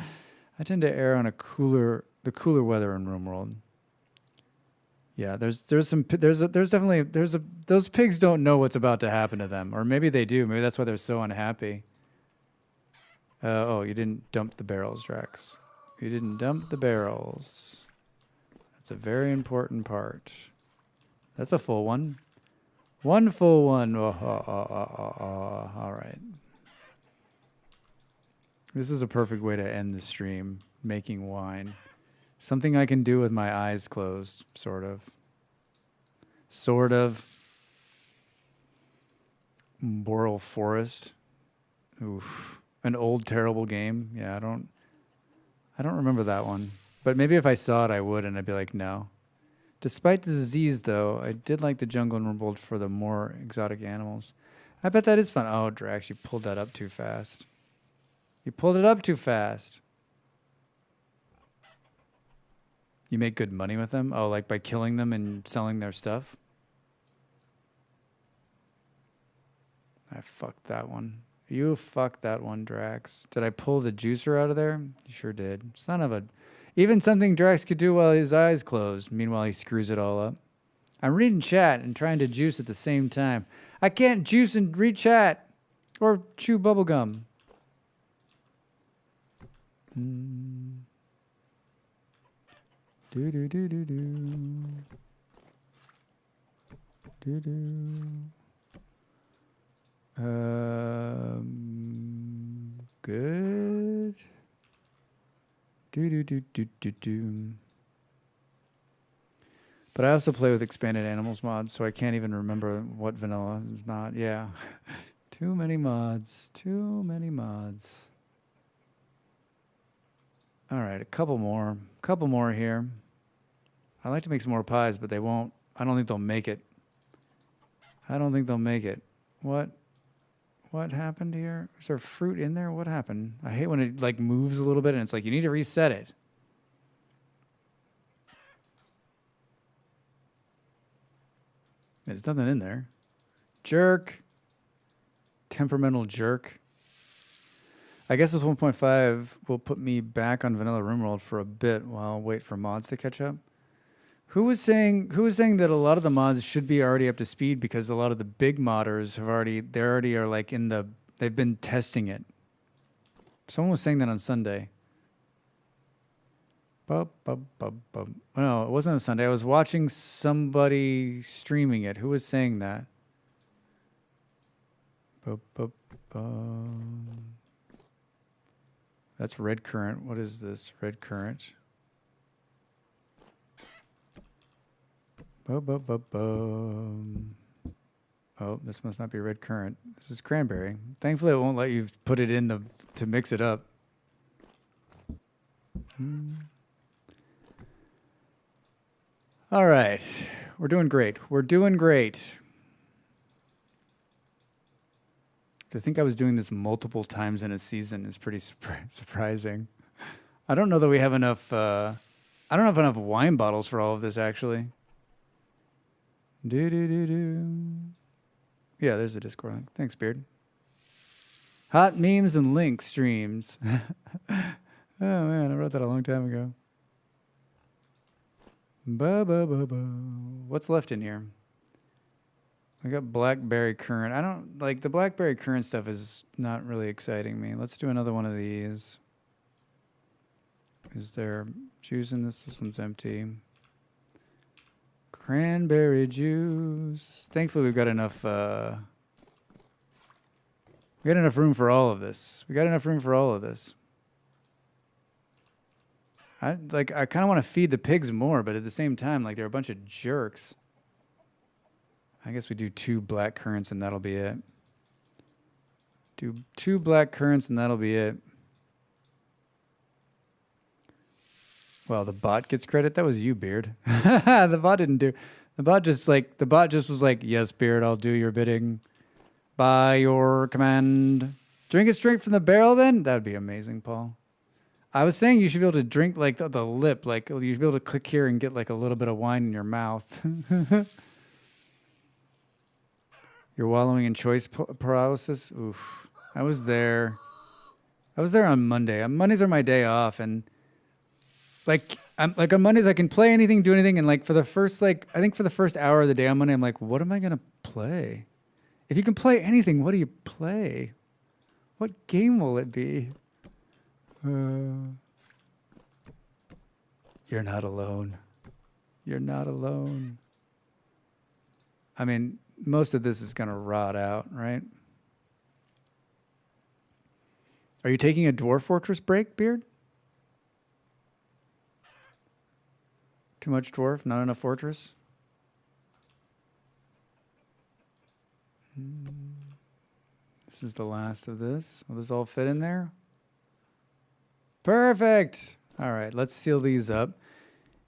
tend to err on the cooler weather in RoomWorld. Yeah, those pigs don't know what's about to happen to them, or maybe they do. Maybe that's why they're so unhappy. Oh, you didn't dump the barrels, Drax. You didn't dump the barrels. That's a very important part. That's a full one. One full one. All right. This is a perfect way to end the stream, making wine. Something I can do with my eyes closed, sort of. Sort of. Boreal Forest. Oof. An old terrible game. Yeah, I don't remember that one. But maybe if I saw it I would, and I'd be like, no. Despite the disease though, I did like the jungle and RoomWorld for the more exotic animals. I bet that is fun. Oh, Drax, you pulled that up too fast. You pulled it up too fast. You make good money with them? Oh, like by killing them and selling their stuff? I fucked that one. You fucked that one, Drax. Did I pull the juicer out of there? You sure did. Son of a... Even something Drax could do while his eyes closed. Meanwhile, he screws it all up. I'm reading chat and trying to juice at the same time. I can't juice and read chat. Or chew bubblegum. Do do do do do. Do do. Good. Do do do do do do. But I also play with expanded animals mods, so I can't even remember what vanilla is not. Yeah. Too many mods. Too many mods. All right, a couple more. Couple more here. I'd like to make some more pies, but they won't. I don't think they'll make it. I don't think they'll make it. What happened here? Is there fruit in there? What happened? I hate when it like moves a little bit and it's like you need to reset it. There's nothing in there. Jerk. Temperamental jerk. I guess this 1.5 will put me back on vanilla RoomWorld for a bit while I wait for mods to catch up. Who was saying that a lot of the mods should be already up to speed because a lot of the big modders they've been testing it. Someone was saying that on Sunday. No, it wasn't on Sunday. I was watching somebody streaming it. Who was saying that? That's red current. What is this? Red current. Oh, this must not be red currant. This is cranberry. Thankfully, it won't let you put it in to mix it up. All right. We're doing great. We're doing great. To think I was doing this multiple times in a season is pretty surprising. I don't know that we have enough... I don't have enough wine bottles for all of this, actually. Yeah, there's the Discord link. Thanks, Beard. Hot memes and link streams. Oh, man, I wrote that a long time ago. What's left in here? I got blackberry currant. I don't like the blackberry currant stuff is not really exciting me. Let's do another one of these. Is there juice in this? This one's empty. Cranberry juice. Thankfully, we've got enough. We got enough room for all of this. I kind of want to feed the pigs more, but at the same time, like they're a bunch of jerks. I guess we do 2 black currants and that'll be it. Do 2 black currants and that'll be it. Well, the bot gets credit. That was you, Beard. The bot didn't do. The bot just was like, yes, Beard, I'll do your bidding. By your command. Drink it straight from the barrel then? That would be amazing, Paul. I was saying you should be able to drink like the lip, like you should be able to click here and get like a little bit of wine in your mouth. You're wallowing in choice paralysis. Oof. I was there on Monday. Mondays are my day off, and like I'm like on Mondays I can play anything, do anything, and like for the first I think for the first hour of the day on Monday, I'm like, what am I gonna play? If you can play anything, what do you play? What game will it be? You're not alone. You're not alone. I mean, most of this is gonna rot out, right? Are you taking a Dwarf Fortress break, Beard? Too much dwarf, not enough fortress? This is the last of this. Will this all fit in there? Perfect. All right, let's seal these up.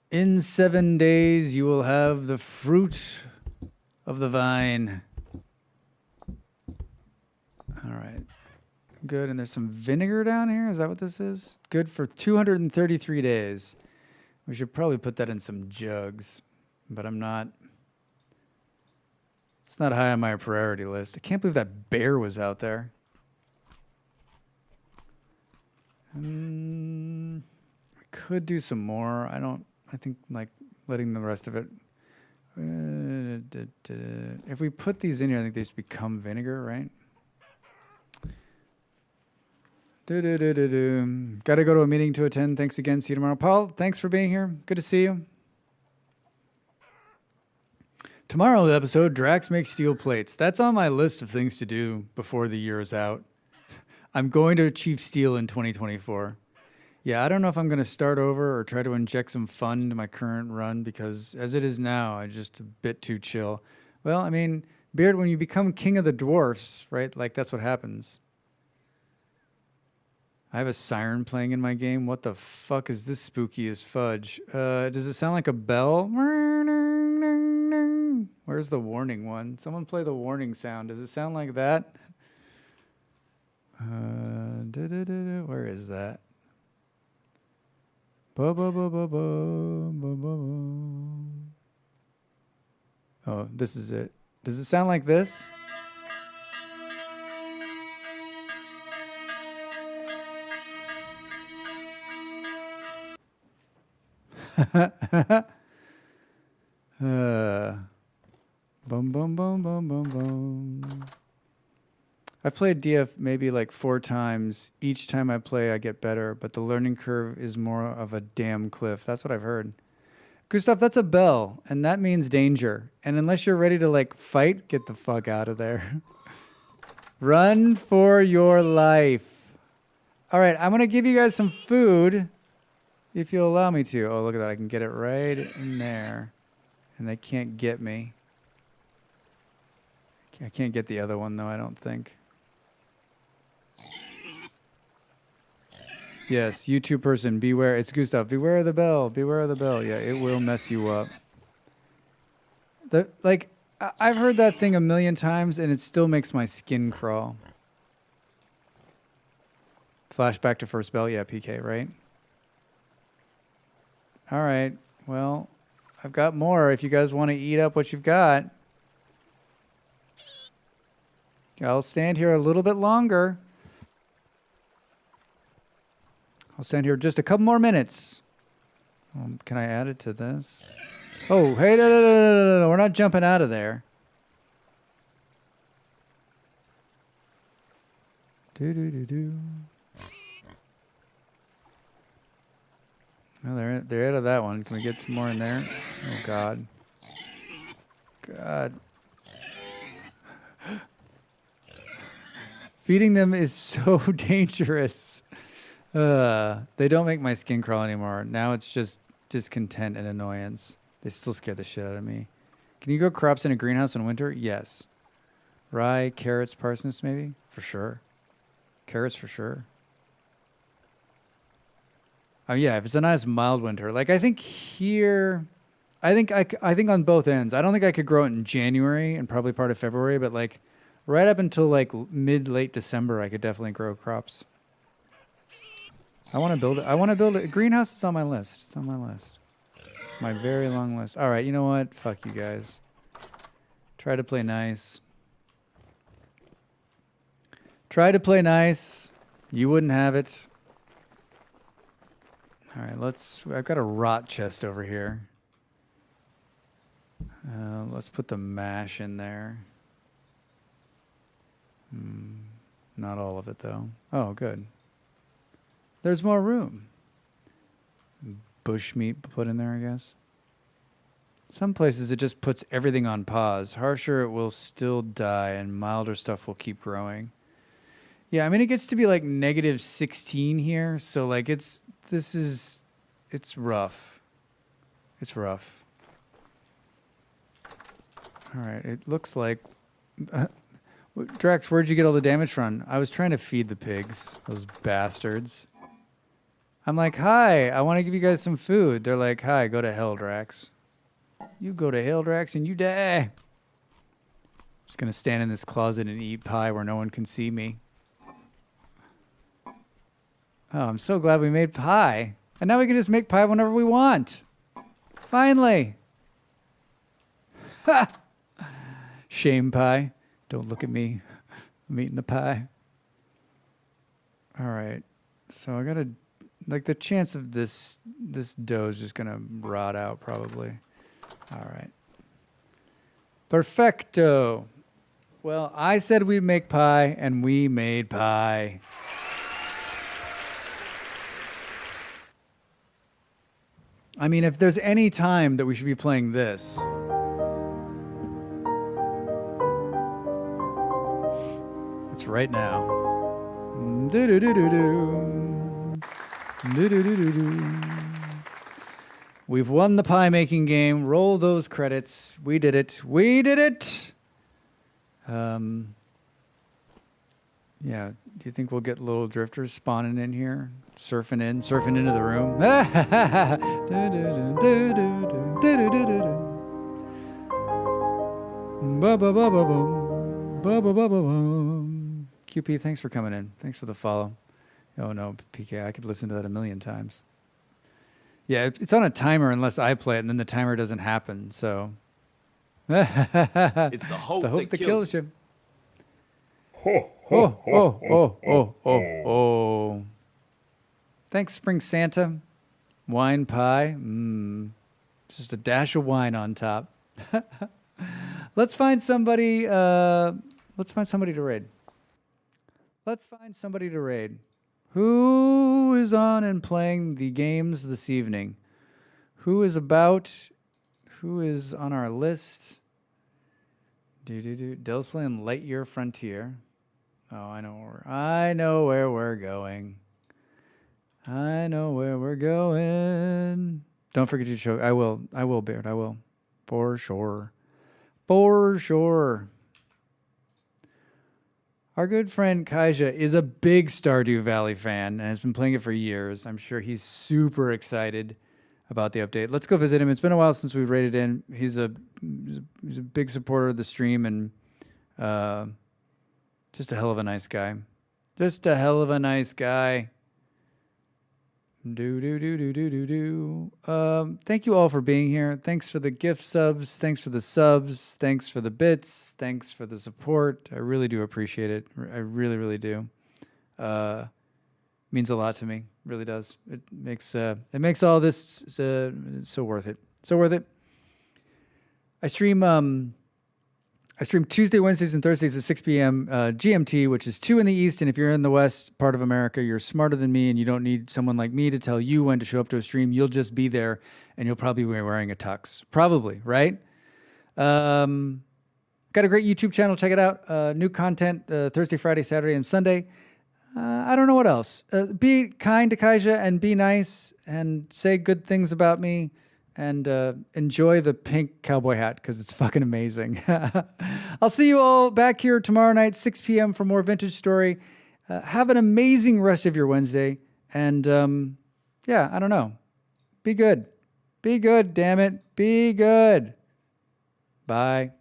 In 7 days, you will have the fruit of the vine. All right. Good, and there's some vinegar down here. Is that what this is? Good for 233 days. We should probably put that in some jugs, but I'm not. It's not high on my priority list. I can't believe that bear was out there. We could do some more. I think like letting the rest of it. If we put these in here, I think they just become vinegar, right? Got to go to a meeting to attend. Thanks again. See you tomorrow. Paul, thanks for being here. Good to see you. Tomorrow's episode, Drax makes steel plates. That's on my list of things to do before the year is out. I'm going to achieve steel in 2024. Yeah, I don't know if I'm going to start over or try to inject some fun into my current run because as it is now, I'm just a bit too chill. Well, I mean, Beard, when you become king of the dwarfs, right? Like that's what happens. I have a siren playing in my game. What the fuck is this spooky as fudge? Does it sound like a bell? Where's the warning one? Someone play the warning sound. Does it sound like that? Where is that? Oh, this is it. Does it sound like this? Boom, boom, boom, boom, boom, boom. I've played DF maybe like 4 times. Each time I play, I get better, but the learning curve is more of a damn cliff. That's what I've heard. Gustav, that's a bell, and that means danger. And unless you're ready to like fight, get the fuck out of there. Run for your life. All right, I'm going to give you guys some food. If you'll allow me to. Oh, look at that. I can get it right in there. And they can't get me. I can't get the other one, though, I don't think. Yes, YouTube person, beware. It's Gustav. Beware of the bell. Beware of the bell. Yeah, it will mess you up. I've heard that thing a million times, and it still makes my skin crawl. Flashback to first bell. Yeah, PK, right? All right. Well, I've got more if you guys want to eat up what you've got. I'll stand here a little bit longer. I'll stand here just a couple more minutes. Can I add it to this? Oh, hey, no. We're not jumping out of there. Do. Oh, they're out of that one. Can we get some more in there? Oh, God. God. Feeding them is so dangerous. They don't make my skin crawl anymore. Now it's just discontent and annoyance. They still scare the shit out of me. Can you grow crops in a greenhouse in winter? Yes. Rye, carrots, parsnips, maybe? For sure. Carrots for sure. Yeah, if it's a nice mild winter. Like I think here, I think on both ends. I don't think I could grow it in January and probably part of February, but like right up until like mid-late December, I could definitely grow crops. I want to build it. I want to build a greenhouse. It's on my list. It's on my list. My very long list. All right, you know what? Fuck you guys. Try to play nice. Try to play nice. You wouldn't have it. All right, I've got a rot chest over here. Let's put the mash in there. Not all of it, though. Oh, good. There's more room. Bush meat put in there, I guess. Some places it just puts everything on pause. Harsher, it will still die, and milder stuff will keep growing. Yeah, I mean, it gets to be like -16 here, so like it's rough. It's rough. All right, it looks like... Drax, where'd you get all the damage from? I was trying to feed the pigs, those bastards. I'm like, hi, I want to give you guys some food. They're like, hi, go to hell, Drax. You go to hell, Drax, and you die. I'm just going to stand in this closet and eat pie where no one can see me. Oh, I'm so glad we made pie. And now we can just make pie whenever we want. Finally. Ha! Shame pie. Don't look at me. I'm eating the pie. All right. So I got to... Like, the chance of this dough is just going to rot out, probably. All right. Perfecto. Well, I said we'd make pie, and we made pie. I mean, if there's any time that we should be playing this... It's right now. We've won the pie making game. Roll those credits. We did it. We did it. Yeah. Do you think we'll get little drifters spawning in here, surfing into the room? QP, thanks for coming in. Thanks for the follow. Oh no, PK, I could listen to that a million times. Yeah, it's on a timer unless I play it, and then the timer doesn't happen, so. It's the hope, that kills you. Oh. Thanks, Spring Santa. Wine pie. Just a dash of wine on top. Let's find somebody. Let's find somebody to raid. Who is on and playing the games this evening? Who is on our list? Dell's playing Lightyear Frontier. Oh, I know where we're going. Don't forget to show. I will, Baird. I will. For sure. Our good friend Kaija is a big Stardew Valley fan and has been playing it for years. I'm sure he's super excited about the update. Let's go visit him. It's been a while since we've raided in. He's a big supporter of the stream and just a hell of a nice guy. Thank you all for being here. Thanks for the gift subs. Thanks for the subs. Thanks for the bits. Thanks for the support. I really do appreciate it. I really, really do. Means a lot to me. Really does. It makes all this so worth it. So worth it. I stream Tuesday, Wednesdays, and Thursdays at 6 p.m. GMT, which is 2 in the East. And if you're in the West part of America, you're smarter than me, and you don't need someone like me to tell you when to show up to a stream. You'll just be there, and you'll probably be wearing a tux. Probably, right? Got a great YouTube channel. Check it out. New content Thursday, Friday, Saturday, and Sunday. I don't know what else. Be kind to Kaija and be nice and say good things about me. And enjoy the pink cowboy hat because it's fucking amazing. I'll see you all back here tomorrow night, 6 p.m. for more Vintage Story. Have an amazing rest of your Wednesday. And I don't know. Be good. Be good, damn it. Be good. Bye.